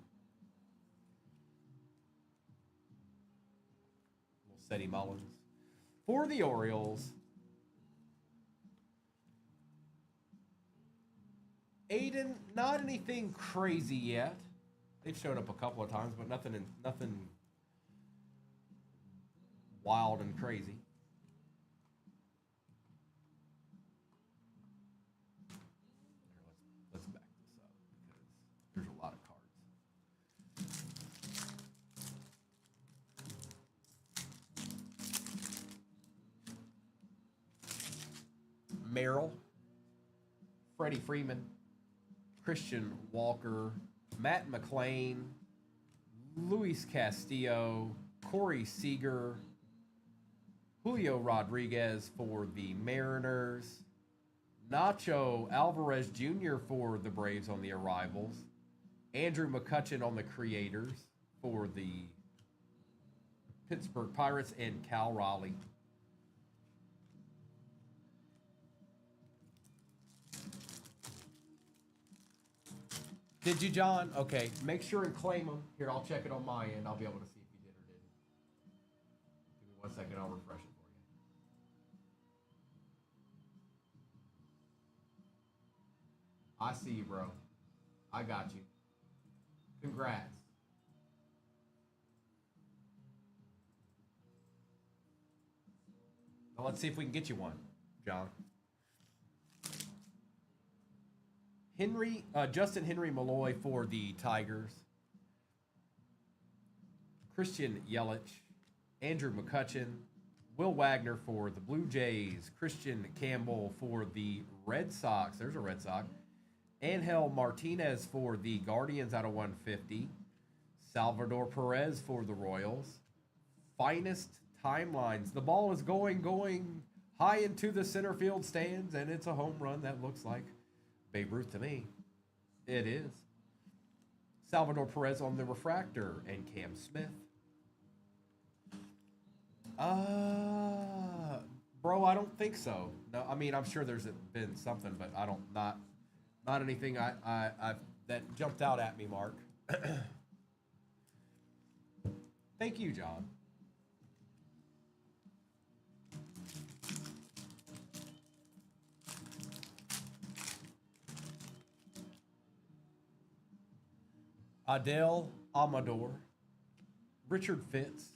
Little Seti Mullins. For the Orioles. Aiden, not anything crazy yet. They've showed up a couple of times, but nothing wild and crazy. Let's back this up because there's a lot of cards. Merrill, Freddie Freeman, Christian Walker, Matt McClain, Luis Castillo, Corey Seager, Julio Rodriguez for the Mariners, Nacho Alvarez Jr. for the Braves on the arrivals, Andrew McCutchen on the creators for the Pittsburgh Pirates, and Cal Raleigh. Did you, John? Okay, make sure and claim them. Here, I'll check it on my end. I'll be able to see if you did or didn't. Give me 1 second. I'll refresh it for you. I see you, bro. I got you. Congrats. Now let's see if we can get you one, John. Justin Henry Malloy for the Tigers. Christian Yelich, Andrew McCutchen, Will Wagner for the Blue Jays, Christian Campbell for the Red Sox. There's a Red Sox. Angel Martinez for the Guardians out of 150. Salvador Perez for the Royals. Finest timelines. The ball is going high into the center field stands, and it's a home run. That looks like Babe Ruth to me. It is. Salvador Perez on the refractor, and Cam Smith. Bro, I don't think so. No, I mean, I'm sure there's been something, but I don't, not anything I that jumped out at me, Mark. Thank you, John. Adele Amador, Richard Fitz,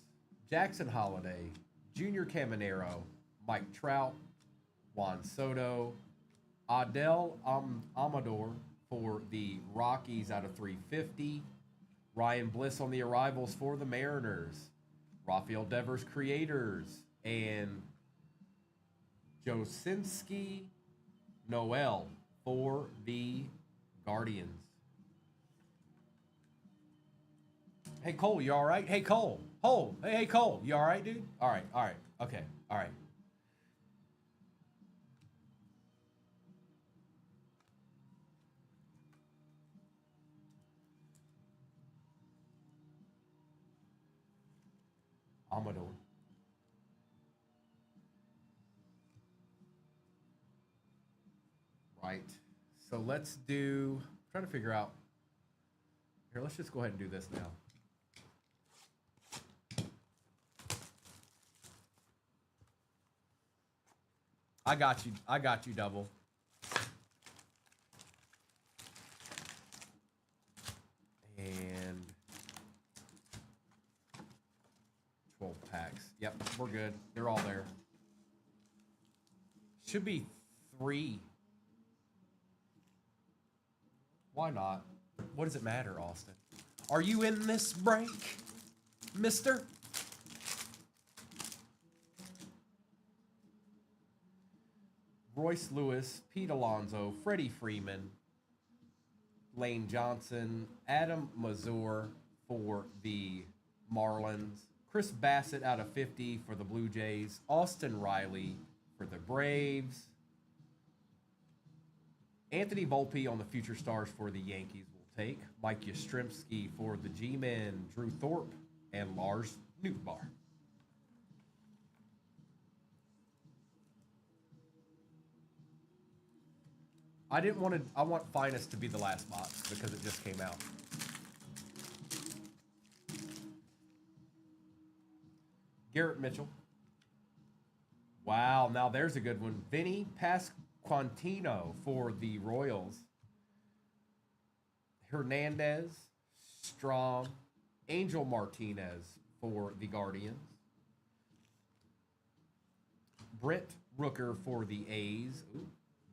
Jackson Holiday, Junior Caminero, Mike Trout, Juan Soto, Adele Amador for the Rockies out of 350, Ryan Bliss on the arrivals for the Mariners, Rafael Devers creators, and Josinski Noel for the Guardians. Hey, Cole, you all right? Hey, Cole. Hey, Cole, you all right, dude? All right. Okay, all right. Amador. Right. So let's do, trying to figure out, here, let's just go ahead and do this now. I got you, double. And 12 packs. Yep, we're good. They're all there. Should be 3. Why not? What does it matter, Austin? Are you in this break, mister? Royce Lewis, Pete Alonso, Freddie Freeman, Lane Johnson, Adam Mazur for the Marlins, Chris Bassett out of 50 for the Blue Jays, Austin Riley for the Braves, Anthony Volpe on the Future Stars for the Yankees will take, Mike Yastrzemski for the G-Men, Drew Thorpe, and Lars Nootbaar. I want Finest to be the last box because it just came out. Garrett Mitchell. Wow, now there's a good one. Vinny Pasquantino for the Royals. Hernandez, Strom, Angel Martinez for the Guardians. Brent Rooker for the A's. Ooh.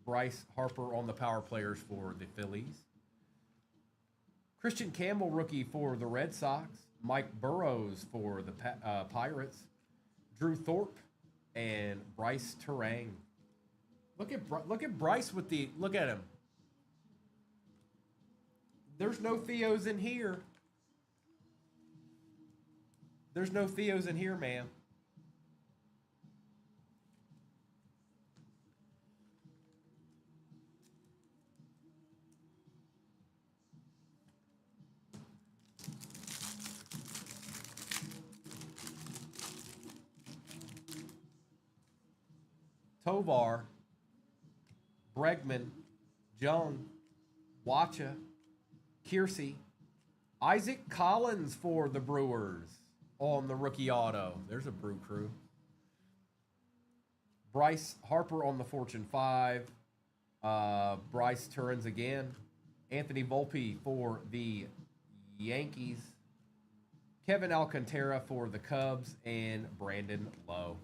Bryce Harper on the power players for the Phillies. Christian Campbell, rookie for the Red Sox. Mike Burrows for the Pirates. Drew Thorpe and Bryce Terang. Look at Bryce with the look at him. There's no Theos in here. There's no Theos in here, man. Tovar, Bregman, Jung, Wacha, Kiersey, Isaac Collins for the Brewers on the rookie auto. There's a Brew Crew. Bryce Harper on the Fortune 5. Bryce Turns again. Anthony Volpe for the Yankees. Kevin Alcantara for the Cubs. And Brandon Lowe.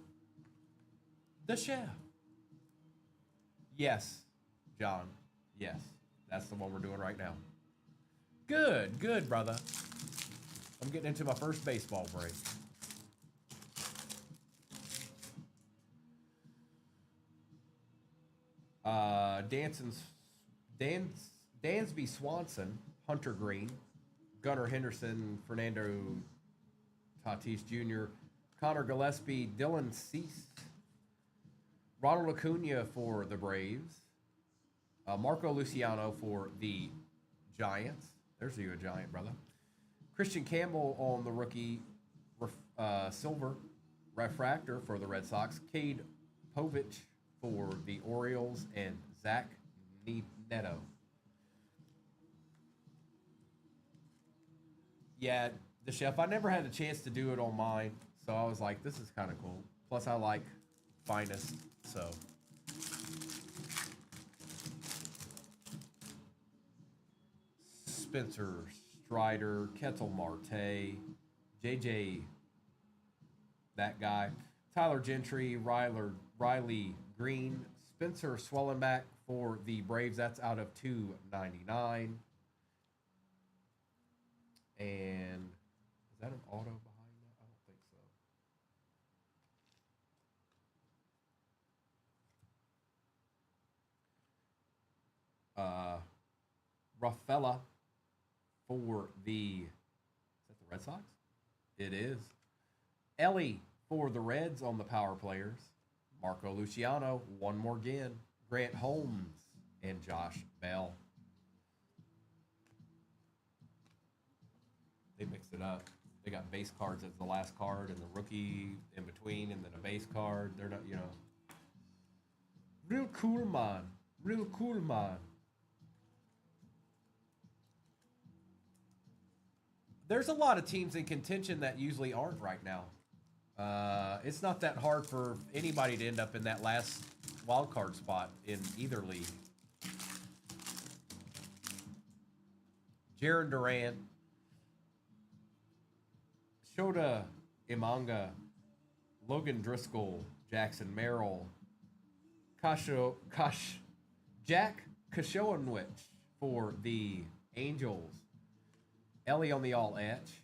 The chef. Yes, John. Yes. That's the one we're doing right now. Good, good, brother. I'm getting into my first baseball break. Dansby Swanson, Hunter Green, Gunnar Henderson, Fernando Tatis Jr., Connor Gillespie, Dylan Cease, Ronald Acuna for the Braves, Marco Luciano for the Giants. There's you a Giant, brother. Christian Campbell on the rookie silver refractor for the Red Sox. Cade Povich for the Orioles, and Zach Neto. Yeah, the chef. I never had a chance to do it on mine, so I was like, this is kind of cool. Plus, I like Finest, so. Spencer Strider, Ketel Marte, JJ, that guy, Tyler Gentry, Riley Green, Spencer Swellenback for the Braves. That's out of 299. And is that an auto behind that? I don't think so. Rafaela for the, is that the Red Sox? It is. Ellie for the Reds on the power players. Marco Luciano, one more again. Grant Holmes and Josh Bell. They mixed it up. They got base cards as the last card and the rookie in between and then a base card. They're not, you know. Real cool, man. Real cool, man. There's a lot of teams in contention that usually aren't right now. It's not that hard for anybody to end up in that last wild card spot in either league. Jaron Durant, Shota Imanga, Logan Driscoll, Jackson Merrill, Jack Kashoanwich for the Angels. Ellie on the all etch.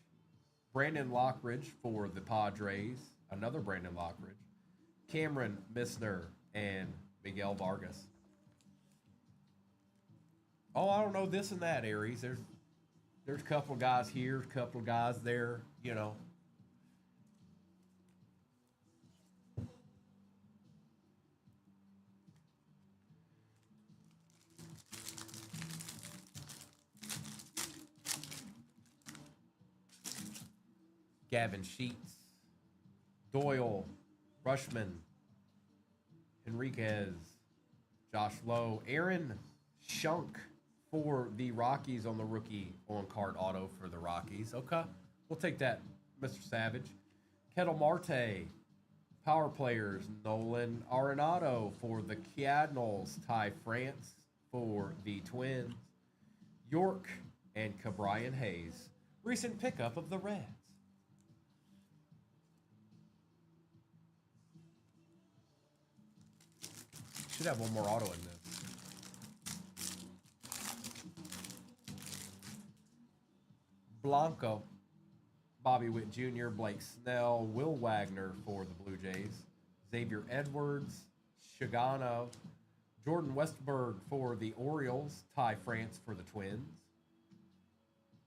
Brandon Lockridge for the Padres. Another Brandon Lockridge. Cameron Missner and Miguel Vargas. Oh, I don't know this and that, Aries. There's a couple of guys here, a couple of guys there, you know. Gavin Sheets, Doyle, Rushman, Enriquez, Josh Lowe, Aaron Shunk for the Rockies on the rookie on-card auto for the Rockies. Okay, we'll take that, Mr. Savage. Ketel Marte, power players, Nolan Arenado for the Cardinals, Ty France for the Twins, York and Cabrian Hayes, recent pickup of the Reds. Should have one more auto in this. Blanco, Bobby Witt Jr., Blake Snell, Will Wagner for the Blue Jays, Xavier Edwards, Shigano, Jordan Westberg for the Orioles. Ty France for the Twins.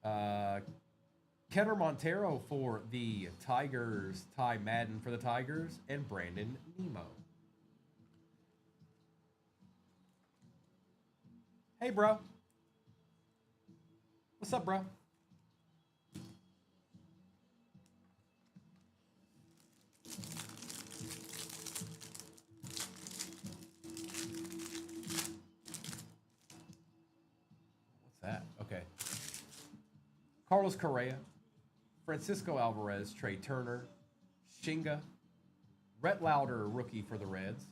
Kenner Montero for the Tigers. Ty Madden for the Tigers. And Brandon Nemo. Hey, bro. What's up, bro? That. Okay. Carlos Correa, Francisco Alvarez, Trey Turner, Shinga, Rhett Lauder, rookie for the Reds,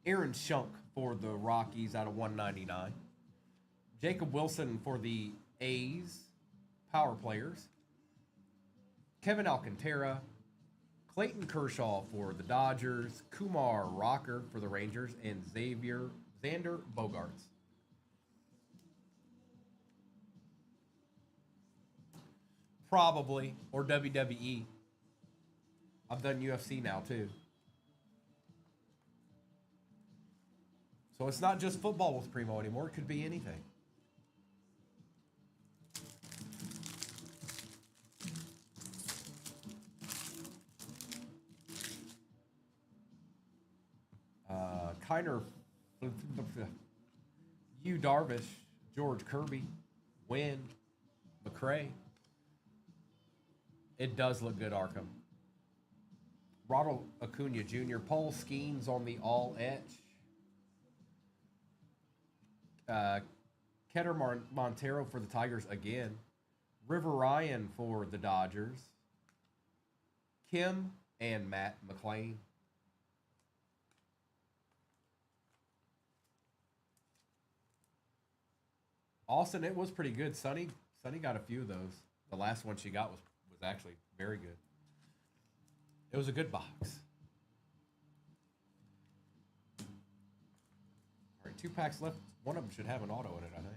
Aaron Shunk for the Rockies out of 199, Jacob Wilson for the A's, power players, Kevin Alcantara, Clayton Kershaw for the Dodgers, Kumar Rocker for the Rangers, and Xander Bogaerts. Probably, or WWE. I've done UFC now too. So it's not just football with Primo anymore. It could be anything. Kiner, Yu Darvish, George Kirby, Wynn, McCray. It does look good, Arkham. Ronald Acuna Jr., Paul Skeens on the all etch. Keter Montero for the Tigers again. River Ryan for the Dodgers. Kim and Matt McClain. Austin, it was pretty good. Sunny got a few of those. The last one she got was actually very good. It was a good box. All right, 2 packs left. One of them should have an auto in it, I think.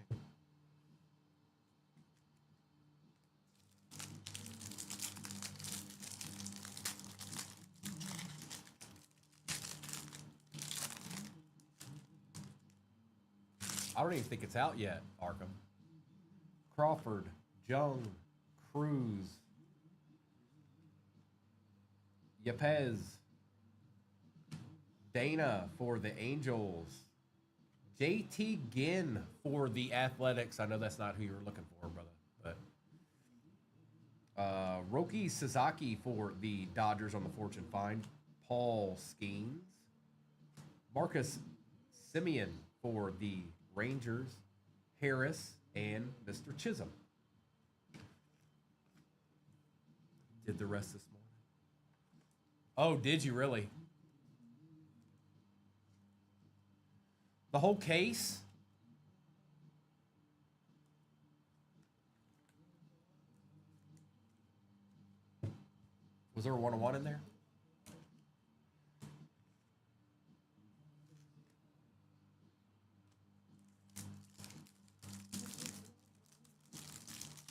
I don't even think it's out yet, Arkham. Crawford, Jung, Cruz, Yepez, Dana for the Angels, JT Ginn for the Athletics. I know that's not who you were looking for, brother, but Roki Sasaki for the Dodgers on the Fortune Find, Paul Skeens, Marcus Simeon for the Rangers, Harris, and Mr. Chisholm. Did the rest this morning. Oh, did you really? The whole case? Was there a 101 in there?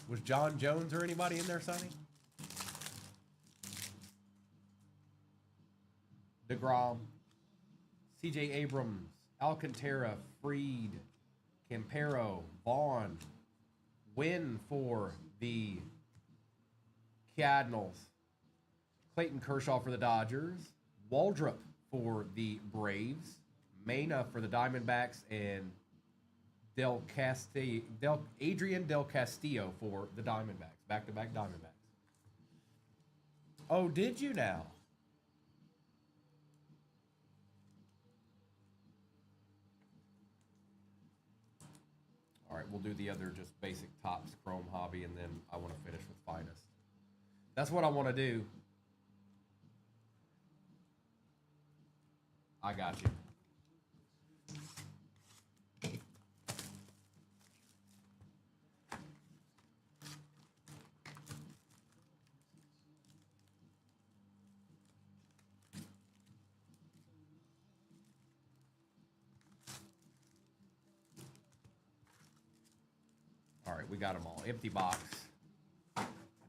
Was John Jones or anybody in there, Sonny? DeGrom, C.J. Abrams, Alcantara, Freed, Campero, Vaughn, Wynn for the Cardinals, Clayton Kershaw for the Dodgers, Waldrop for the Braves, Mena for the Diamondbacks, and Adrian Del Castillo for the Diamondbacks. Back-to-back Diamondbacks. Oh, did you now? All right, we'll do the other just basic Topps Chrome hobby, and then I want to finish with Finest. That's what I want to do. I got you. All right, we got them all. Empty box.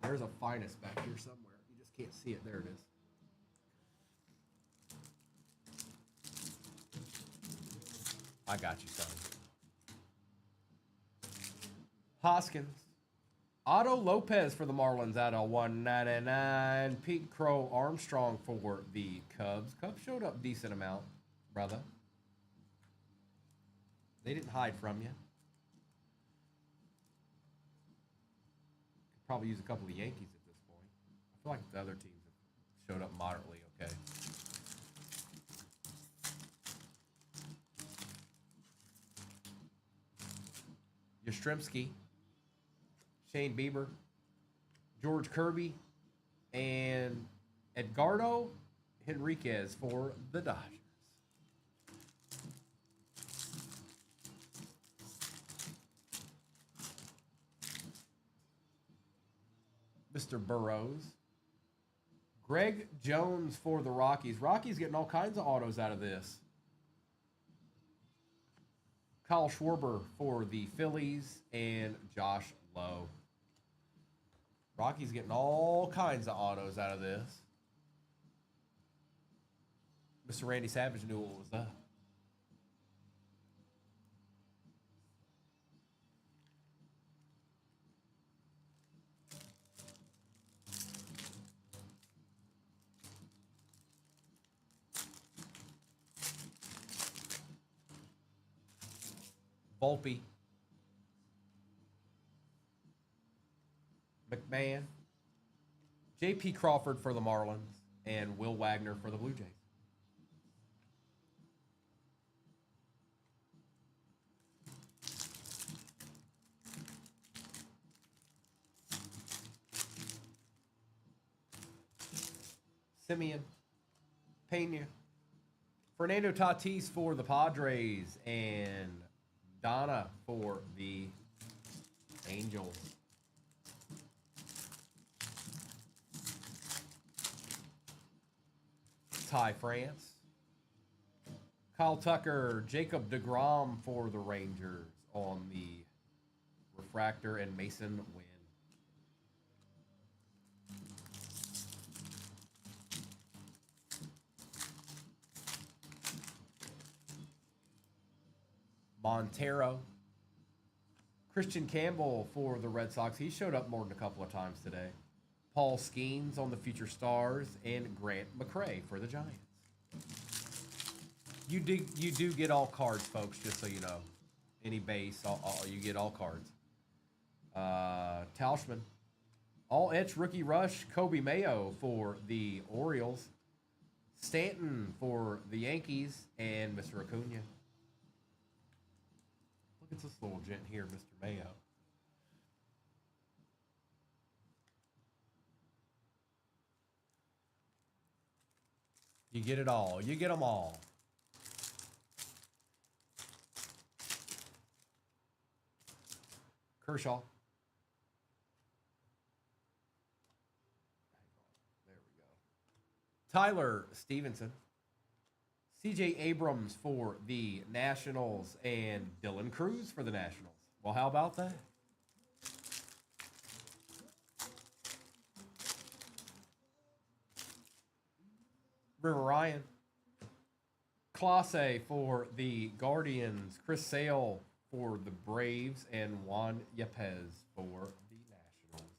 There's a Finest back here somewhere. You just can't see it. There it is. I got you, son. Hoskins. Otto Lopez for the Marlins out of 199. Pete Crow Armstrong for the Cubs. Cubs showed up decent amount, brother. They didn't hide from you. Could probably use a couple of Yankees at this point. I feel like the other teams have showed up moderately okay. Yastrzemski, Shane Bieber, George Kirby, and Edgardo Henriquez for the Dodgers. Mr. Burrows. Greg Jones for the Rockies. Rockies getting all kinds of autos out of this. Kyle Schwarber for the Phillies and Josh Lowe. Rockies getting all kinds of autos out of this. Mr. Randy Savage knew what was up. Volpe, McMahon, J.P. Crawford for the Marlins, and Will Wagner for the Blue Jays. Simeon, Pena, Fernando Tatis for the Padres, and Donna for the Angels. Ty France. Kyle Tucker, Jacob deGrom for the Rangers on the refractor, and Mason Wynn. Montero. Christian Campbell for the Red Sox. He showed up more than a couple of times today. Paul Skeens on the Future Stars, and Grant McCray for the Giants. You do get all cards, folks, just so you know. Any base, you get all cards. Tauschman. All etch rookie rush, Kobe Mayo for the Orioles. Stanton for the Yankees, and Mr. Acuna. Look at this little gent here, Mr. Mayo. You get it all. You get them all. Kershaw. There we go. Tyler Stevenson. C.J. Abrams for the Nationals, and Dylan Cruz for the Nationals. Well, how about that? River Ryan. Clase for the Guardians. Chris Sale for the Braves, and Juan Yepez for the Nationals.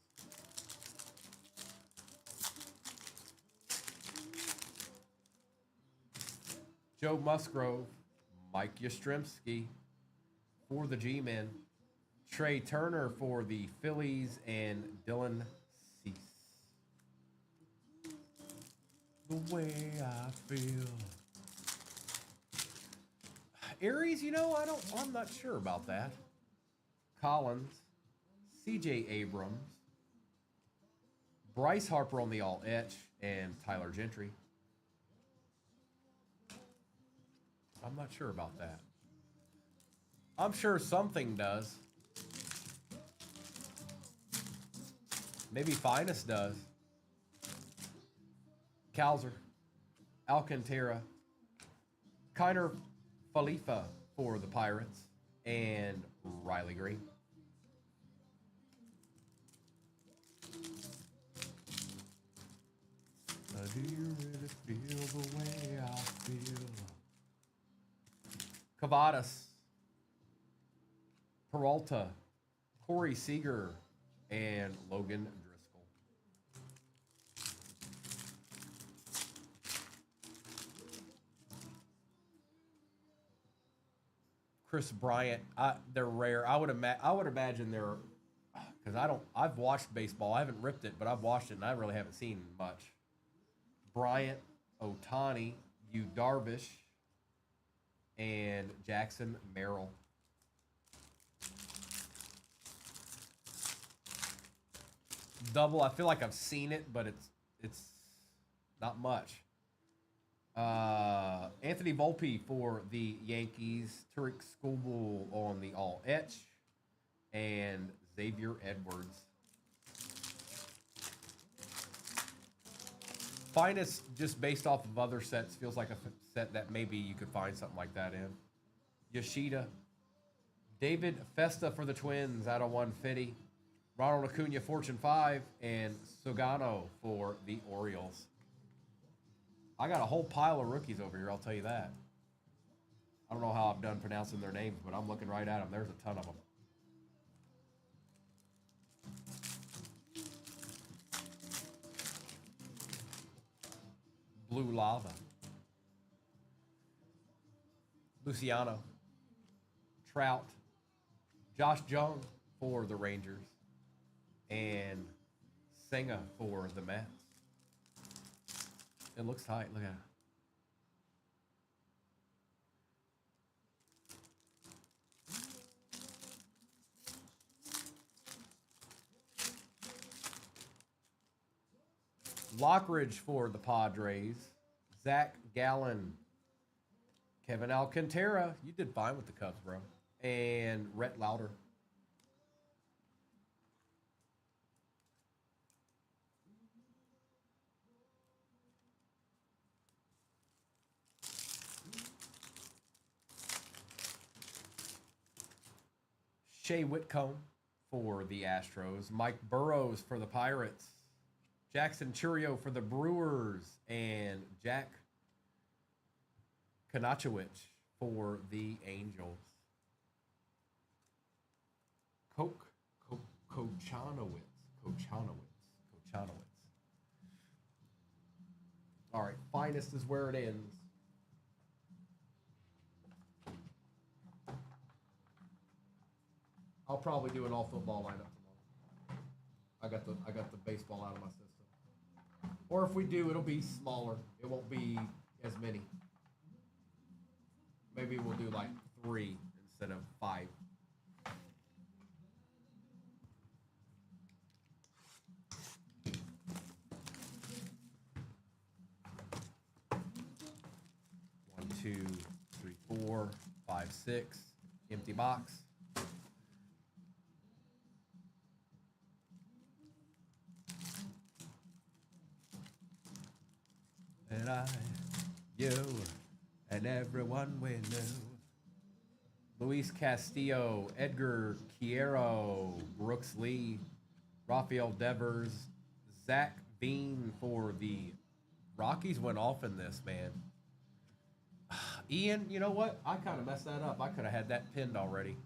Joe Musgrove, Mike Yastrzemski for the G-Men, Trey Turner for the Phillies, and Dylan Cease. The way I feel. Aries, you know, I'm not sure about that. Collins, C.J. Abrams, Bryce Harper on the all etch, and Tyler Gentry. I'm not sure about that. I'm sure something does. Maybe Finest does. Calzer, Alcantara, Kiner Falefa for the Pirates, and Riley Green. Do you really feel the way I feel? Cavadas, Peralta, Corey Seager, and Logan Driscoll. Chris Bryant, they're rare. I would imagine they're because I've watched baseball. I haven't ripped it, but I've watched it and I really haven't seen much. Bryant, Otani, Yu Darvish, and Jackson Merrill. Double, I feel like I've seen it, but it's not much. Anthony Volpe for the Yankees, Tariq Skubal on the all etch, and Xavier Edwards. Finest, just based off of other sets, feels like a set that maybe you could find something like that in. Yoshida, David Festa for the Twins out of 150. Ronald Acuna, Fortune 5, and Sugano for the Orioles. I got a whole pile of rookies over here, I'll tell you that. I don't know how I've done pronouncing their names, but I'm looking right at them. There's a ton of them. Blue Lava. Luciano. Trout. Josh Jung for the Rangers. And Senga for the Mets. It looks tight. Look at it. Lockridge for the Padres. Zach Gallen. Kevin Alcantara. You did fine with the Cubs, bro. And Rhett Lauder. Shea Whitcomb for the Astros. Mike Burrows for the Pirates. Jackson Churio for the Brewers. And Jack Konachowicz for the Angels. Kochanowicz. All right, finest is where it ends. I'll probably do an all football lineup tomorrow. I got the baseball out of my system. Or if we do, it'll be smaller. It won't be as many. Maybe we'll do like 3 instead of 5. One, 2, 3, 4, 5, 6. Empty box. And I, you, and everyone we knew. Luis Castillo, Edgar Quiero, Brooks Lee, Rafael Devers, Zach Bean for the Rockies went off in this, man. Ian, you know what? I kind of messed that up. I could have had that pinned already.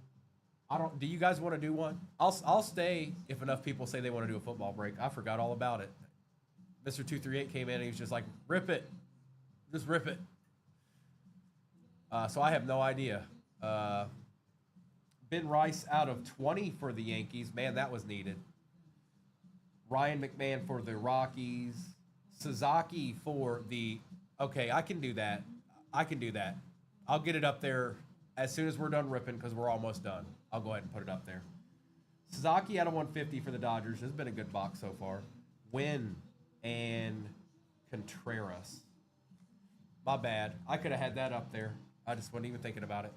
Do you guys want to do one? I'll stay if enough people say they want to do a football break. I forgot all about it. Mr. 238 came in and he was just like, rip it. Just rip it. So I have no idea. Ben Rice out of 20 for the Yankees. Man, that was needed. Ryan McMahon for the Rockies. Sasaki for the... Okay, I can do that. I'll get it up there as soon as we're done ripping because we're almost done. I'll go ahead and put it up there. Sasaki out of 150 for the Dodgers. This has been a good box so far. Wynn and Contreras. My bad. I could have had that up there. I just wasn't even thinking about it.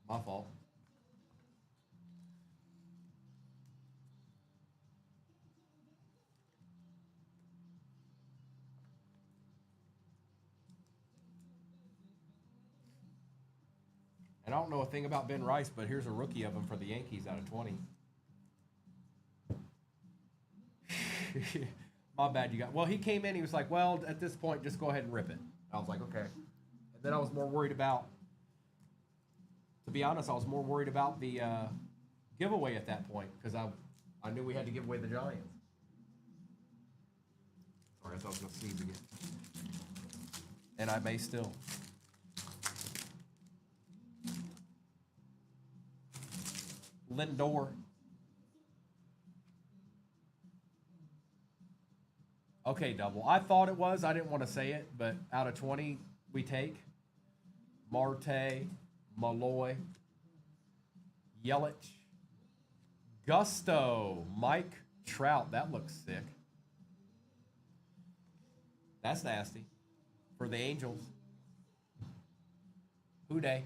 My fault. And I don't know a thing about Ben Rice, but here's a rookie of him for the Yankees out of 20. My bad, you got. Well, he came in. He was like, "Well, at this point, just go ahead and rip it." I was like, okay. And then I was more worried about, to be honest, I was more worried about the giveaway at that point because I knew we had to give away the Giants. Sorry, I thought I was going to sneeze again. And I may still. Lindor. Okay, double. I thought it was. I didn't want to say it, but out of 20, we take Marte, Malloy, Yelich, Gusto, Mike Trout. That looks sick. That's nasty. For the Angels. Who-day.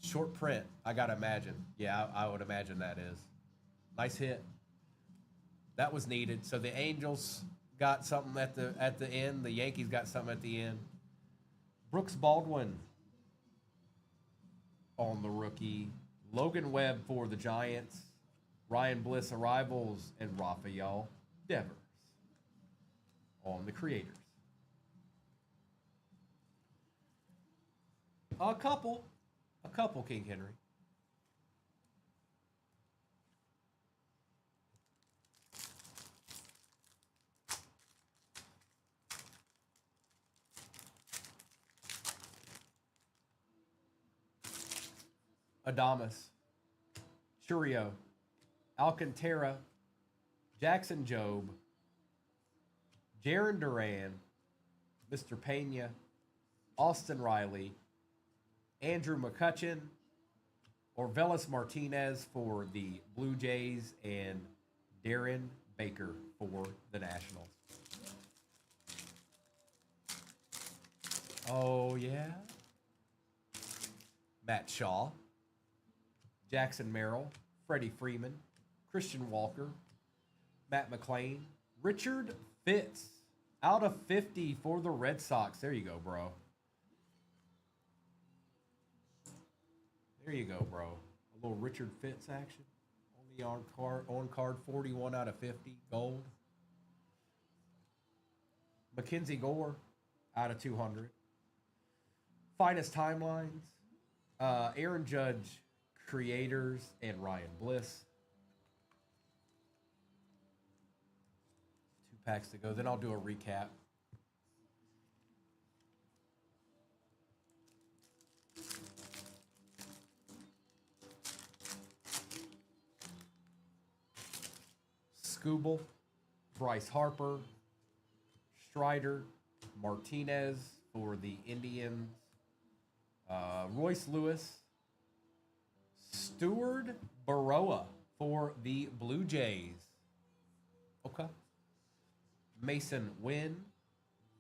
Short print, I gotta imagine. Yeah, I would imagine that is. Nice hit. That was needed. So the Angels got something at the end. The Yankees got something at the end. Brooks Baldwin on the rookie. Logan Webb for the Giants. Ryan Bliss arrivals and Rafael Devers on the creators. A couple King Henry. Adamas, Churio, Alcantara, Jackson Jobe, Jaron Duran, Mr. Pena, Austin Riley, Andrew McCutchen, Orvelis Martinez for the Blue Jays, and Darren Baker for the Nationals. Oh, yeah. Matt Shaw, Jackson Merrill, Freddie Freeman, Christian Walker, Matt McClain, Richard Fitz, out of 50 for the Red Sox. There you go, bro. There you go, bro. A little Richard Fitz action. Only on card 41 out of 50, gold. Mackenzie Gore, out of 200. Finest timelines. Aaron Judge, creators, and Ryan Bliss. 2 packs to go. Then I'll do a recap. Scooble, Bryce Harper, Strider, Martinez for the Indians, Royce Lewis, Stewart Baroa for the Blue Jays. Okay. Mason Wynn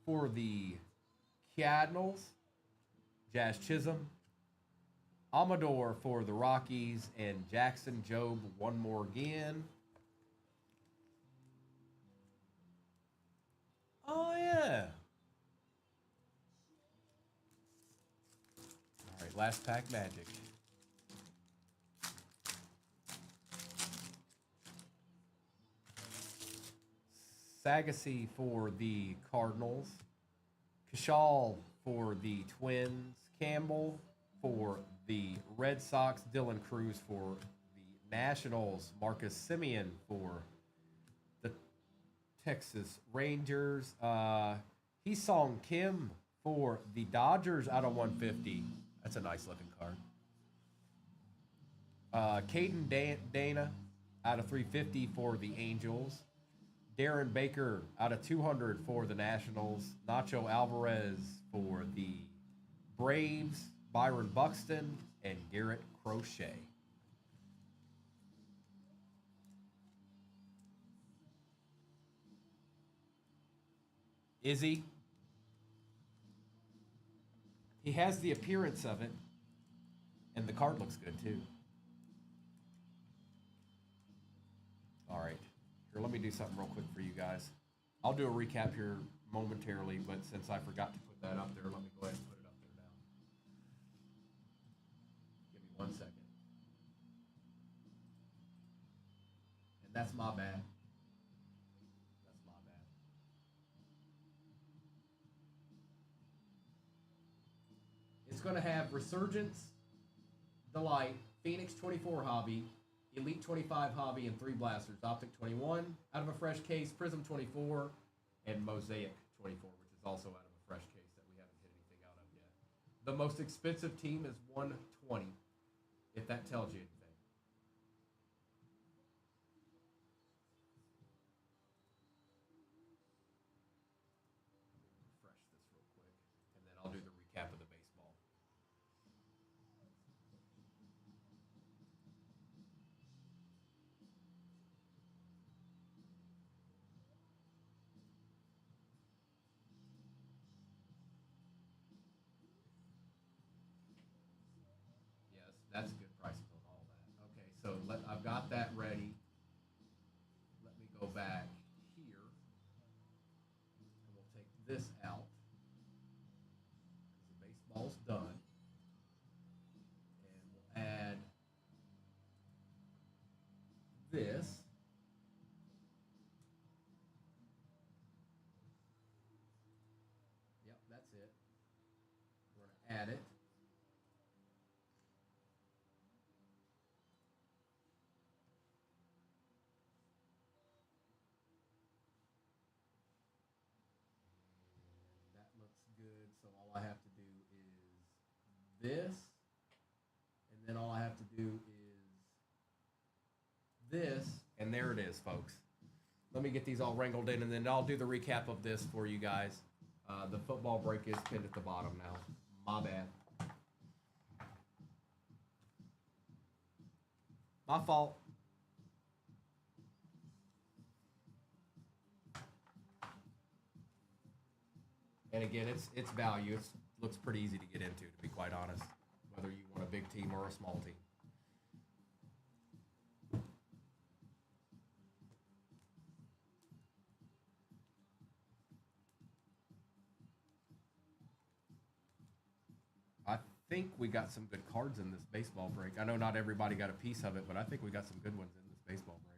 for the Cardinals, Jazz Chisholm, Amador for the Rockies, and Jackson Jobe one more again. Oh, yeah. All right, last pack magic. Sagasy for the Cardinals. Kashal for the Twins. Campbell for the Red Sox. Dylan Cruz for the Nationals. Marcus Semien for the Texas Rangers. Hee-Sung Kim for the Dodgers out of 150. That's a nice looking card. Caden Dana out of 350 for the Angels. Darren Baker out of 200 for the Nationals. Nacho Alvarez for the Braves. Byron Buxton and Garrett Crochet. Izzy. He has the appearance of it, and the card looks good too. All right. Here, let me do something real quick for you guys. I'll do a recap here momentarily, but since I forgot to put that up there, let me go ahead and put it up there now. Give me 1 second. And that's my bad. That's my bad. going to have Resurgence, Delight, Phoenix 24 Hobby, Elite 25 Hobby, and 3 blasters. Optic 21 out of a fresh case, Prism 24, and Mosaic 24, which is also out of a fresh case that we haven't hit anything out of yet. The most expensive team is 120, if that tells you anything. Refresh this real quick, and then I'll do the recap of the baseball. Yes, that's good prices on all that. Okay, so I've got that ready. Let me go back here, and we'll take this out because the baseball's done, and we'll add this. Yep, that's it. We're going to add it. That looks good. So all I have to do is this, and then all I have to do is this, and there it is, folks. Let me get these all wrangled in, and then I'll do the recap of this for you guys. The football break is pinned at the bottom now. My bad. My fault. And again, it's value. It looks pretty easy to get into, to be quite honest, whether you want a big team or a small team. I think we got some good cards in this baseball break. I know not everybody got a piece of it, but I think we got some good ones in this baseball break.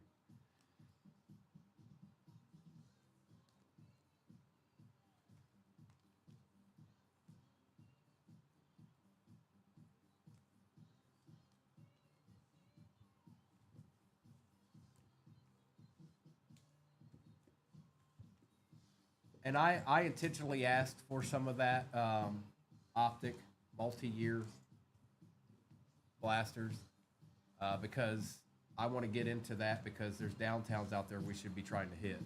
And I intentionally asked for some of that optic multi-year blasters because I want to get into that because there's downtowns out there we should be trying to hit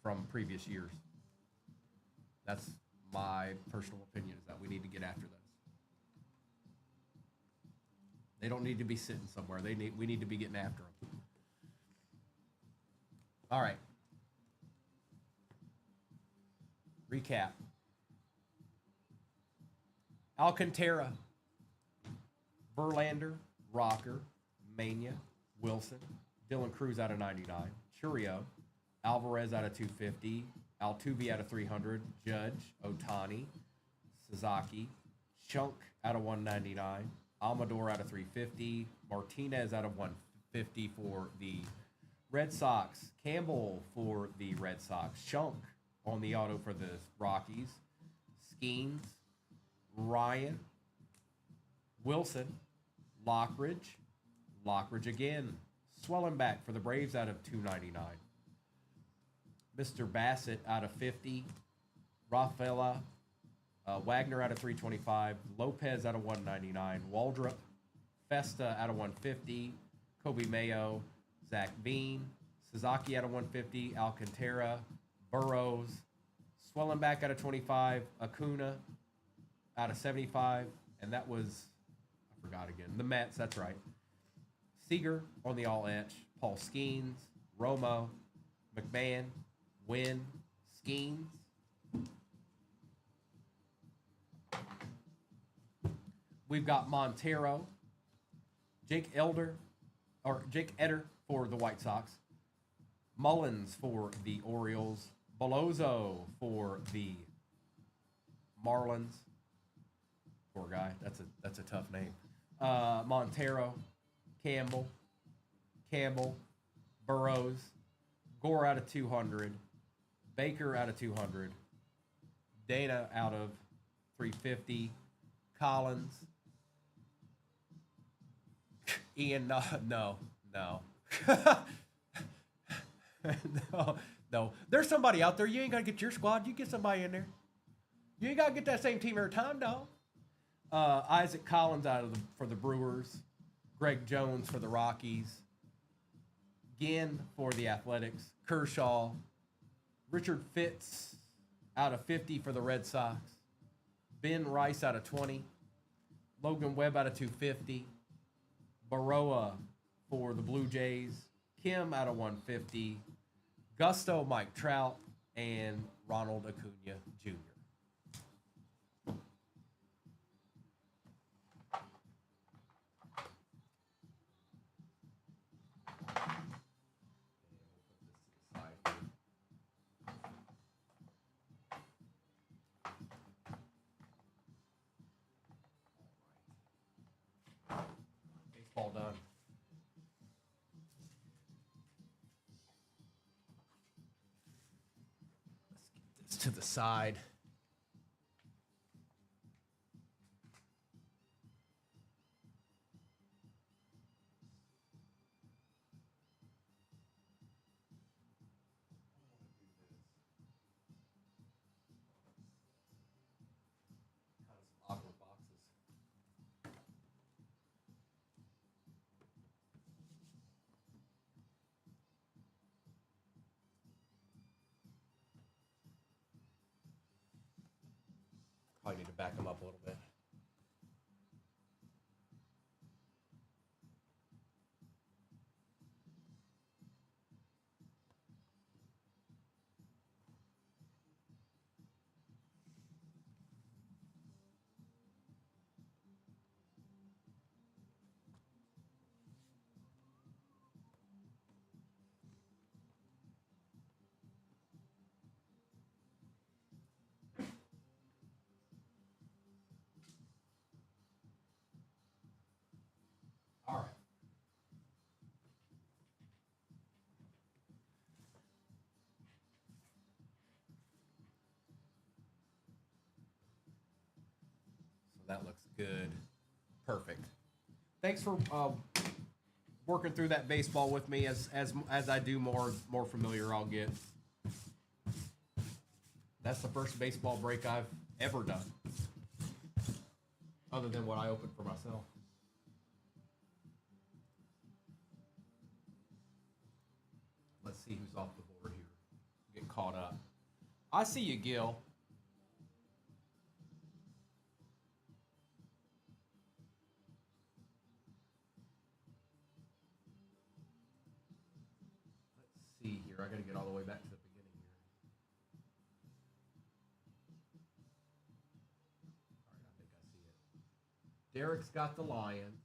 from previous years. That's my personal opinion, is that we need to get after those. They don't need to be sitting somewhere. We need to be getting after them. All right. Recap. Alcantara, Verlander, Rocker, Mania, Wilson, Dylan Cruz out of 99, Churio, Alvarez out of 250, Altuve out of 300, Judge, Otani, Sasaki, Chunk out of 199, Amador out of 350, Martinez out of 150 for the Red Sox, Campbell for the Red Sox, Chunk on the auto for the Rockies, Skeens, Ryan, Wilson, Lockridge, Lockridge again, Swellenback for the Braves out of 299, Mr. Bassett out of 50, Rafaela Wagner out of 325, Lopez out of 199, Waldrop, Festa out of 150, Kobe Mayo, Zach Bean, Sasaki out of 150, Alcantara, Burrows, Swellenback out of 25, Acuna out of 75, and that was, I forgot again, the Mets, that's right. Seager on the all-etch, Paul Skeens, Romo, McMahon, Wynn, Skeens. We've got Montero, Jake Eder for the White Sox, Mullins for the Orioles, Belozo for the Marlins. Poor guy. That's a tough name. Montero, Campbell, Burrows, Gore out of 200, Baker out of 200, Dana out of 350, Collins. Ian, no, no, no. No, no. There's somebody out there. You ain't got to get your squad. You get somebody in there. You ain't got to get that same team every time, dog. Isaac Collins for the Brewers. Greg Jones for the Rockies. Ginn for the Athletics. Kershaw. Richard Fitz out of 50 for the Red Sox. Ben Rice out of 20. Logan Webb out of 250. Baroa for the Blue Jays. Kim out of 150. Gusto, Mike Trout, and Ronald Acuna Jr. Baseball done. Let's get this to the side. Kind of some awkward boxes. Probably need to back them up a little bit. All right. So that looks good. Perfect. Thanks for working through that baseball with me. As I do more familiar, I'll get. That's the first baseball break I've ever done, other than what I opened for myself. Let's see who's off the board here. Get caught up. I see you, Gil. Let's see here. I got to get all the way back to the beginning here. All right, I think I see it. Derek's got the Lions.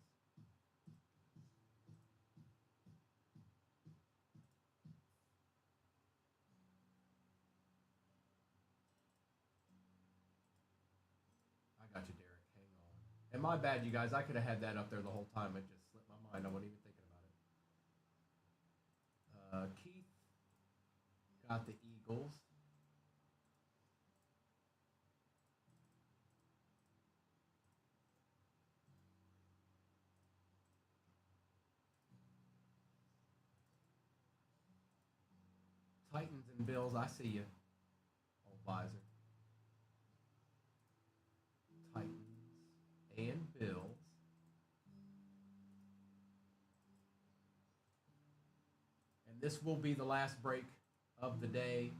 I got you, Derek. Hang on. And my bad, you guys. I could have had that up there the whole time. It just slipped my mind. I wasn't even thinking about it. Keith got the Eagles. Titans and Bills. I see you. Old visor. Titans and Bills. And this will be the last break of the day.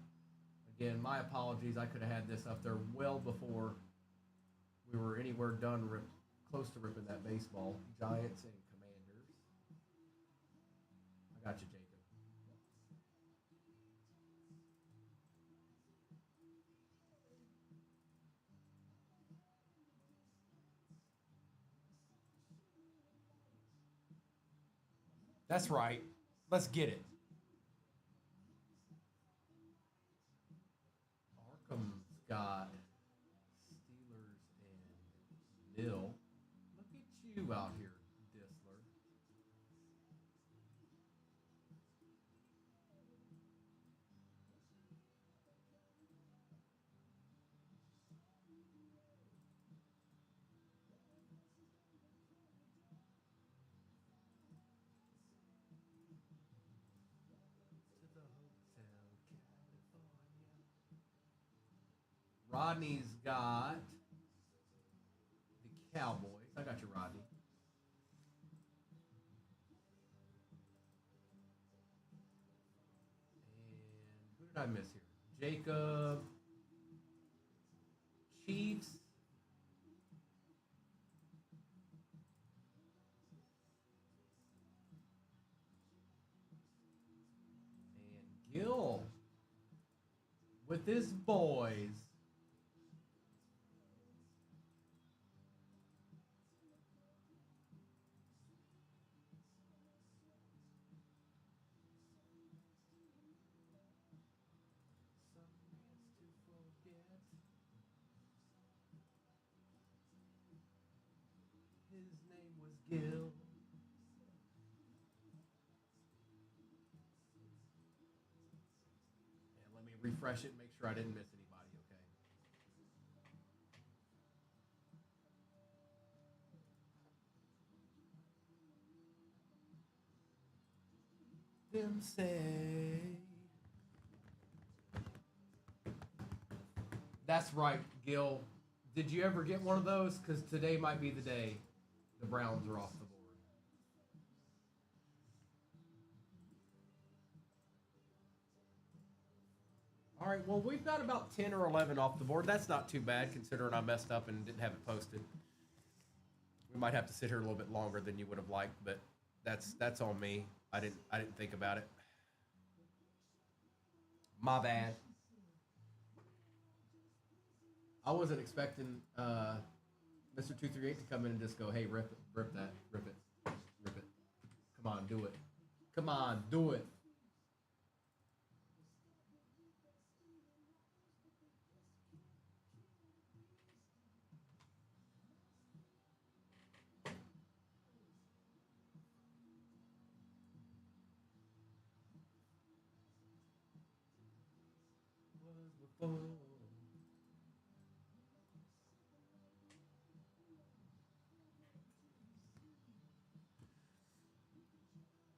Again, my apologies. I could have had this up there well before we were anywhere done close to ripping that baseball. Giants and Commanders. I got you, Jacob. That's right. Let's get it. Arkham's got Steelers and Bill. Look at you out here, Disler. Rodney's got the Cowboys. I got you, Rodney. And who did I miss here? Jacob. Chiefs. And Gil with his boys. His name was Gil. And let me refresh it and make sure I didn't miss anybody, okay? Them say. That's right, Gil. Did you ever get one of those? Because today might be the day the Browns are off the board. All right, well, we've got about 10 or 11 off the board. That's not too bad considering I messed up and didn't have it posted. We might have to sit here a little bit longer than you would have liked, but that's on me. I didn't think about it. My bad. I wasn't expecting Mr. 238 to come in and just go, "Hey, rip that, rip it. Come on, do it. Come on, do it."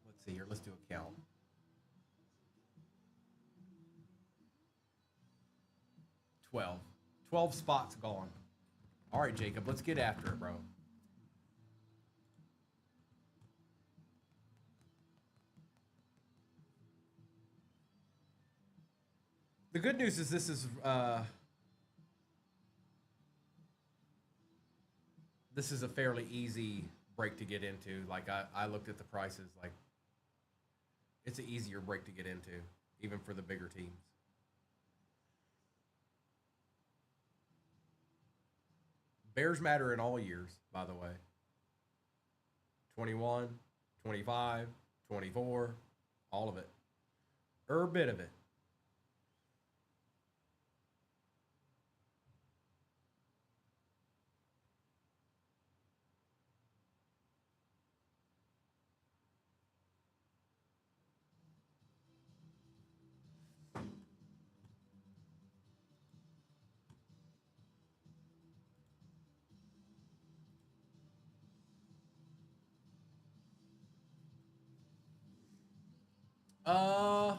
Let's see here. Let's do a count. 12. 12 spots gone. All right, Jacob, let's get after it, bro. The good news is this is a fairly easy break to get into. Like I looked at the prices, like it's an easier break to get into, even for the bigger teams. Bears matter in all years, by the way. 21, 25, 24, all of it. Bit of it. Uh,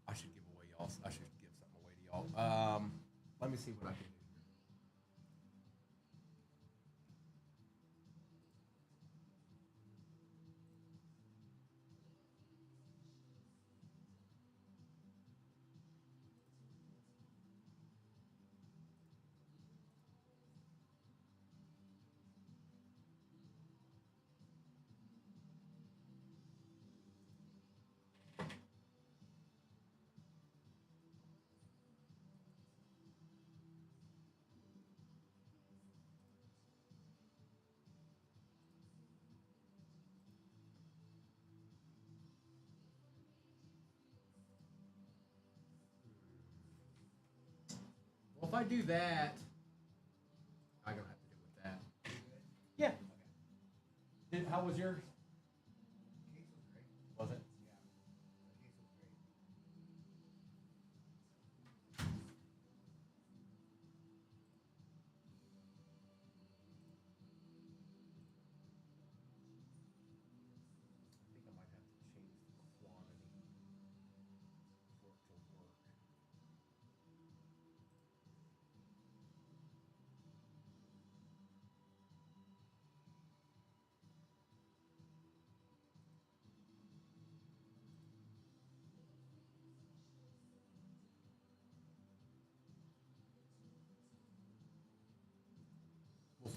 I should give away y'all. I should give something away to y'all. Let me see what I can do. Well, if I do that, I'm gonna have to do with that. Yeah. Okay. How was yours? Case was great. Was it? Yeah. The case was great. I think I might have to change the quantity for it to work.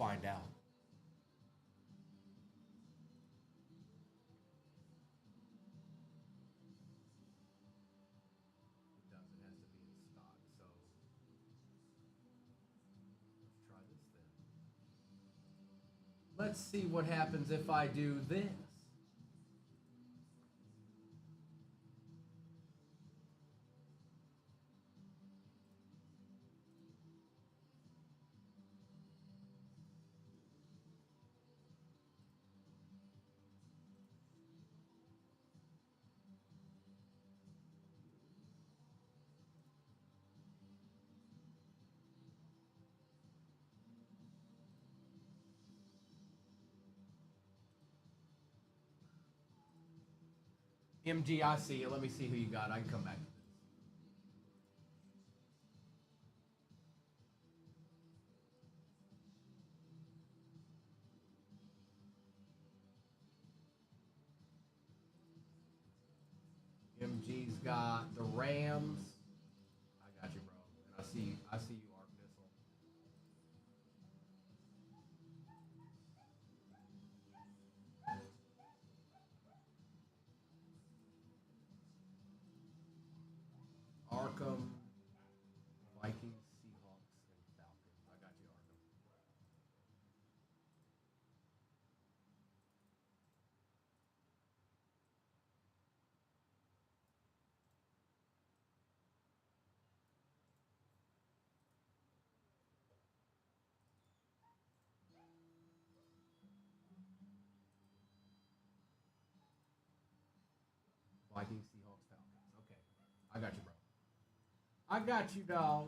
find out. It does. It has to be in stock. So let's try this then. Let's see what happens if I do this. MG, I see you. Let me see who you got. I can come back to this. MG's got the Rams. I got you, bro. And I see you, Arc Missile. Arkham, Vikings, Seahawks, and Falcons. I got you, Arkham. Vikings, Seahawks, Falcons. Okay. I got you, bro. I got you, dog.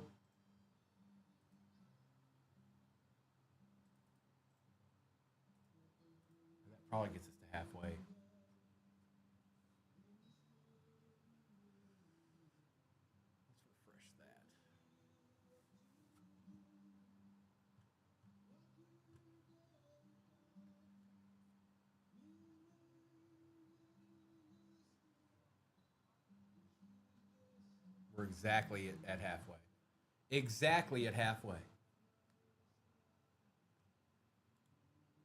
And that probably gets us to halfway. Let's refresh that. We're exactly at halfway. Exactly at halfway.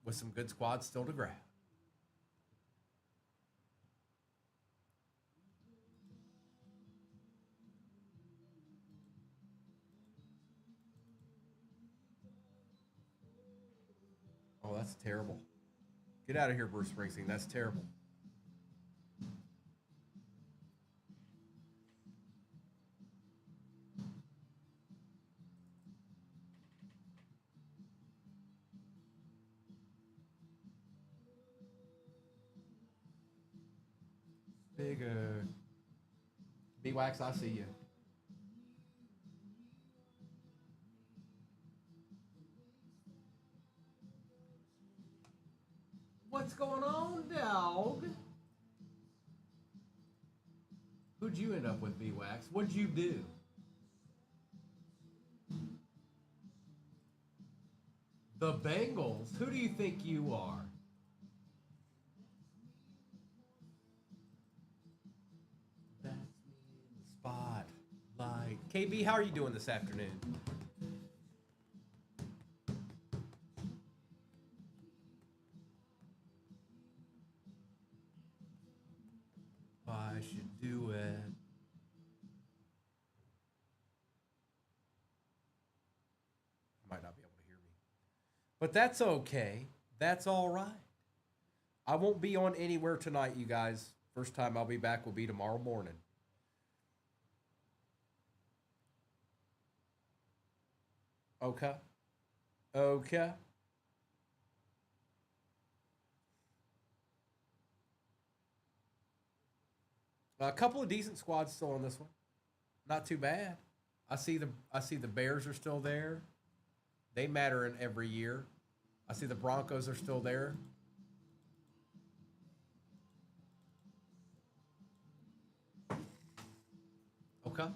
With some good squads still to grab. Oh, that's terrible. Get out of here, Bruce Springsteen. That's terrible. Bigger. B-Wax, I see you. What's going on, dog? Who'd you end up with, B-Wax? What'd you do? The Bengals? Who do you think you are? That's me in the spotlight. KB, how are you doing this afternoon? I should do it. Might not be able to hear me. But that's okay. That's all right. I won't be on anywhere tonight, you guys. First time I'll be back will be tomorrow morning. Okay. Okay. A couple of decent squads still on this one. Not too bad. I see the Bears are still there. They matter in every year. I see the Broncos are still there. Okay.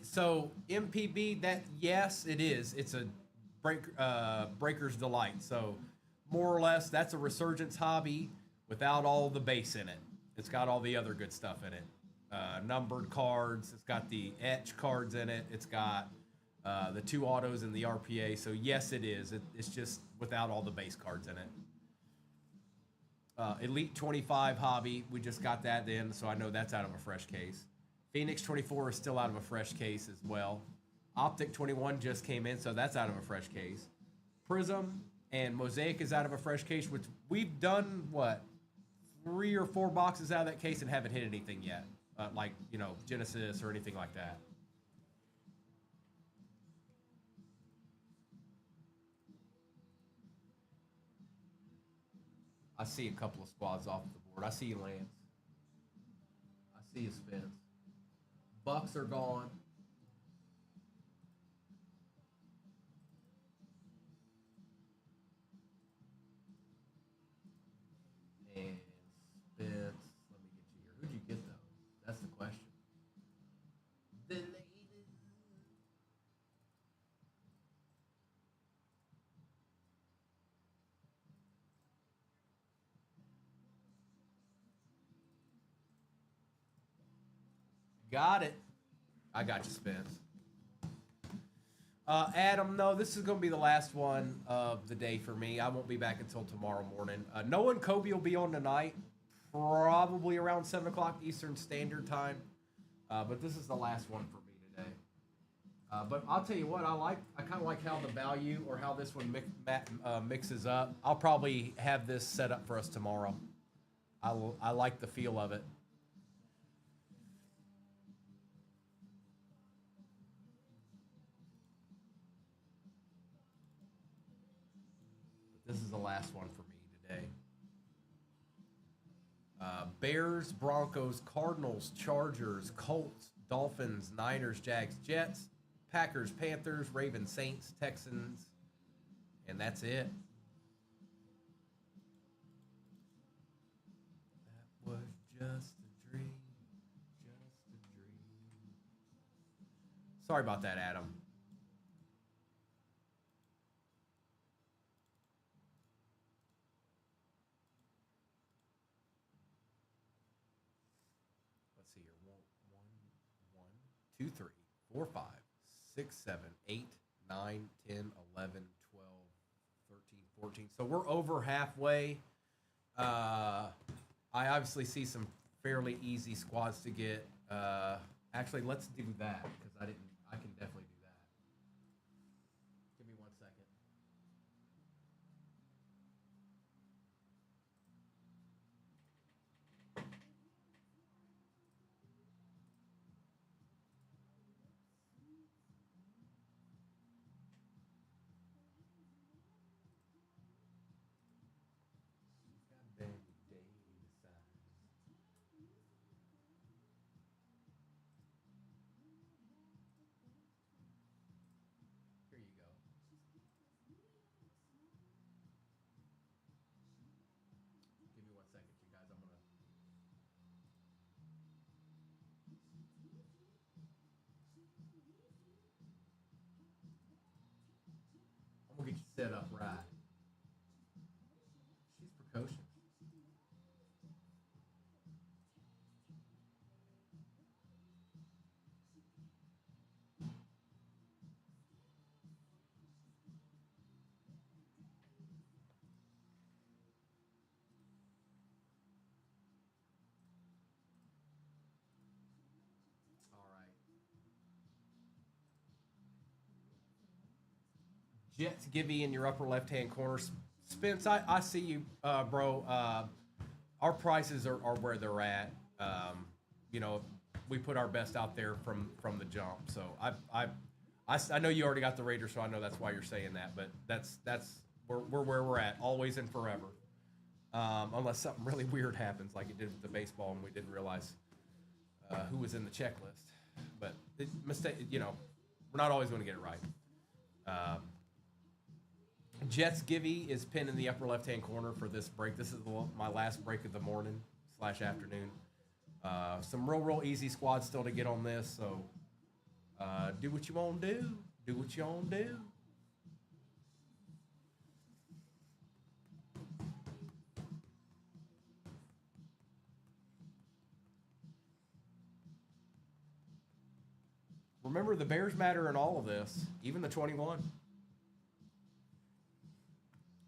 So MPB, that, yes, it is. It's a breaker's delight. So more or less, that's a resurgence hobby without all the base in it. It's got all the other good stuff in it. Numbered cards. It's got the etch cards in it. It's got the 2 autos and the RPA. So yes, it is. It's just without all the base cards in it. Elite 25 Hobby, we just got that in, so I know that's out of a fresh case. Phoenix 24 is still out of a fresh case as well. Optic 21 just came in, so that's out of a fresh case. Prism and Mosaic is out of a fresh case, which we've done, what, 3 or 4 boxes out of that case and haven't hit anything yet. Like, you know, Genesis or anything like that. I see a couple of squads off the board. I see you, Lance. I see you, Spence. Bucks are gone. And Spence, let me get you here. Who'd you get, though? That's the question. The ladies. Got it. I got you, Spence. Adam, no, this is going to be the last one of the day for me. I won't be back until tomorrow morning. Noah and Kobe will be on tonight, probably around 7 o'clock Eastern Standard Time. But this is the last one for me today. But I'll tell you what, I kind of like how the value or how this one mixes up. I'll probably have this set up for us tomorrow. I like the feel of it. This is the last one for me today. Bears, Broncos, Cardinals, Chargers, Colts, Dolphins, Niners, Jags, Jets, Packers, Panthers, Ravens, Saints, Texans, and that's it. That was just a dream, just a dream. Sorry about that, Adam. Let's see here. 1, 2, 3, 4, 5, 6, 7, 8, 9, 10, 11, 12, 13, 14. So we're over halfway. I obviously see some fairly easy squads to get. Actually, let's do that because I can definitely do that. Give me 1 second. Here you go. Give me 1 second, you guys. I'm gonna get you set up right. She's precocious. All right. Jets Gibby in your upper left-hand corner. Spence, I see you, bro. Our prices are where they're at. You know, we put our best out there from the jump. So I know you already got the Raiders, so I know that's why you're saying that. But that's we're where we're at, always and forever. Unless something really weird happens, like it did with the baseball, and we didn't realize who was in the checklist. But mistake, you know, we're not always going to get it right. Jets Givy is pinned in the upper left-hand corner for this break. This is my last break of the morning / afternoon. Some real easy squads still to get on this, so do what you want to do. Do what you want to do. Remember, the Bears matter in all of this, even the 21.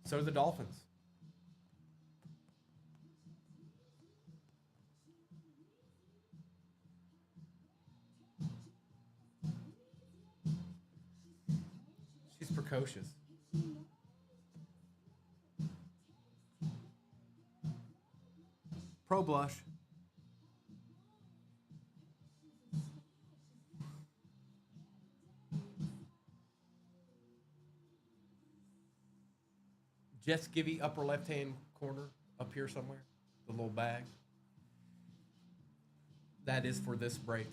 So do the Dolphins. She's precocious. Pro blush. Jess Givey, upper left-hand corner, up here somewhere. The little bag. That is for this break.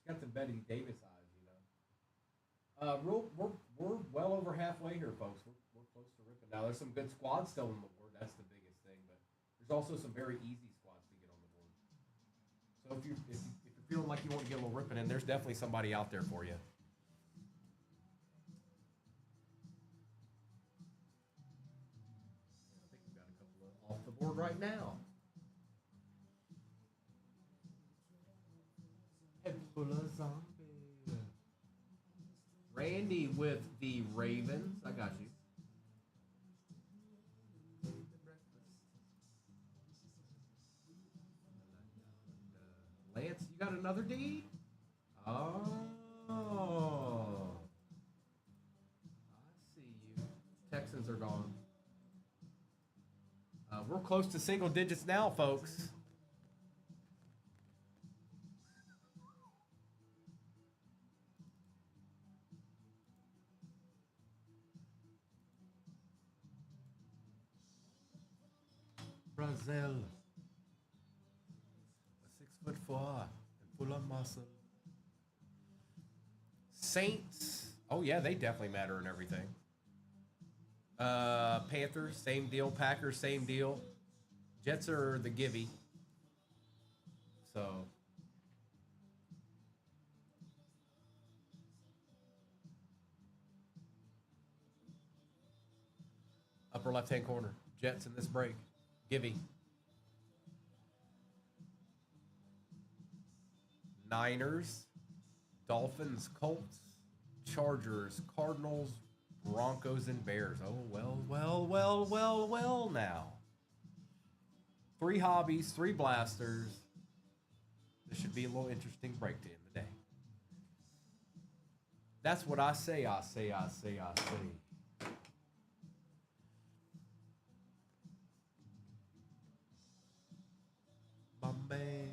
She's got the Betty Davis eyes, you know. We're well over halfway here, folks. We're close to ripping. Now, there's some good squads still on the board. That's the biggest thing, but there's also some very easy squads to get on the board. So if you're feeling like you want to get a little ripping in, there's definitely somebody out there for you. I think we've got a couple off the board right now. Head full of zombies. Randy with the Ravens. I got you. Lance, you got another D? Oh. I see you. Texans are gone. We're close to single digits now, folks. Brazil. 6'4" and full of muscle. Saints. Oh yeah, they definitely matter in everything. Panthers, same deal. Packers, same deal. Jets are the givey. So upper left-hand corner. Jets in this break. Givey. Niners, Dolphins, Colts, Chargers, Cardinals, Broncos, and Bears. Oh, well now. 3 hobbies, 3 blasters. This should be a little interesting break to end the day. That's what I say. Bombay.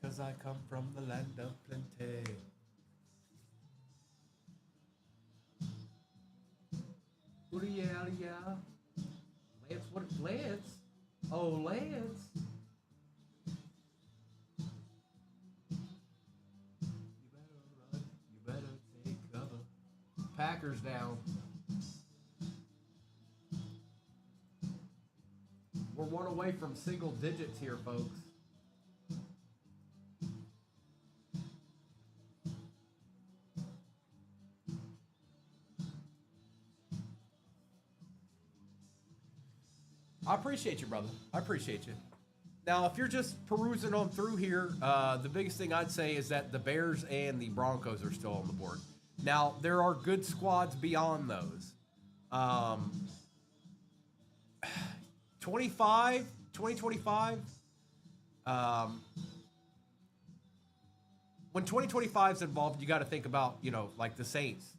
Because I come from the land of plenty. Yeah. Lance, what? Lance? Oh, Lance. You better take cover. Packers down. We're one away from single digits here, folks. I appreciate you, brother. I appreciate you. Now, if you're just perusing on through here, the biggest thing I'd say is that the Bears and the Broncos are still on the board. Now, there are good squads beyond those. 2025, when 2025 is involved, you got to think about, like the Saints.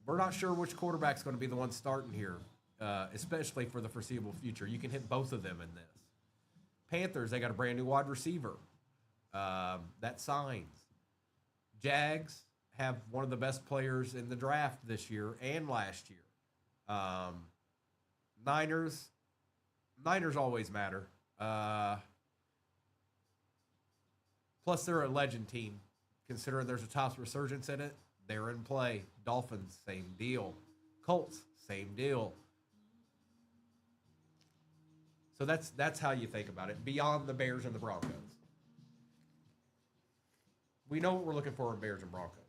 We're not sure which quarterback's going to be the one starting here, especially for the foreseeable future. You can hit both of them in this. Panthers, they got a brand new wide receiver. That signs. Jags have one of the best players in the draft this year and last year. Um, Niners, Niners always matter. Plus, they're a legend team. Considering there's a top resurgence in it, they're in play. Dolphins, same deal. Colts, same deal. So that's how you think about it. Beyond the Bears and the Broncos, we know what we're looking for in Bears and Broncos.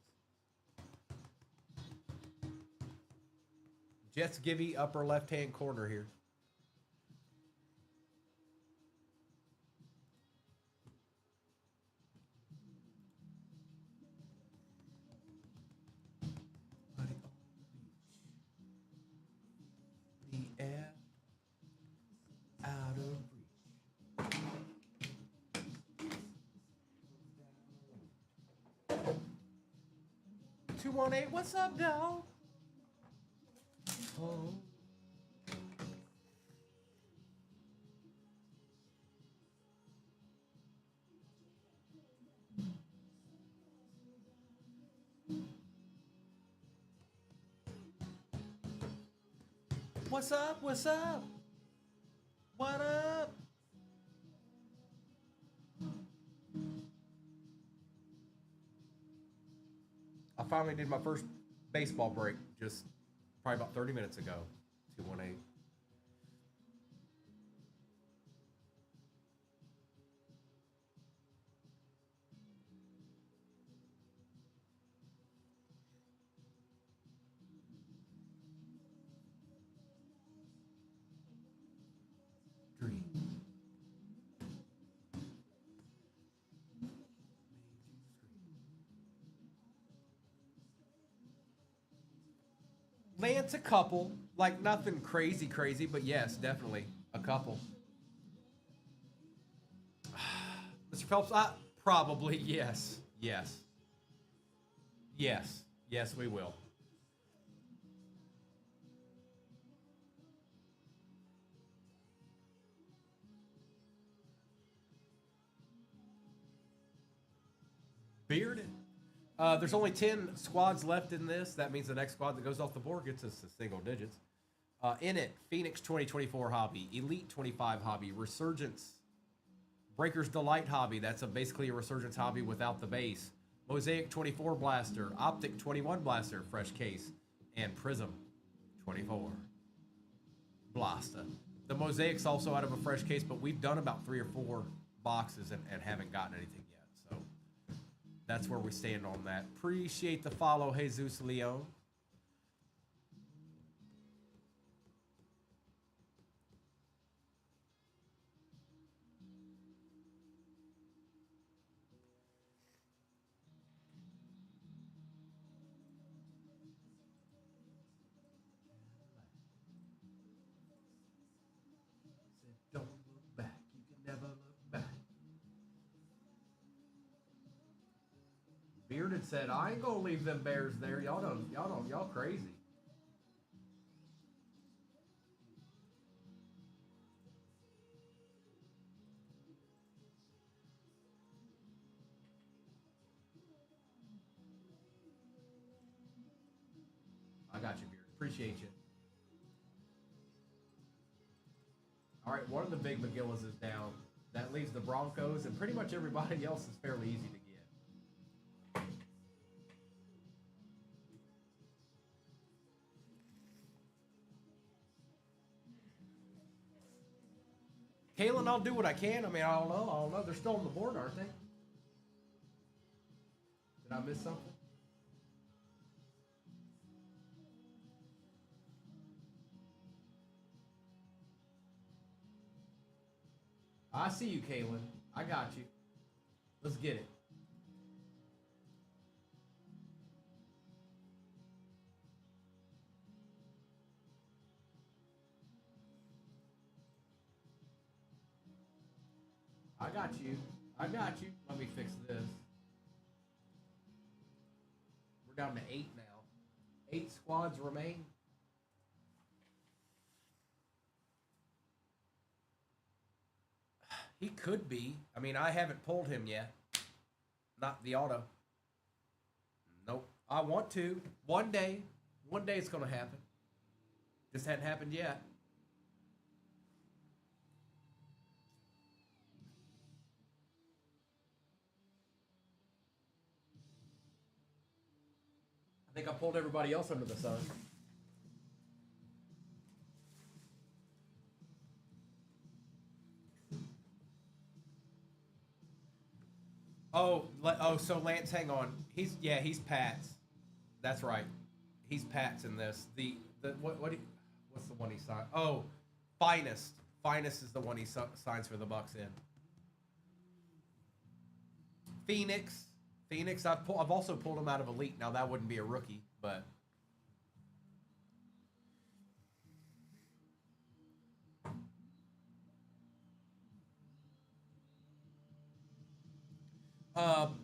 Jets Gibby, upper left hand corner here. The air out of reach. 218, what's up, dog? Oh. What's up? What's up? What up? I finally did my first baseball break just probably about 30 minutes ago. 218. Dream. Lance, a couple. Like nothing crazy, crazy, but yes, definitely a couple. Mr. Phelps, probably yes. Yes. Yes. Yes, we will. Bearded. There's only 10 squads left in this. That means the next squad that goes off the board gets us to single digits. In it, Phoenix 2024 hobby, Elite 25 hobby, Resurgence, Breaker's Delight hobby. That's basically a Resurgence hobby without the base. Mosaic 24 blaster, Optic 21 blaster, fresh case, and Prism 24 blaster. The Mosaic's also out of a fresh case, but we've done about 3 or 4 boxes and haven't gotten anything yet. So that's where we stand on that. Appreciate the follow, Jesus Leon. Don't look back. You can never look back. Bearded said, I ain't gonna leave them bears there. Y'all crazy. I got you, Beard. Appreciate you. All right, one of the big McGillis is down. That leaves the Broncos, and pretty much everybody else is fairly easy to get. Kalen, I'll do what I can. I mean, I don't know. I don't know. They're still on the board, aren't they? Did I miss something? I see you, Kalen. I got you. Let's get it. I got you. I got you. Let me fix this. We're down to 8 now. 8 squads remain. He could be. I mean, I haven't pulled him yet. Not the auto. Nope. I want to. One day. One day it's going to happen. Just hadn't happened yet. I think I pulled everybody else under the sun. So Lance, hang on. He's Pat's. That's right. He's Pat's in this. What's the one he signed? Oh, Finest. Finest is the one he signs for the Bucks in. Phoenix. I've also pulled him out of Elite. Now that wouldn't be a rookie, but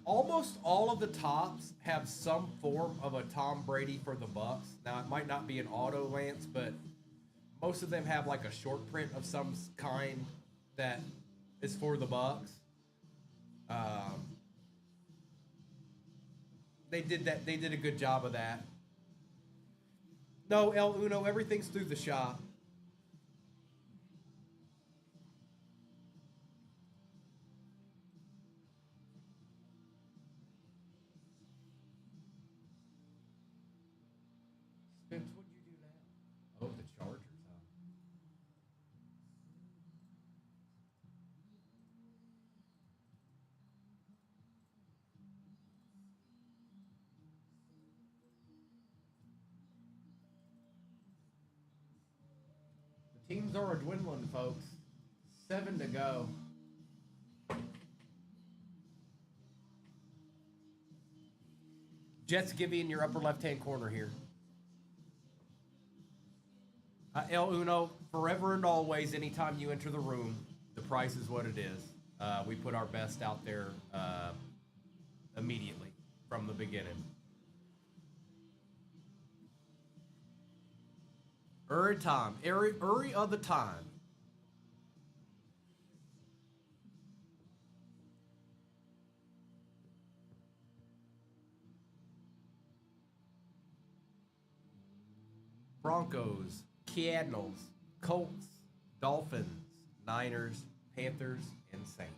almost all of the tops have some form of a Tom Brady for the Bucks. Now it might not be an auto, Lance, but most of them have like a short print of some kind that is for the Bucks. They did that. They did a good job of that. No, El Uno, everything's through the shop. Spence, what'd you do now? Oh, the Chargers, huh? The teams are dwindling, folks. 7 to go. Jets Gibby in your upper left-hand corner here. El Uno, forever and always, anytime you enter the room, the price is what it is. We put our best out there immediately from the beginning. Uri time. Uri of the time. Broncos, Cardinals, Colts, Dolphins, Niners, Panthers, and Saints.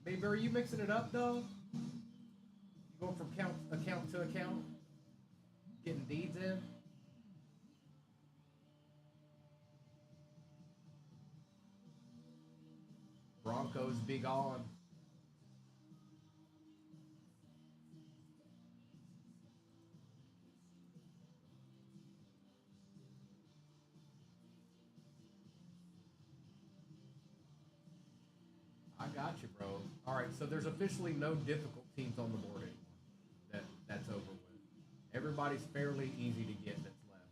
Baby, are you mixing it up, though? You going from account to account? Getting deeds in? Broncos be gone. I got you, bro. All right, so there's officially no difficult teams on the board anymore. That's over with. Everybody's fairly easy to get that's left.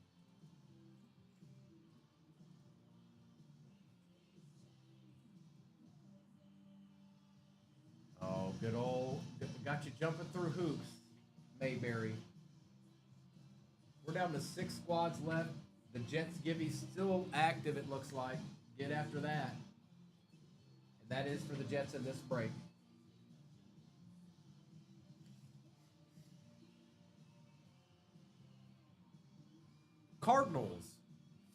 Oh, good old. Got you jumping through hoops, Mayberry. We're down to 6 squads left. The Jets Gibby's still active, it looks like. Get after that. And that is for the Jets in this break. Cardinals,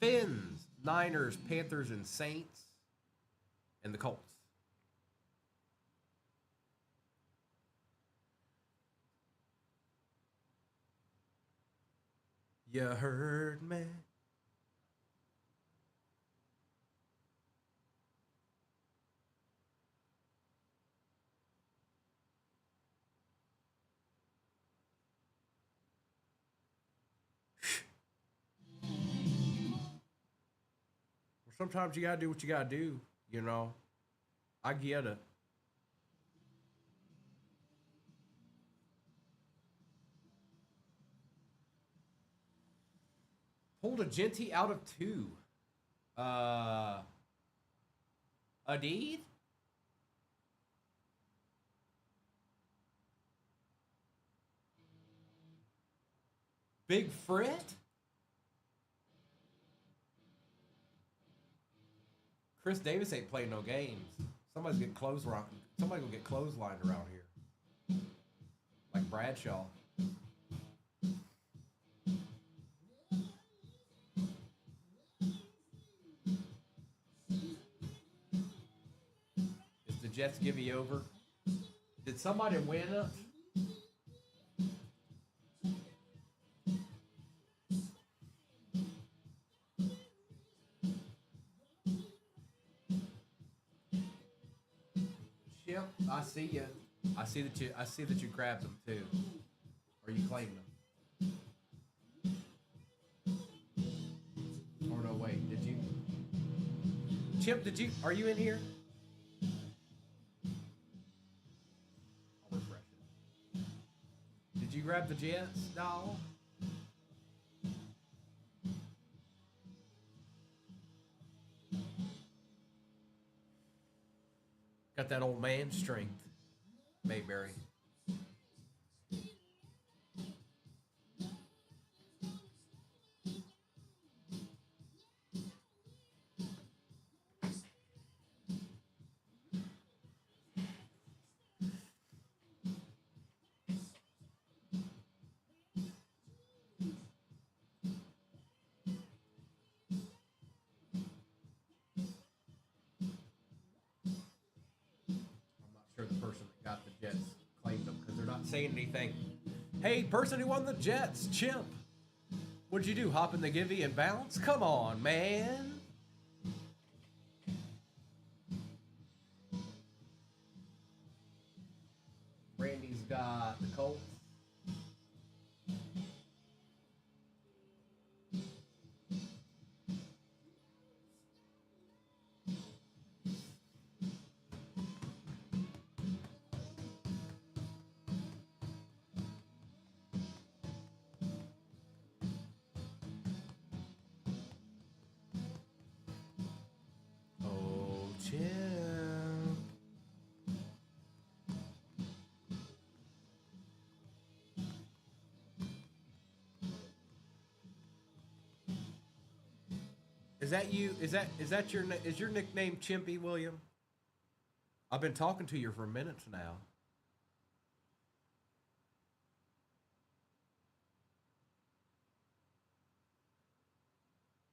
Finns, Niners, Panthers, and Saints, and the Colts. You heard me. Sometimes you gotta do what you gotta do, you know. I get it. Pulled a Genty out of 2. Adid? Big Frit? Chris Davis ain't playing no games. Somebody's getting Somebody will get clotheslined around here. Like Bradshaw. Is the Jets give you over? Did somebody win it? Chip, I see you. I see that you grabbed them too. Or you claimed them. Oh no, wait, did you? Chip, are you in here? I'll refresh it. Did you grab the Jets, doll? Got that old man strength, Mayberry. Sure the person that got the Jets claimed them because they're not saying anything. Hey, person who won the Jets, Chimp. What'd you do? Hop in the givey and bounce? Come on, man. Randy's got the Colts. Is that you? Is your nickname Chimpy William? I've been talking to you for minutes now.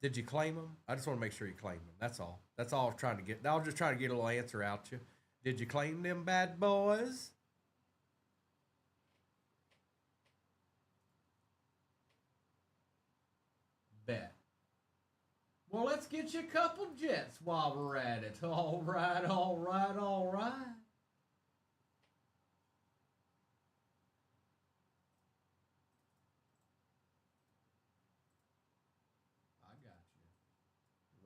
Did you claim them? I just want to make sure you claimed them. That's all. That's all I was trying to get. I was just trying to get a little answer out you. Did you claim them bad boys? Bet. Well, let's get you a couple Jets while we're at it. All right, all right, all right. I got you.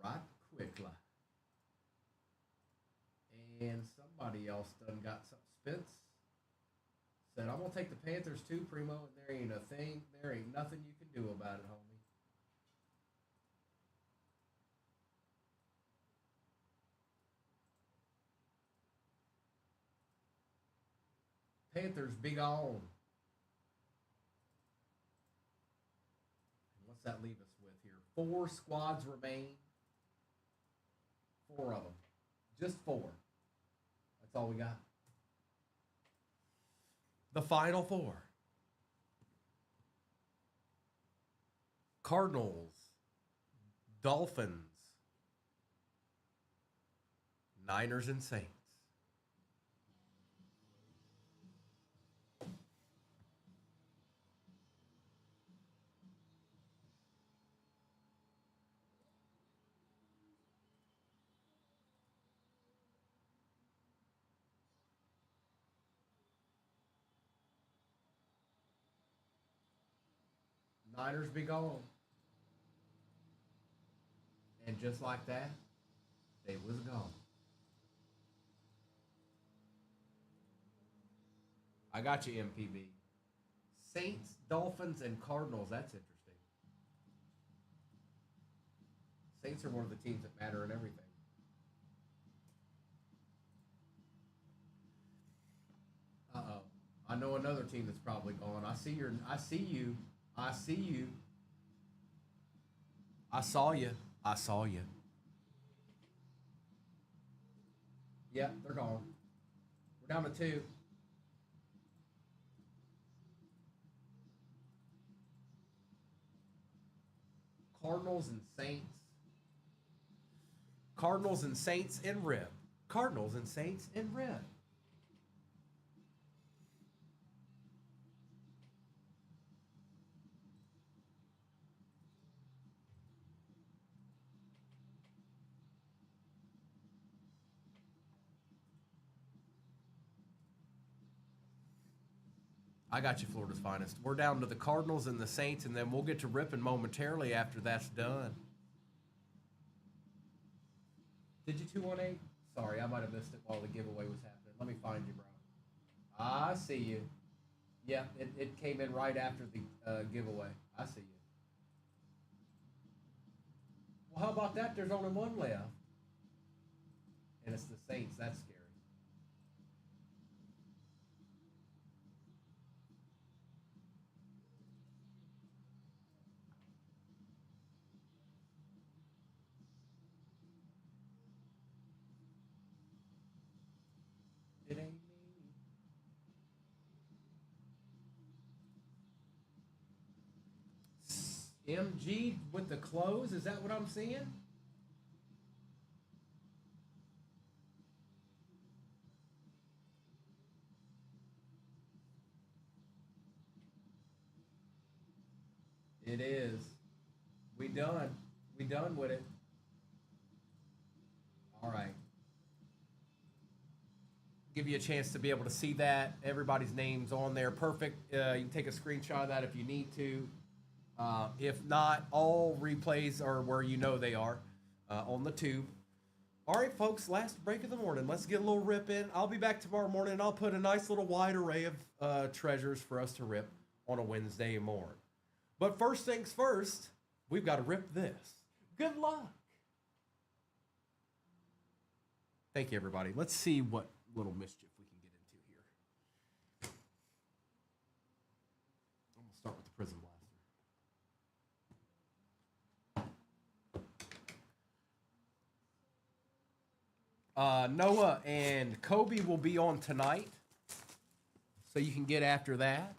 Right quickly. And somebody else done got some Spence. Said, I'm going to take the Panthers too, Primo, and there ain't a thing, there ain't nothing you can do about it, homie. Panthers big on. What's that leave us with here? 4 squads remain. 4 of them. Just 4. That's all we got. The final 4. Cardinals. Dolphins. Niners and Saints. Niners be gone. And just like that, they was gone. I got you, MPB. Saints, Dolphins, and Cardinals. That's interesting. Saints are one of the teams that matter in everything. Uh-oh. I know another team that's probably gone. I see you. I see you. I saw you. Yep, they're gone. Down to 2. Cardinals and Saints. Cardinals and Saints in red. Cardinals and Saints in red. I got you, Florida's finest. We're down to the Cardinals and the Saints, and then we'll get to ripping momentarily after that's done. Did you 218? Sorry, I might have missed it while the giveaway was happening. Let me find you, bro. I see you. Yep, it came in right after the giveaway. I see you. Well, how about that? There's only one left. And it's the Saints. That's scary. It ain't me. MG with the close? Is that what I'm seeing? It is. We done. We done with it. All right. Give you a chance to be able to see that. Everybody's name's on there. Perfect. You can take a screenshot of that if you need to. If not, all replays are where you know they are on the tube. All right, folks, last break of the morning. Let's get a little rip in. I'll be back tomorrow morning, and I'll put a nice little wide array of treasures for us to rip on a Wednesday morning. But first things first, we've got to rip this. Good luck. Thank you, everybody. Let's see what little mischief we can get into here. I'm going to start with the Prism Blaster. Noah and Kobe will be on tonight, so you can get after that.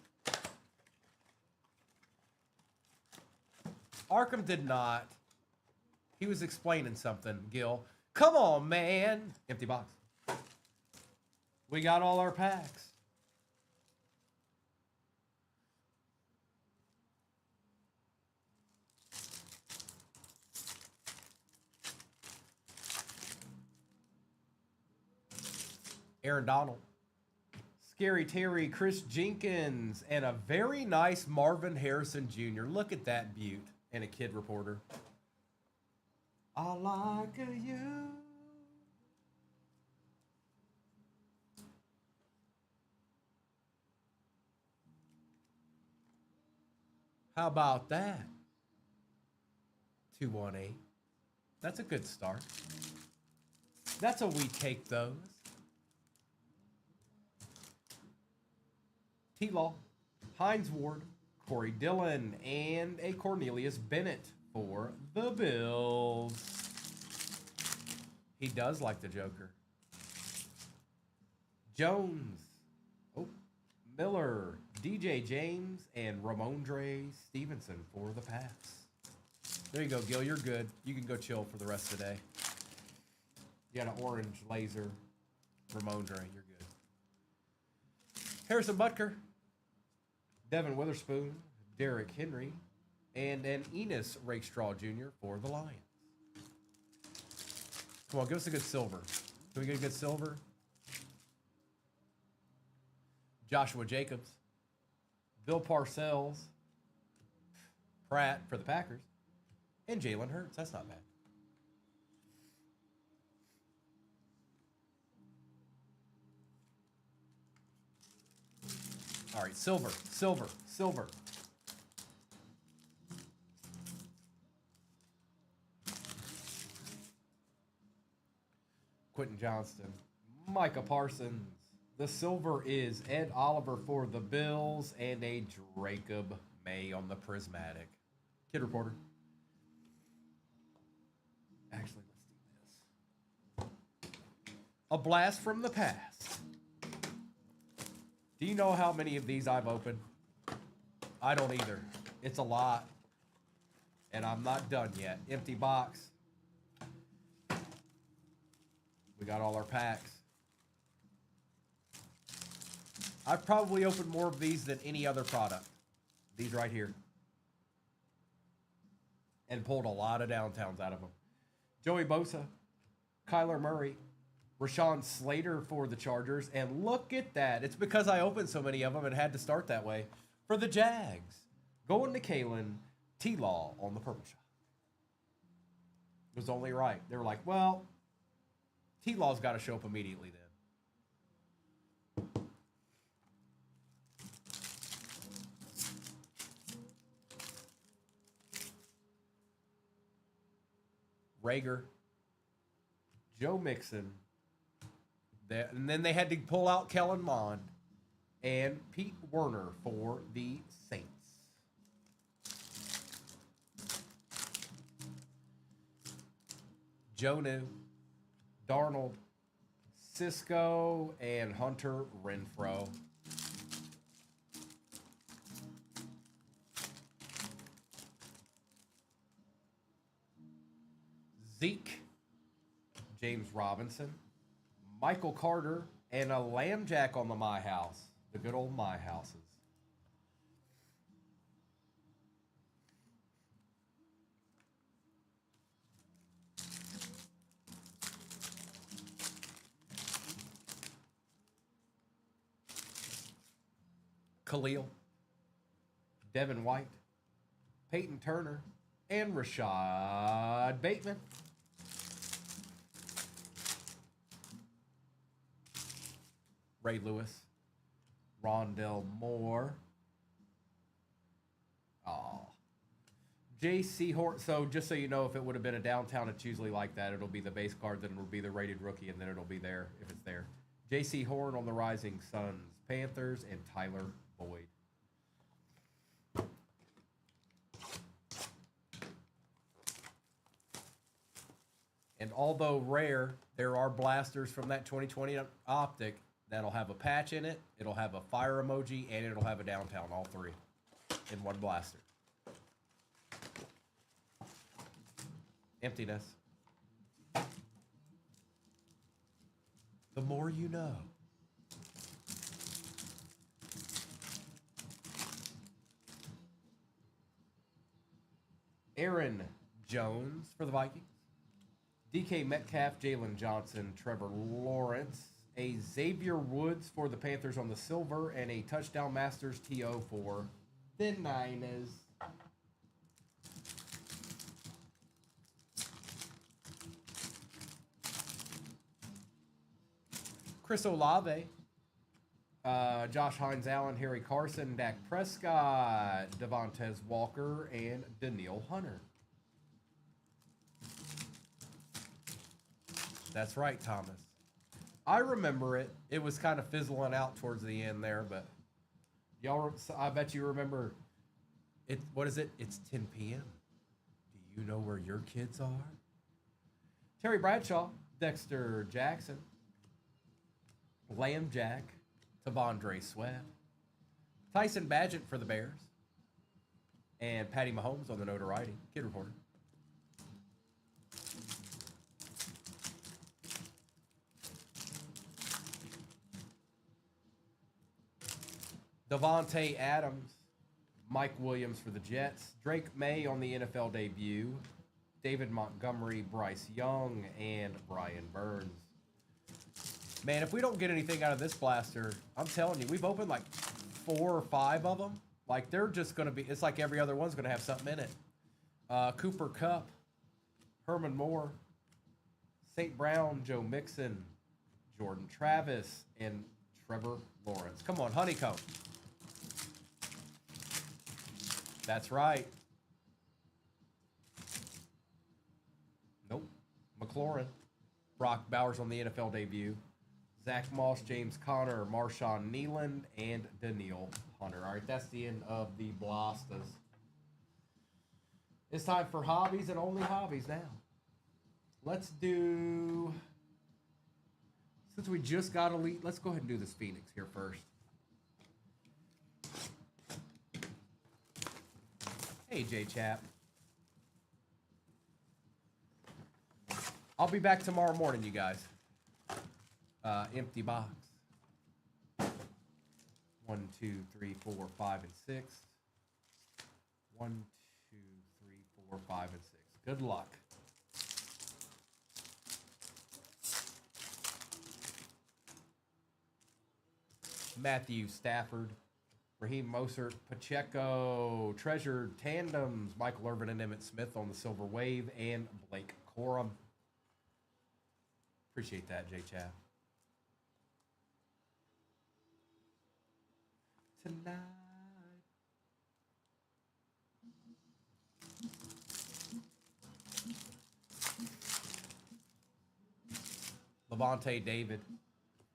Arkham did not. He was explaining something, Gil. Come on, man. Empty box. We got all our packs. Aaron Donald. Scary Terry, Chris Jenkins, and a very nice Marvin Harrison Jr. Look at that beaut. And a kid reporter. I like you. How about that? 218. That's a good start. That's how we take those. T-Law, Hines Ward, Corey Dillon, and a Cornelius Bennett for the Bills. He does like the Joker. Jones, Miller, DJ James, and Ramondre Stevenson for the Pats. There you go, Gil. You're good. You can go chill for the rest of the day. You got an orange laser. Ramondre, you're good. Harrison Butker, Devin Witherspoon, Derrick Henry, and an Enos Rakestraw Jr. for the Lions. Come on, give us a good silver. Can we get a good silver? Joshua Jacobs, Bill Parcells, Pratt for the Packers, and Jalen Hurts. That's not bad. All right, silver, silver, silver. Quentin Johnston, Micah Parsons. The silver is Ed Oliver for the Bills and a Jacob May on the Prismatic. Kid reporter. Actually, let's do this. A blast from the past. Do you know how many of these I've opened? I don't either. It's a lot. And I'm not done yet. Empty box. We got all our packs. I've probably opened more of these than any other product. These right here. And pulled a lot of downtowns out of them. Joey Bosa, Kyler Murray, Rashawn Slater for the Chargers. And look at that. It's because I opened so many of them and had to start that way. For the Jags, going to Kalen T-Law on the purple shot. It was only right. They were like, well, T-Law's got to show up immediately then. Rager, Joe Mixon, and then they had to pull out Kellen Mond and Pete Werner for the Saints. Jonu, Darnold, Cisco, and Hunter Renfrow. Zeke, James Robinson, Michael Carter, and a Lamb Jack on the My House. The good old My Houses. Khalil, Devin White, Peyton Turner, and Rashad Bateman. Ray Lewis, Rondell Moore. Oh. J.C. Hort. So just so you know, if it would have been a downtown, it's usually like that. It'll be the base card, then it'll be the rated rookie, and then it'll be there if it's there. J.C. Horn on the Rising Suns, Panthers, and Tyler Boyd. And although rare, there are blasters from that 2020 optic that'll have a patch in it, it'll have a fire emoji, and it'll have a downtown, all three in one blaster. Emptiness. The more you know. Aaron Jones for the Vikings. DK Metcalf, Jalen Johnson, Trevor Lawrence, a Xavier Woods for the Panthers on the silver, and a Touchdown Masters TO for the Niners. Chris Olave, Josh Hines Allen, Harry Carson, Dak Prescott, Devontae Walker, and Daniil Hunter. That's right, Thomas. I remember it. It was kind of fizzling out towards the end there, but y'all, I bet you remember it. What is it? It's 10 p.m. Do you know where your kids are? Terry Bradshaw, Dexter Jackson, Lamb Jack, Tavondre Sweat, Tyson Badgett for the Bears, and Patty Mahomes on the notoriety. Kid reporter. Devontae Adams, Mike Williams for the Jets, Drake May on the NFL debut, David Montgomery, Bryce Young, and Brian Burns. Man, if we don't get anything out of this blaster, I'm telling you, we've opened like 4 or 5 of them. Like, they're just going to be, it's like every other one's going to have something in it. Cooper Kupp, Herman Moore, St. Brown, Joe Mixon, Jordan Travis, and Trevor Lawrence. Come on, Honeycomb. That's right. Nope. McLaurin. Brock Bowers on the NFL debut. Zach Moss, James Conner, Marshawn Neeland, and Daniil Hunter. All right, that's the end of the Blastas. It's time for hobbies and only hobbies now. Let's do, since we just got Elite, let's go ahead and do this Phoenix here first. AJ Chap. I'll be back tomorrow morning, you guys. Empty box. 1, 2, 3, 4, 5, and 6. 1, 2, 3, 4, 5, and 6. Good luck. Matthew Stafford, Raheem Mostert, Pacheco, Treasured Tandems, Michael Irvin and Emmett Smith on the Silver Wave, and Blake Corum. Appreciate that, J. Chav. Tonight. Levante David,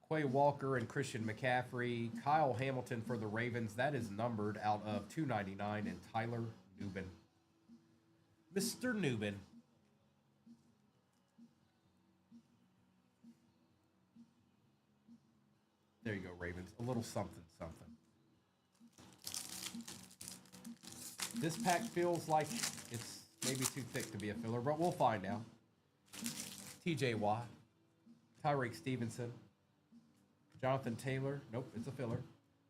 Quay Walker and Christian McCaffrey, Kyle Hamilton for the Ravens. That is numbered out of 299, and Tyler Nubin. Mr. Nubin. There you go, Ravens. A little something, something. This pack feels like it's maybe too thick to be a filler, but we'll find out. TJ Watt, Tyreek Stevenson, Jonathan Taylor. Nope, it's a filler.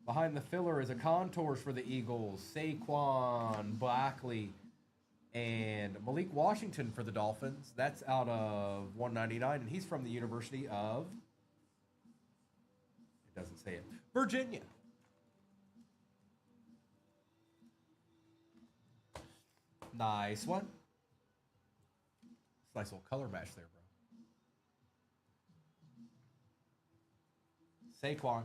Behind the filler is a contours for the Eagles. Saquon Barkley and Malik Washington for the Dolphins. That's out of 199, and he's from the University of... It doesn't say it. Virginia. Nice one. Nice little color match there, bro. Saquon.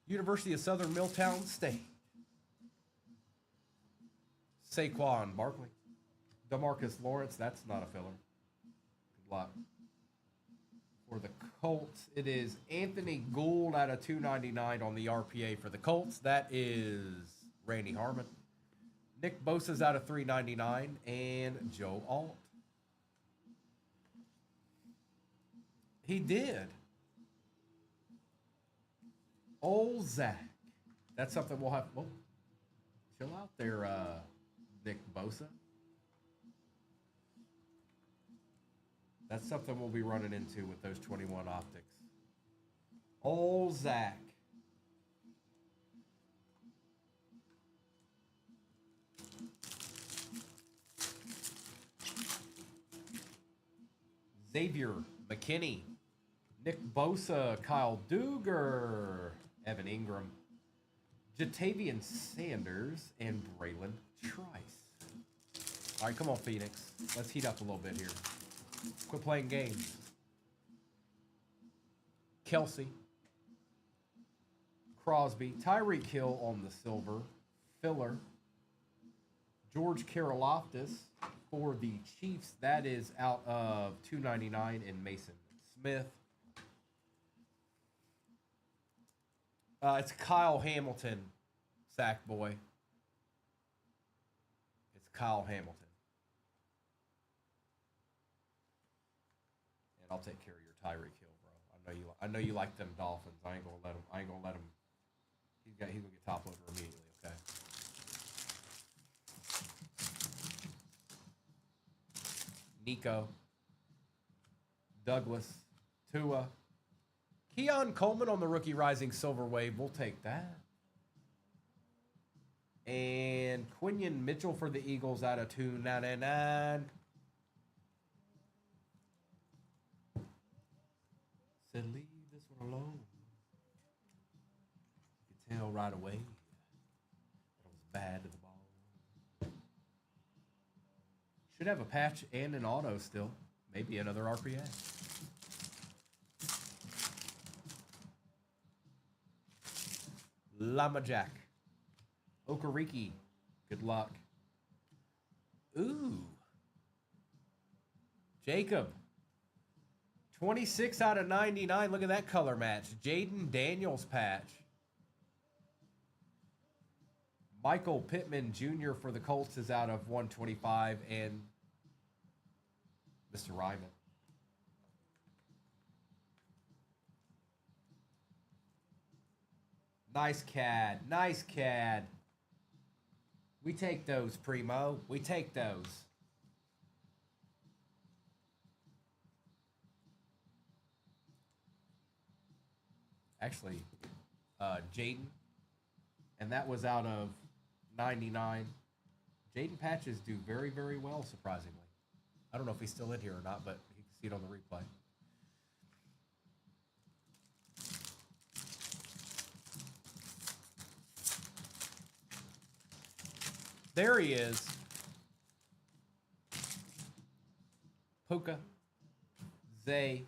University of Southern Milltown State. Saquon Barkley. DeMarcus Lawrence. That's not a filler. Good luck. For the Colts, it is Anthony Gould out of 299 on the RPA for the Colts. That is Randy Harmon. Nick Bosa's out of 399, and Joe Alt. He did. Old Zach. That's something we'll have. Oh, chill out there, Nick Bosa. That's something we'll be running into with those 21 optics. Old Zach. Xavier McKinney. Nick Bosa. Kyle Duggar. Evan Ingram. Jatavian Sanders. And Braylon Trice. All right, come on, Phoenix. Let's heat up a little bit here. Quit playing games. Kelsey. Crosby. Tyreek Hill on the silver. Filler. George Karlaftis for the Chiefs. That is out of 299, and Mason Smith. It's Kyle Hamilton, sack boy. It's Kyle Hamilton. And I'll take care of your Tyreek Hill, bro. I know you like them Dolphins. I ain't gonna let him. He's gonna get top loader immediately. Okay. Nico. Douglas. Tua. Keon Coleman on the rookie rising silver wave. We'll take that. And Quinion Mitchell for the Eagles out of 299. Said leave this one alone. You could tell right away that it was bad to the ball. Should have a patch and an auto still. Maybe another RPA. Llama Jack. Okariki. Good luck. Ooh. Jacob. 26 out of 99. Look at that color match. Jaden Daniels patch. Michael Pittman Jr. for the Colts is out of 125, and Mr. Ryman. Nice CAD. Nice CAD. We take those, Primo. We take those. Actually, Jaden. And that was out of 99. Jaden Patches do very, very well, surprisingly. I don't know if he's still in here or not, but you can see it on the replay. There he is. Puka, Zay,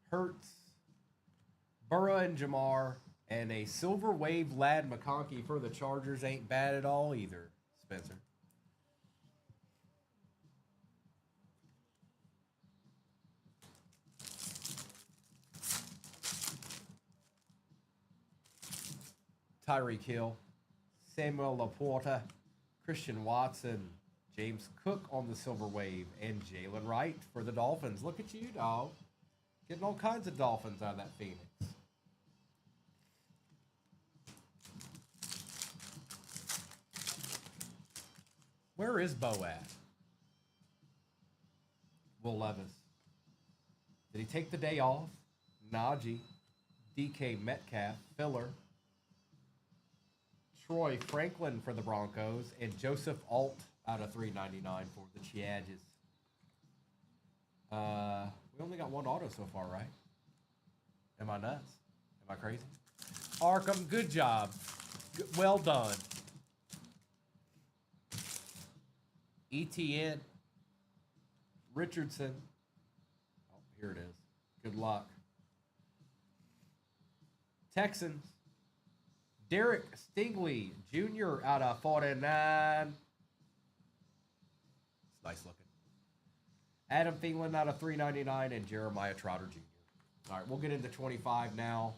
Hertz, Burrow and Jamar, and a Silver Wave Lad McConkey for the Chargers ain't bad at all either, Spencer. Tyreek Hill, Samuel Laporta, Christian Watson, James Cook on the Silver Wave, and Jalen Wright for the Dolphins. Look at you, dog. Getting all kinds of Dolphins out of that Phoenix. Where is Bo at? Will Levis. Did he take the day off? Najee, DK Metcalf, Filler, Troy Franklin for the Broncos, and Joseph Alt out of 399 for the Chargers. We only got one auto so far, right? Am I nuts? Am I crazy? Arkham, good job. Well done. ETN, Richardson. Oh, here it is. Good luck. Texans, Derek Stingley Jr. out of 49. It's nice looking. Adam Thielen out of 399 and Jeremiah Trotter Jr. All right, we'll get into 25 now,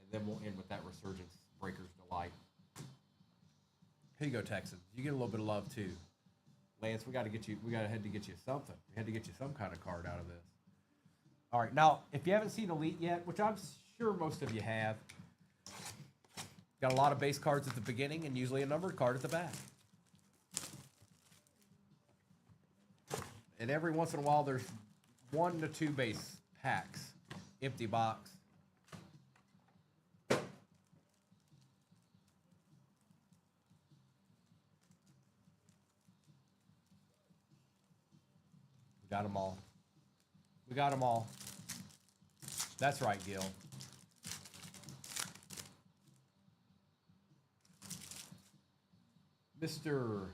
and then we'll end with that Resurgence Breakers Delight. Here you go, Texans. You get a little bit of love too. Lance, we got to get you something. We had to get you some kind of card out of this. All right, now, if you haven't seen Elite yet, which I'm sure most of you have, got a lot of base cards at the beginning and usually a numbered card at the back. And every once in a while, there's 1 to 2 base packs. Empty box. We got them all. We got them all. That's right, Gil. Mr.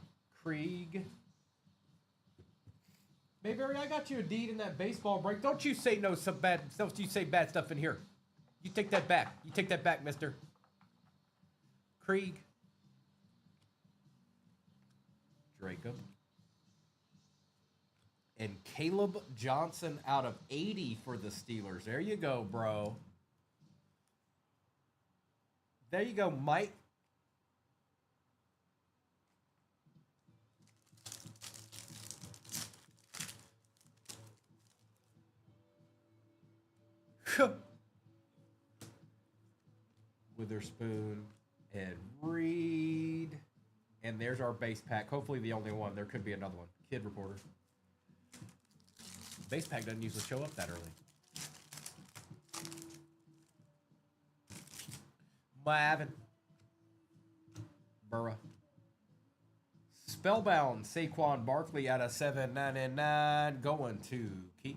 Krieg. Mayberry, I got you a deed in that baseball break. Don't you say no some bad. Don't you say bad stuff in here. You take that back. You take that back, Mr. Krieg. Jacob. And Caleb Johnson out of 80 for the Steelers. There you go, bro. There you go, Mike. Witherspoon and Reed. And there's our base pack. Hopefully the only one. There could be another one. Kid Reporter. Base pack doesn't usually show up that early. Marvin. Burrow. Spellbound Saquon Barkley out of 799. Going to Keith.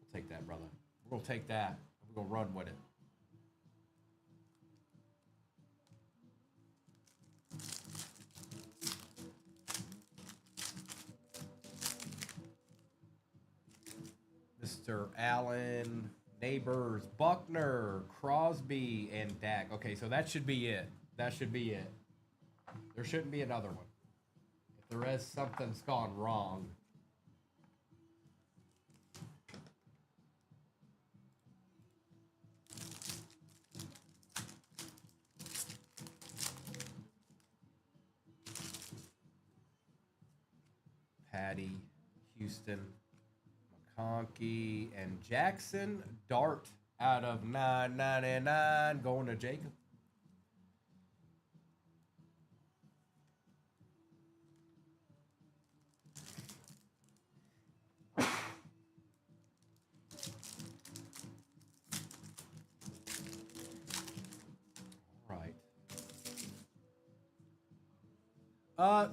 We'll take that, brother. We're going to take that. We're going to run with it. Mr. Allen, Neighbors, Buckner, Crosby, and Dak. Okay, so that should be it. That should be it. There shouldn't be another one. If there is, something's gone wrong. Patty, Houston, McConkey, and Jackson Dart out of 999 going to Jacob.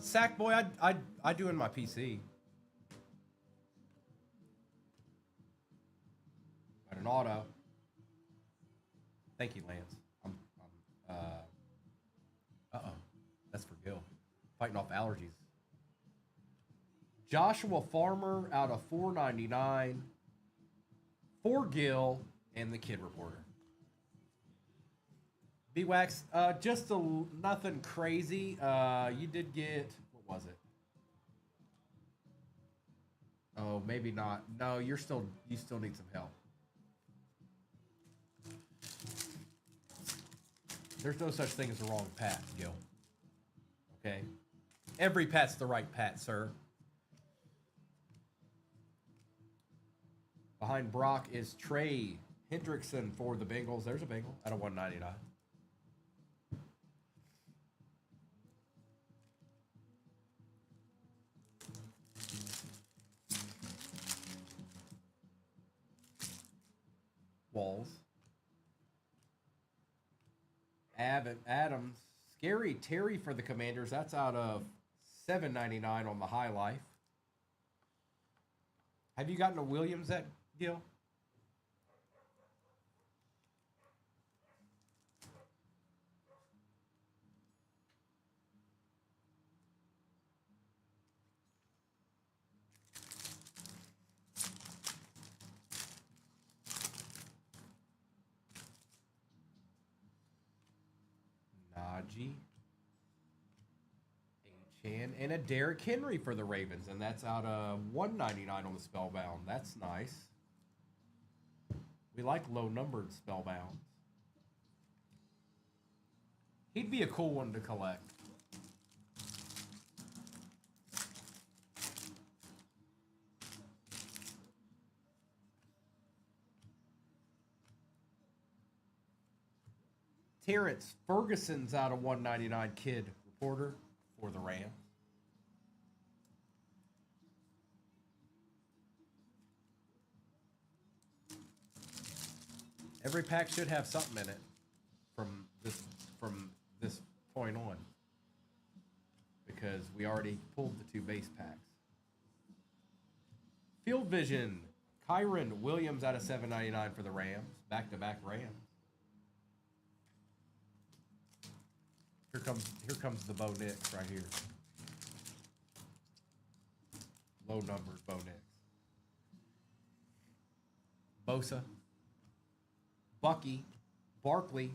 Sackboy, I do in my PC. Got an auto. Thank you, Lance. Uh-oh. That's for Gil. Fighting off allergies. Joshua Farmer out of 499 for Gil and the Kid Reporter. B-Wax, just nothing crazy. You did get, what was it? Oh, maybe not. No, you still need some help. There's no such thing as the wrong pat, Gil. Okay? Every pat's the right pat, sir. Behind Brock is Trey Hendrickson for the Bengals. There's a Bengal out of 199. Walls. Adams. Scary Terry for the Commanders. That's out of 799 on the High Life. Have you gotten a Williams at Gil? Najee, Achan, and a Derrick Henry for the Ravens, and that's out of 199 on the Spellbound. That's nice. We like low-numbered Spellbounds. He'd be a cool one to collect. Terrence Ferguson's out of 199 Kid Reporter for the Rams. Every pack should have something in it from this point on, because we already pulled the 2 base packs. Field Vision, Kyron Williams out of 799 for the Rams. Back-to-back Rams. Here comes the Bo Nix right here. Low numbers Bo Nix. Bosa. Bucky. Barkley.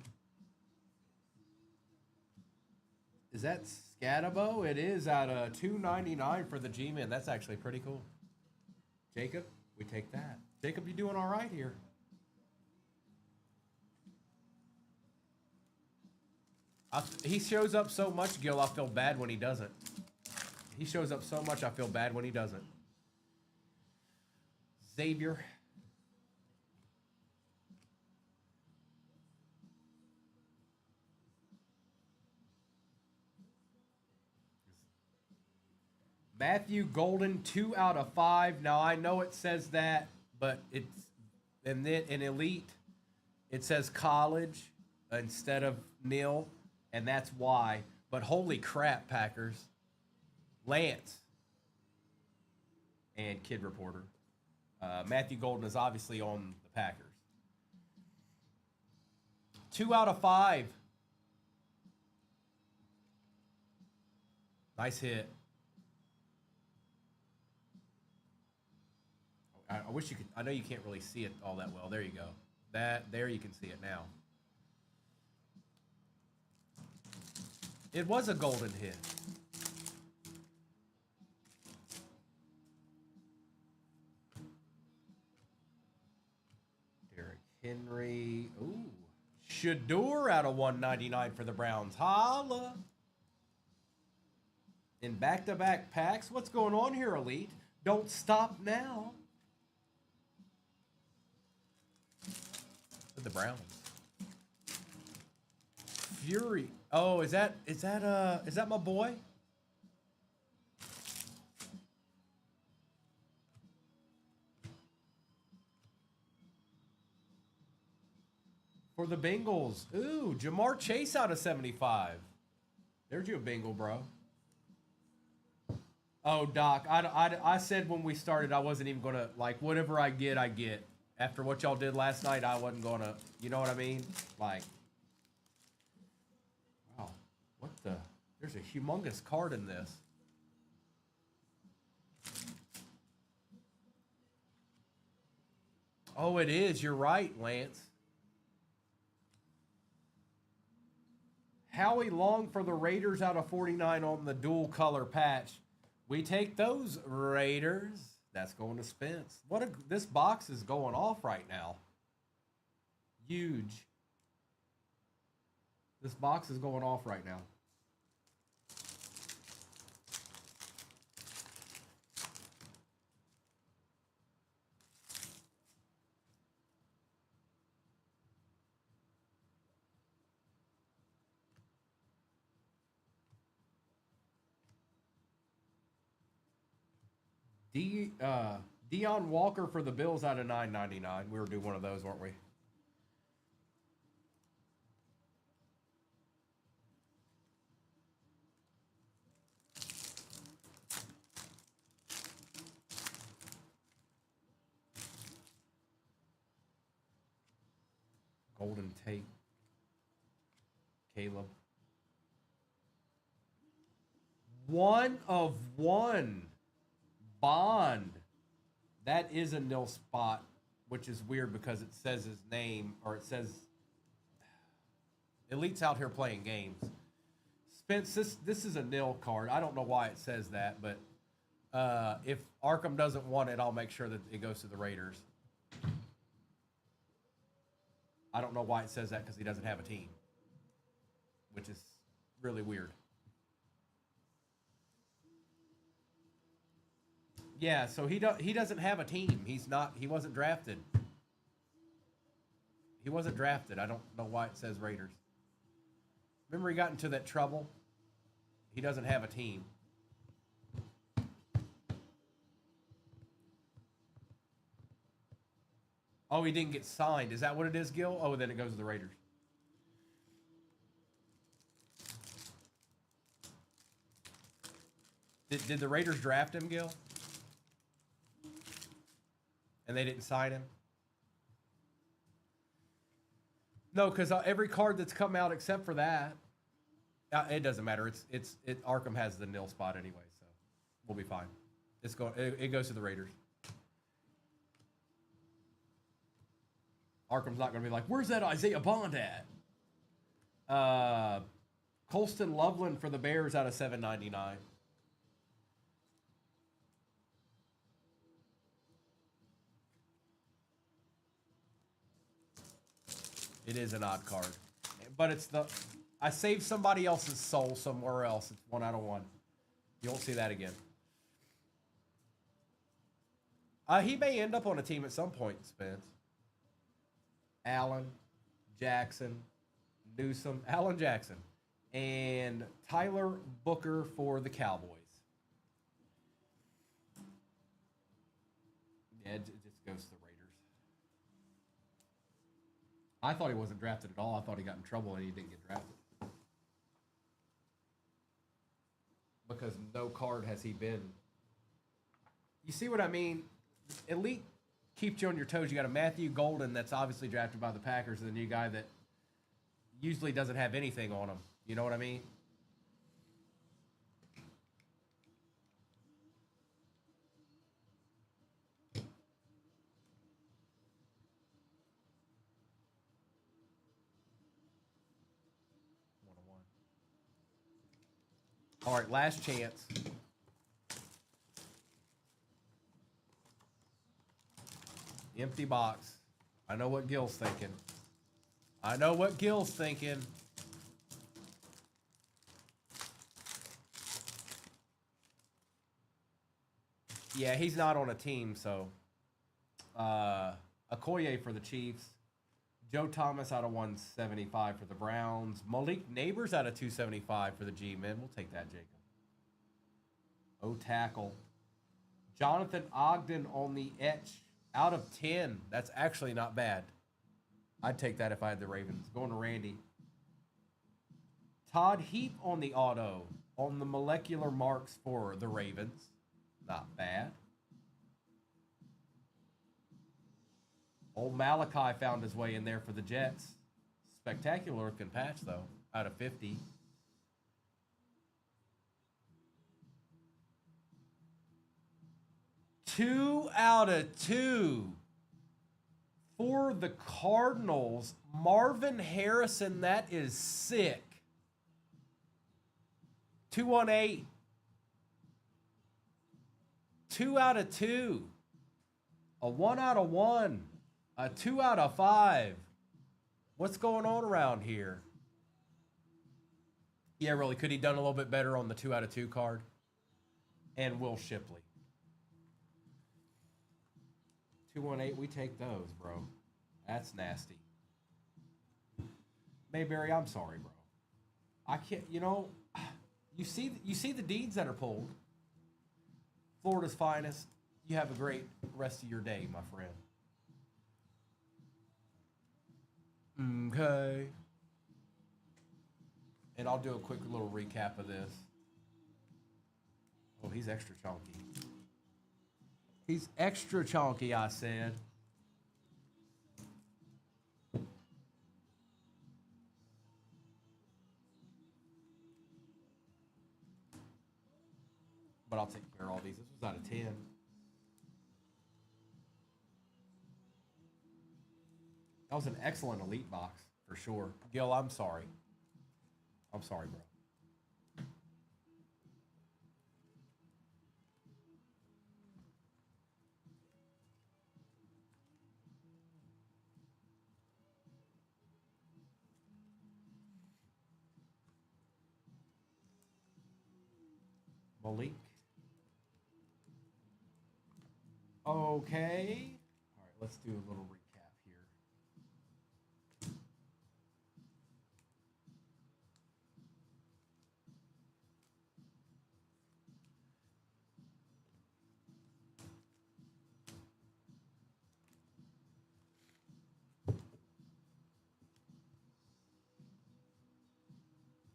Is that Scatabo? It is out of 299 for the G-Men. That's actually pretty cool. Jacob, we take that. Jacob, you doing all right here? He shows up so much, Gil, I feel bad when he doesn't. He shows up so much, I feel bad when he doesn't. Xavier. Matthew Golden, 2 out of 5. Now, I know it says that, but it's, and then in Elite, it says college instead of nil. And that's why. But holy crap, Packers. Lance and Kid Reporter. Matthew Golden is obviously on the Packers. 2 out of 5. Nice hit. I wish you could. I know you can't really see it all that well. There you go. There you can see it now. It was a golden hit. Derrick Henry. Ooh. Shador out of 199 for the Browns. Holla. in back-to-back packs. What's going on here, Elite? Don't stop now. With the Browns. Fury. Oh, is that my boy? For the Bengals. Ooh, Jamar Chase out of 75. There's your Bengal, bro. Oh, Doc, I said when we started I wasn't even going to, like, whatever I get, I get. After what y'all did last night, I wasn't going to, you know what I mean? Like, wow, what the? There's a humongous card in this. Oh, it is. You're right, Lance. Howie Long for the Raiders out of 49 on the dual color patch. We take those, Raiders. That's going to Spence. This box is going off right now. Huge. This box is going off right now. Deion Walker for the Bills out of 9.99. We were doing one of those, weren't we? Golden Tate. Caleb. 1 of 1. Bond. That is a nil spot, which is weird because it says his name, or it says Elite's out here playing games. Spence, this is a nil card. I don't know why it says that, but if Arkham doesn't want it, I'll make sure that it goes to the Raiders. I don't know why it says that because he doesn't have a team, which is really weird. Yeah, so he doesn't have a team. He wasn't drafted. He wasn't drafted. I don't know why it says Raiders. Remember he got into that trouble? He doesn't have a team. Oh, he didn't get signed. Is that what it is, Gil? Oh, then it goes to the Raiders. Did the Raiders draft him, Gil? And they didn't sign him? No, because every card that's come out except for that, it doesn't matter. Arkham has the nil spot anyway, so we'll be fine. It goes to the Raiders. Arkham's not going to be like, where's that Isaiah Bond at? Colston Loveland for the Bears out of 7.99. It is an odd card. But I saved somebody else's soul somewhere else. It's 1 out of 1. You won't see that again. He may end up on a team at some point, Spence. Allen, Jackson, Newsome, Allen Jackson, and Tyler Booker for the Cowboys. Yeah, it just goes to the Raiders. I thought he wasn't drafted at all. I thought he got in trouble and he didn't get drafted. Because no card has he been. You see what I mean? Elite keeps you on your toes. You got a Matthew Golden that's obviously drafted by the Packers, and then you guy that usually doesn't have anything on him. You know what I mean? All right, last chance. Empty box. I know what Gil's thinking. I know what Gil's thinking. Yeah, he's not on a team, so Okoye for the Chiefs. Joe Thomas out of 175 for the Browns. Malik Neighbors out of 275 for the G-Men. We'll take that, Jacob. O-tackle. Jonathan Ogden on the etch out of 10. That's actually not bad. I'd take that if I had the Ravens. Going to Randy. Todd Heap on the auto on the molecular marks for the Ravens. Not bad. Old Malachi found his way in there for the Jets. Spectacular looking patch, though, out of 50. Two out of 2 for the Cardinals. Marvin Harrison, that is sick. 218. 2 out of 2. A 1 out of 1. A 2 out of 5. What's going on around here? Yeah, really. Could he done a little bit better on the 2 out of 2 card? And Will Shipley. 218, we take those, bro. That's nasty. Mayberry, I'm sorry, bro. I can't, you see the deeds that are pulled. Florida's finest. You have a great rest of your day, my friend. Okay. And I'll do a quick little recap of this. Oh, he's extra chunky. He's extra chunky, I said. But I'll take care of all these. This was out of 10. That was an excellent elite box, for sure. Gil, I'm sorry. I'm sorry, bro. Malik. Okay. All right, let's do a little recap here.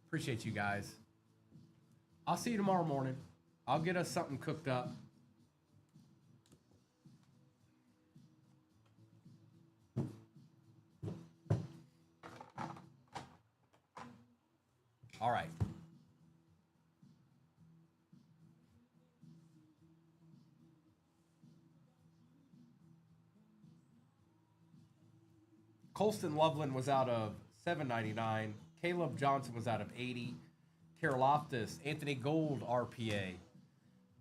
Appreciate you guys. I'll see you tomorrow morning. I'll get us something cooked up. All right. Colston Loveland was out of $7.99. Caleb Johnson was out of 80. Karloftis, Anthony Gold, RPA.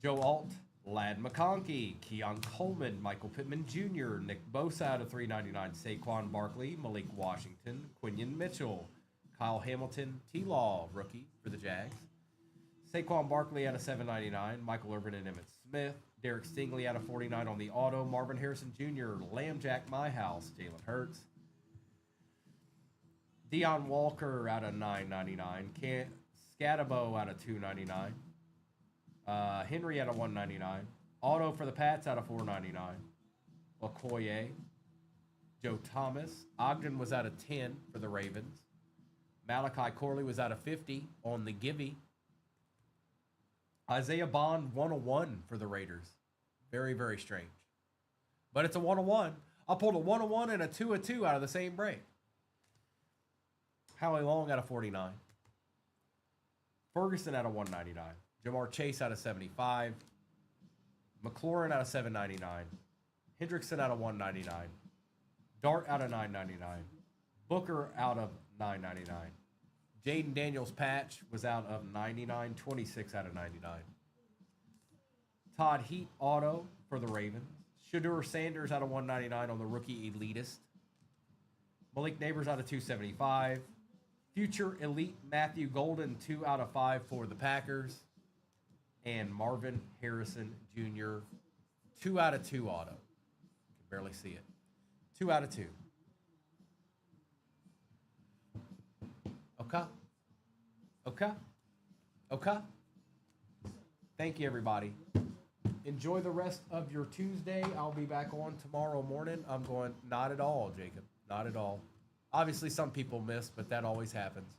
Joe Alt, Lad McConkey, Keon Coleman, Michael Pittman Jr., Nick Bosa out of $3.99. Saquon Barkley, Malik Washington, Quinion Mitchell, Kyle Hamilton, T-Law, rookie for the Jags. Saquon Barkley out of $7.99. Michael Irvin and Emmitt Smith. Derek Stingley out of $49 on the auto. Marvin Harrison Jr., Lambjack My House, Jalen Hurts. Deion Walker out of $9.99. Scatabo out of $2.99. Henry out of $1.99. Auto for the Pats out of $4.99. Okoye. Joe Thomas. Ogden was out of 10 for the Ravens. Malachi Corley was out of 50 on the Gibby. Isaiah Bond 101 for the Raiders. Very, very strange. But it's a 101. I pulled a 101 and a 2-2 out of the same break. Howie Long out of 49. Ferguson out of 199. Jamar Chase out of 75. McLaurin out of 799. Hendrickson out of 199. Dart out of 999. Booker out of 999. Jaden Daniels patch was out of 99. 26 out of 99. Todd Heap auto for the Ravens. Shadur Sanders out of 199 on the rookie elitist. Malik Neighbors out of 275. Future Elite Matthew Golden, 2 out of 5 for the Packers. And Marvin Harrison Jr. 2 out of 2 auto. You can barely see it. 2 out of 2. Okay. Okay. Okay. Thank you, everybody. Enjoy the rest of your Tuesday. I'll be back on tomorrow morning. I'm going, not at all, Jacob. Not at all. Obviously, some people miss, but that always happens.